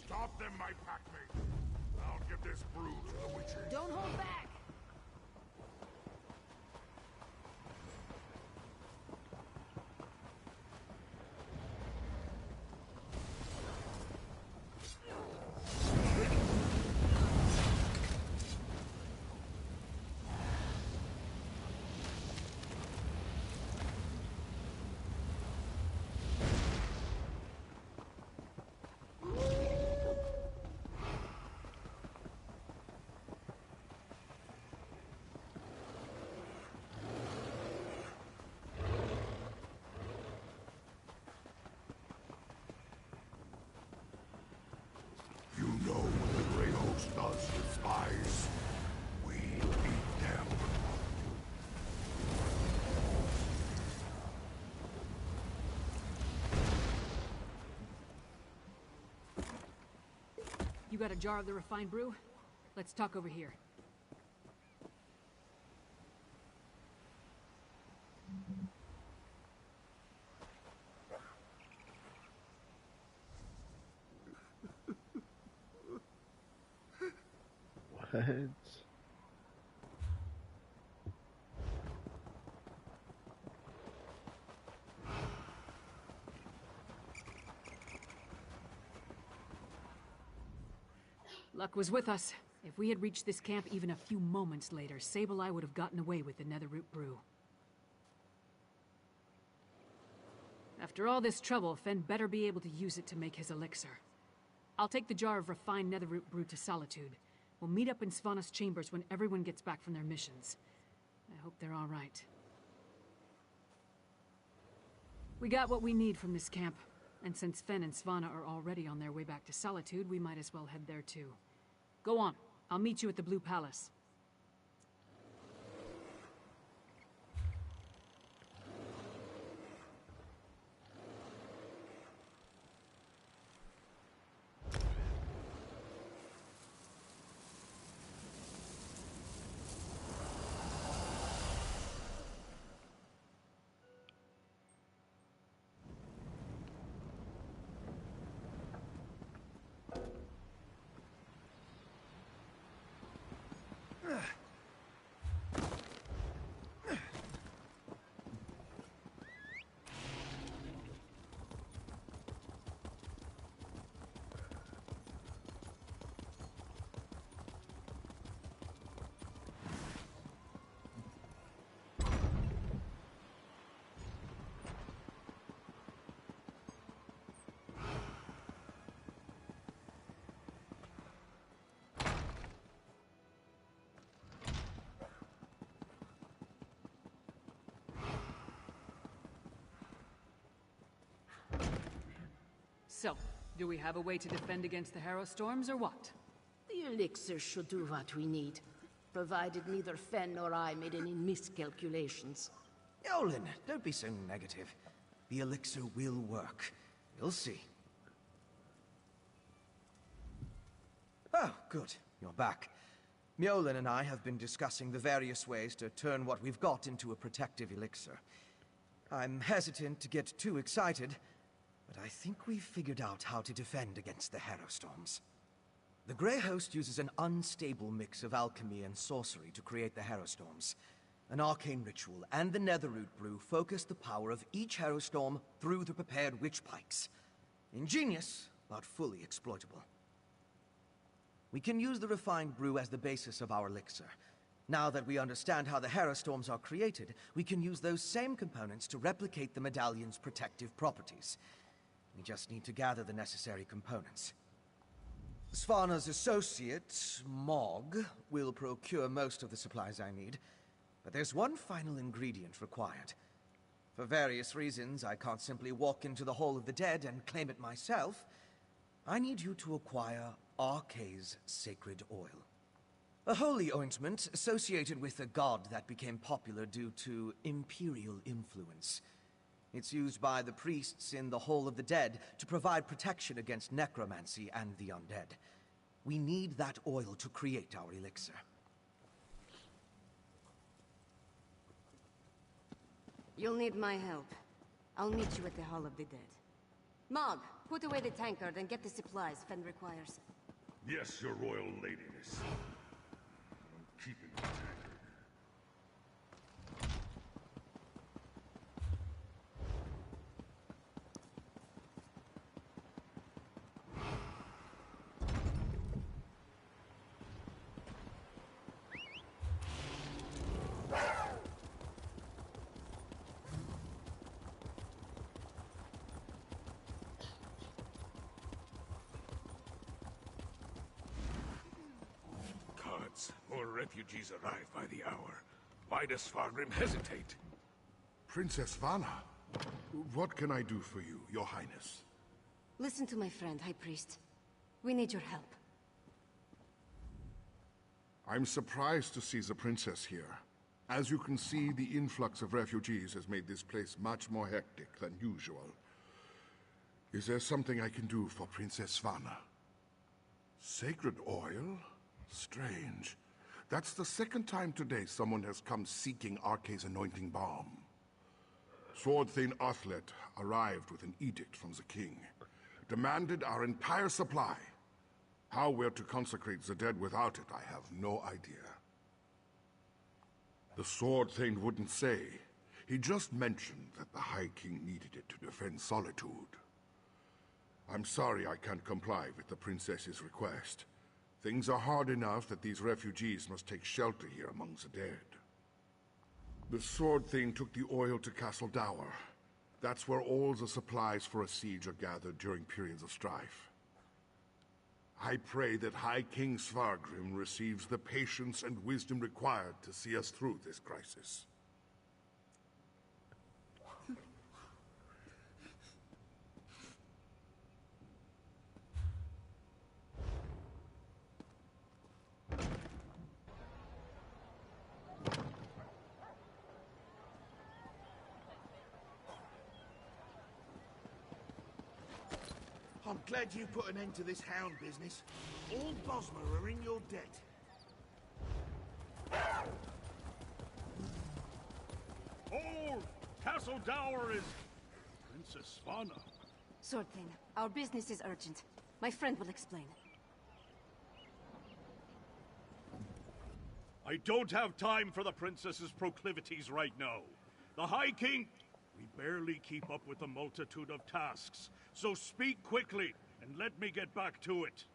Stop them, my packmate. I'll give this brew to the witches.
Don't hold back!
You know what the Grey Host does with spies. We eat them.
You got a jar of the refined brew? Let's talk over here.
What?
Luck was with us. If we had reached this camp even a few moments later, Sableye would have gotten away with the netherroot brew. After all this trouble, Fen better be able to use it to make his elixir. I'll take the jar of refined netherroot brew to Solitude. We'll meet up in Svanna's chambers when everyone gets back from their missions. I hope they're all right. We got what we need from this camp, and since Fen and Svanna are already on their way back to Solitude, we might as well head there too. Go on. I'll meet you at the Blue Palace. So, do we have a way to defend against the Harrow Storms, or what?
The elixir should do what we need, provided neither Fen nor I made any miscalculations.
Yolen, don't be so negative. The elixir will work. You'll see. Oh, good. You're back. Mjolnir and I have been discussing the various ways to turn what we've got into a protective elixir. I'm hesitant to get too excited, but I think we've figured out how to defend against the Harrow Storms. The Grey Host uses an unstable mix of alchemy and sorcery to create the Harrow Storms. An arcane ritual and the Netherroot brew focus the power of each Harrow Storm through the prepared witch pikes. Ingenious, but fully exploitable. We can use the refined brew as the basis of our elixir. Now that we understand how the Harrow Storms are created, we can use those same components to replicate the medallion's protective properties. We just need to gather the necessary components. Svana's associate, Mog, will procure most of the supplies I need, but there's one final ingredient required. For various reasons, I can't simply walk into the Hall of the Dead and claim it myself. I need you to acquire Arkay's sacred oil. A holy ointment associated with a god that became popular due to imperial influence. It's used by the priests in the Hall of the Dead to provide protection against necromancy and the undead. We need that oil to create our elixir.
You'll need my help. I'll meet you at the Hall of the Dead. Mog, put away the tankard and get the supplies Fen requires.
Yes, your royal ladiness. I'm keeping the tankard.
More refugees arrive by the hour. Why does Skyrim hesitate?
Princess Vana, what can I do for you, your highness?
Listen to my friend, High Priest. We need your help.
I'm surprised to see the princess here. As you can see, the influx of refugees has made this place much more hectic than usual. Is there something I can do for Princess Vana? Sacred oil? Strange. That's the second time today someone has come seeking Arkay's anointing balm. Sword Thane Othlet arrived with an edict from the king. Demanded our entire supply. How we're to consecrate the dead without it, I have no idea. The Sword Thane wouldn't say. He just mentioned that the High King needed it to defend Solitude. I'm sorry I can't comply with the princess's request. Things are hard enough that these refugees must take shelter here among the dead. The Sword Thane took the oil to Castle Dower. That's where all the supplies for a siege are gathered during periods of strife. I pray that High King Svargrim receives the patience and wisdom required to see us through this crisis.
I'm glad you put an end to this hound business. All Bosmer are in your debt.
Hold! Castle Dower is... Princess Svana.
Sword Thane, our business is urgent. My friend will explain.
I don't have time for the princess's proclivities right now. The High King... We barely keep up with the multitude of tasks, so speak quickly and let me get back to it.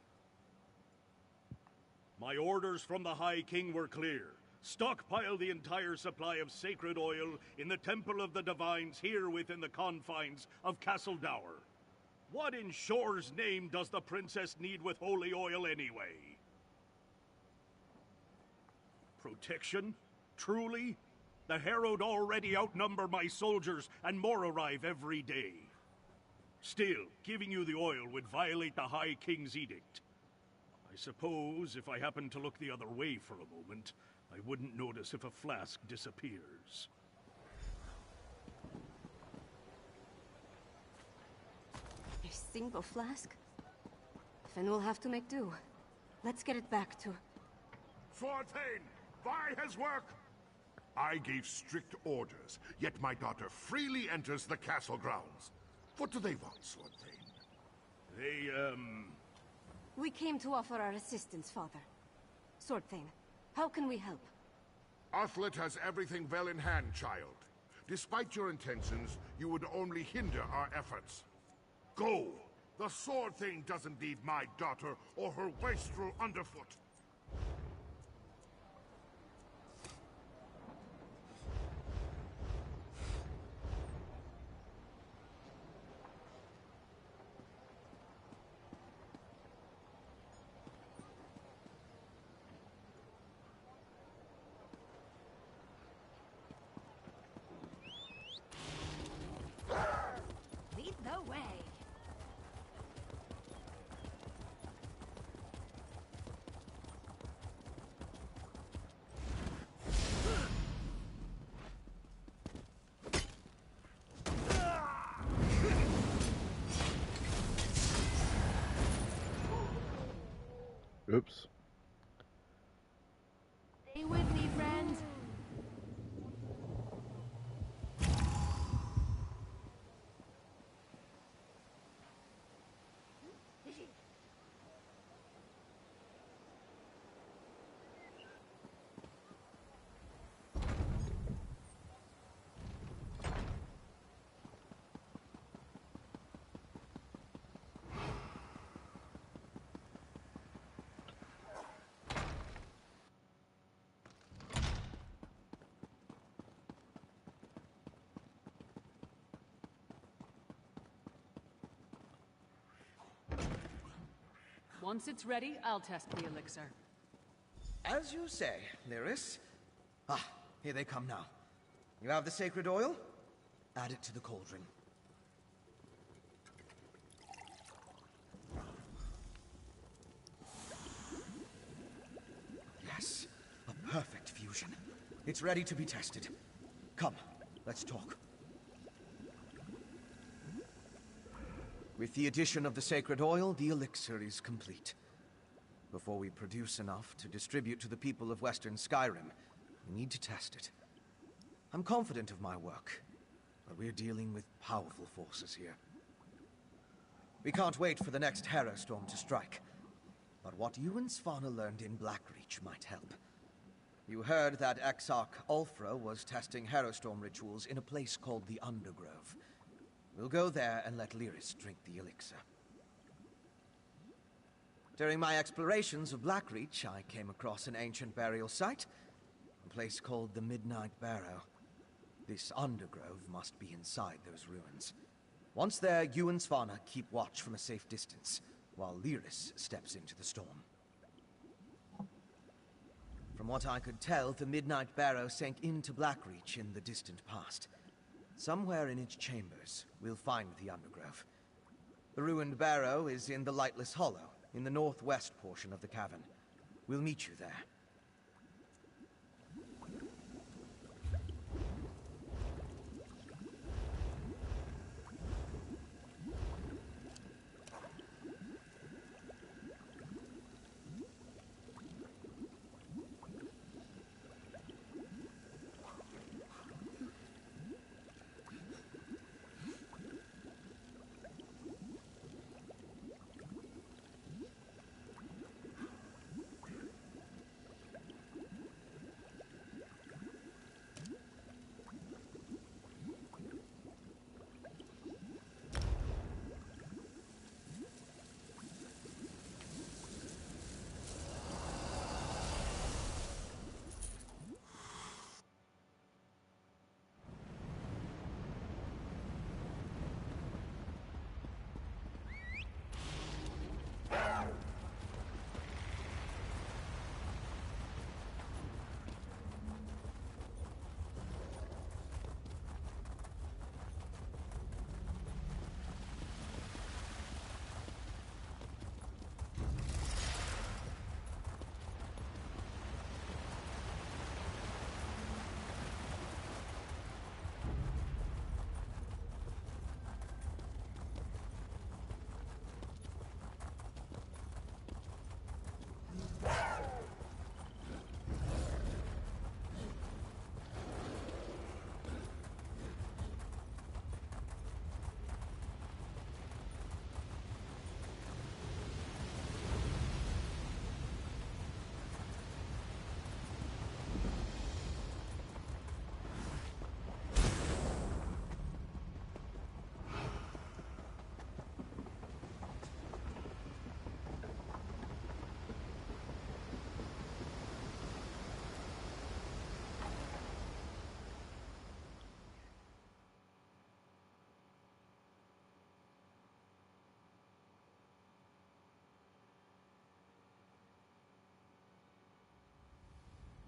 My orders from the High King were clear. Stockpile the entire supply of sacred oil in the Temple of the Divines here within the confines of Castle Dower. What in Shore's name does the princess need with holy oil anyway? Protection? Truly? The Harrowed already outnumber my soldiers, and more arrive every day. Still, giving you the oil would violate the High King's edict. I suppose if I happened to look the other way for a moment, I wouldn't notice if a flask disappears.
A single flask? Then we'll have to make do. Let's get it back to...
Sword Thane, by his work! I gave strict orders, yet my daughter freely enters the castle grounds. What do they want, Sword Thane?
They,
We came to offer our assistance, Father. Sword Thane, how can we help?
Athlet has everything well in hand, child. Despite your intentions, you would only hinder our efforts. Go! The Sword Thane doesn't need my daughter or her wastrel underfoot.
Lead the way.
Oops.
Stay with me, friends.
Once it's ready, I'll test the elixir.
As you say, Lyris. Ah, here they come now. You have the sacred oil? Add it to the cauldron. Yes, a perfect fusion. It's ready to be tested. Come, let's talk. With the addition of the sacred oil, the elixir is complete. Before we produce enough to distribute to the people of Western Skyrim, we need to test it. I'm confident of my work, but we're dealing with powerful forces here. We can't wait for the next Harrowstorm to strike. But what you and Svanna learned in Blackreach might help. You heard that Exarch Ulfra was testing Harrowstorm rituals in a place called the Undergrove. We'll go there and let Lyris drink the elixir. During my explorations of Blackreach, I came across an ancient burial site, a place called the Midnight Barrow. This Undergrove must be inside those ruins. Once there, you and Svanna keep watch from a safe distance, while Lyris steps into the storm. From what I could tell, the Midnight Barrow sank into Blackreach in the distant past. Somewhere in its chambers, we'll find the Undergrove. The ruined barrow is in the Lightless Hollow, in the northwest portion of the cavern. We'll meet you there.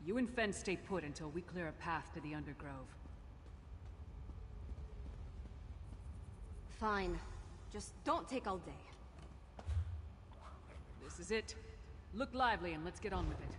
You and Fen stay put until we clear a path to the Undergrove.
Fine. Just don't take all day.
This is it. Look lively and let's get on with it.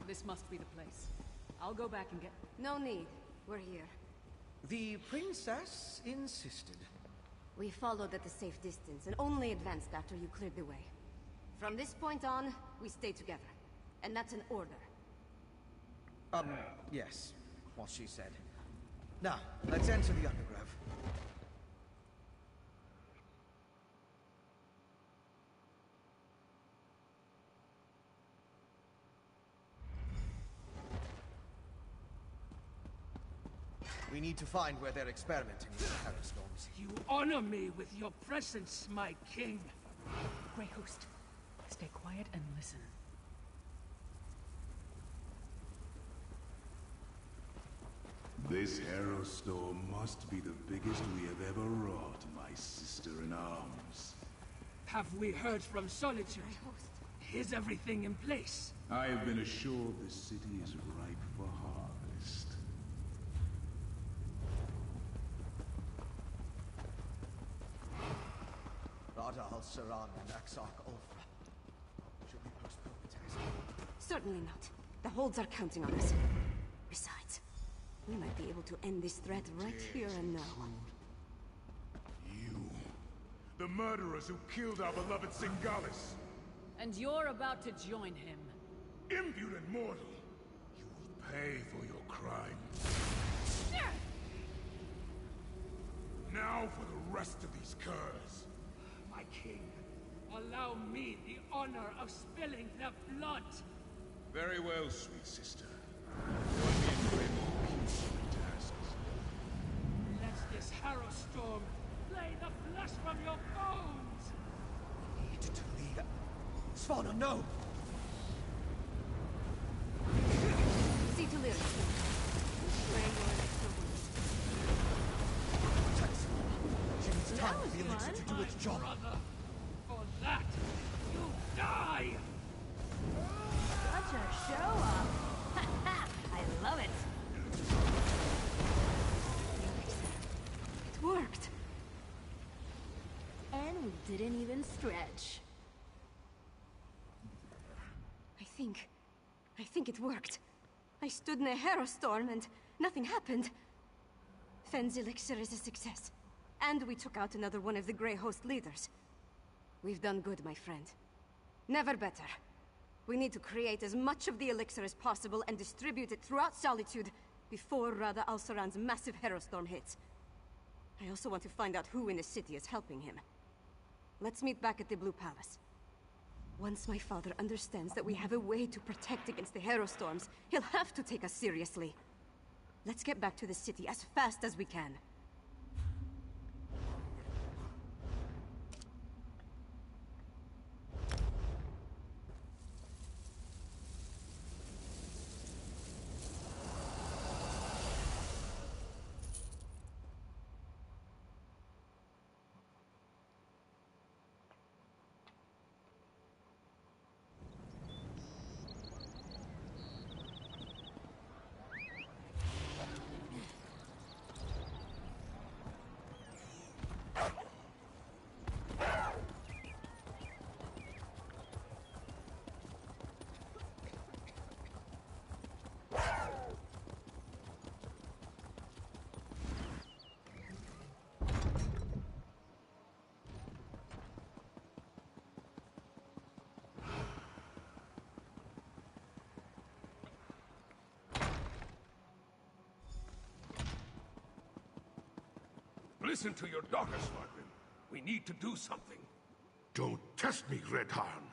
This must be the place. I'll go back and get...
No need. We're here.
The princess insisted.
We followed at a safe distance and only advanced after you cleared the way. From this point on, we stay together. And that's an order.
Yes. What she said. Now, let's enter the Undergrove. We need to find where they're experimenting with the Harrowstorms.
You honor me with your presence, my king.
Grey Host, stay quiet and listen.
This Harrowstorm must be the biggest we have ever wrought, my sister-in-arms.
Have we heard from Solitude? Is everything in place?
I have been assured the city is ripe for harvest.
Radha al-Saran and Axark Ulfra. Should we postpone the test?
Certainly not. The holds are counting on us. Besides, we might be able to end this threat right here and now.
You, the murderers who killed our beloved Singalis.
And you're about to join him.
Impudent mortal! You will pay for your crime. Now for the rest of these curs.
My king, allow me the honor of spilling their blood.
Very well, sweet sister. Join me in grim peace and tasks.
Let this Harrowstorm play the flesh from your bones!
Need to leave. Svanna, no!
See to Lyric. Spray your extra wounds.
Protect Svanna. She needs time for the elixir to do its job.
Brother, for that, you die!
Such a show-off! I love it!
It worked!
And we didn't even stretch.
I think it worked. I stood in a Harrowstorm and nothing happened. Fen's elixir is a success. And we took out another one of the Grey Host leaders. We've done good, my friend. Never better. We need to create as much of the elixir as possible and distribute it throughout Solitude before Radha al-Saran's massive Harrowstorm hits. I also want to find out who in the city is helping him. Let's meet back at the Blue Palace. Once my father understands that we have a way to protect against the Harrowstorms, he'll have to take us seriously. Let's get back to the city as fast as we can.
Listen to your daughter, Skyrim. We need to do something.
Don't test me, Redharn.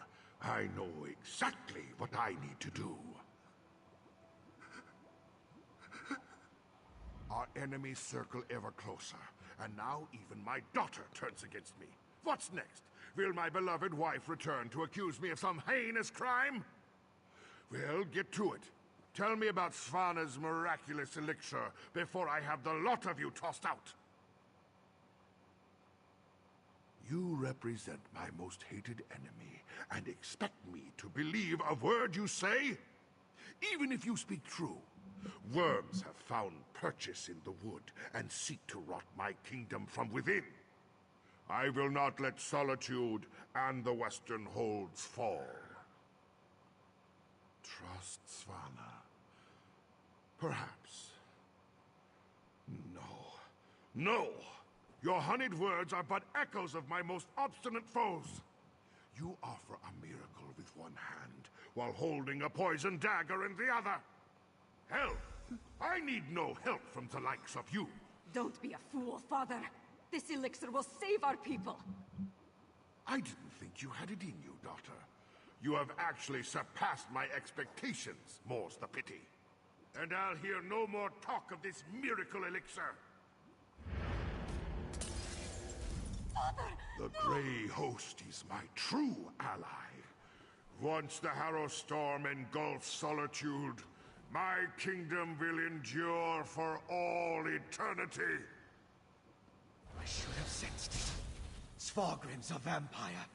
I know exactly what I need to do. Our enemies circle ever closer, and now even my daughter turns against me. What's next? Will my beloved wife return to accuse me of some heinous crime? Well, get to it. Tell me about Svana's miraculous elixir before I have the lot of you tossed out. You represent my most hated enemy and expect me to believe a word you say? Even if you speak true, worms have found purchase in the wood and seek to rot my kingdom from within. I will not let Solitude and the Western Holds fall. Trust Svana. Perhaps. No. No! Your honeyed words are but echoes of my most obstinate foes. You offer a miracle with one hand, while holding a poison dagger in the other. Hell, I need no help from the likes of you.
Don't be a fool, Father. This elixir will save our people.
I didn't think you had it in you, daughter. You have actually surpassed my expectations, more's the pity. And I'll hear no more talk of this miracle elixir.
Father!
The Grey Host is my true ally. Once the Harrow Storm engulfs Solitude, my kingdom will endure for all eternity.
I should have sensed it. Svargrim's a vampire.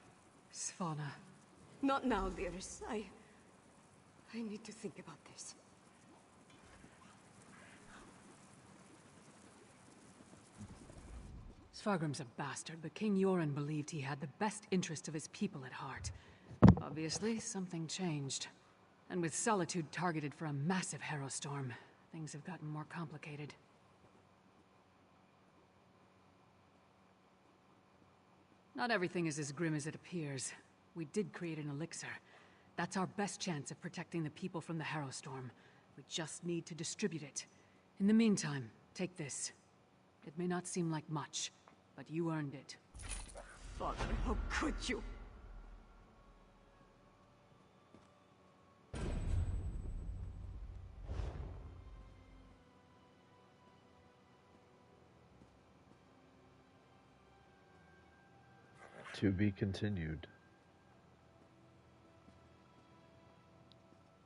Svana.
Not now, dearest. I need to think about this.
Svargrim's a bastard, but King Yoren believed he had the best interest of his people at heart. Obviously, something changed. And with Solitude targeted for a massive Harrow Storm, things have gotten more complicated. Not everything is as grim as it appears. We did create an elixir. That's our best chance of protecting the people from the Harrow Storm. We just need to distribute it. In the meantime, take this. It may not seem like much, but you earned it.
Father, how could you?
To be continued.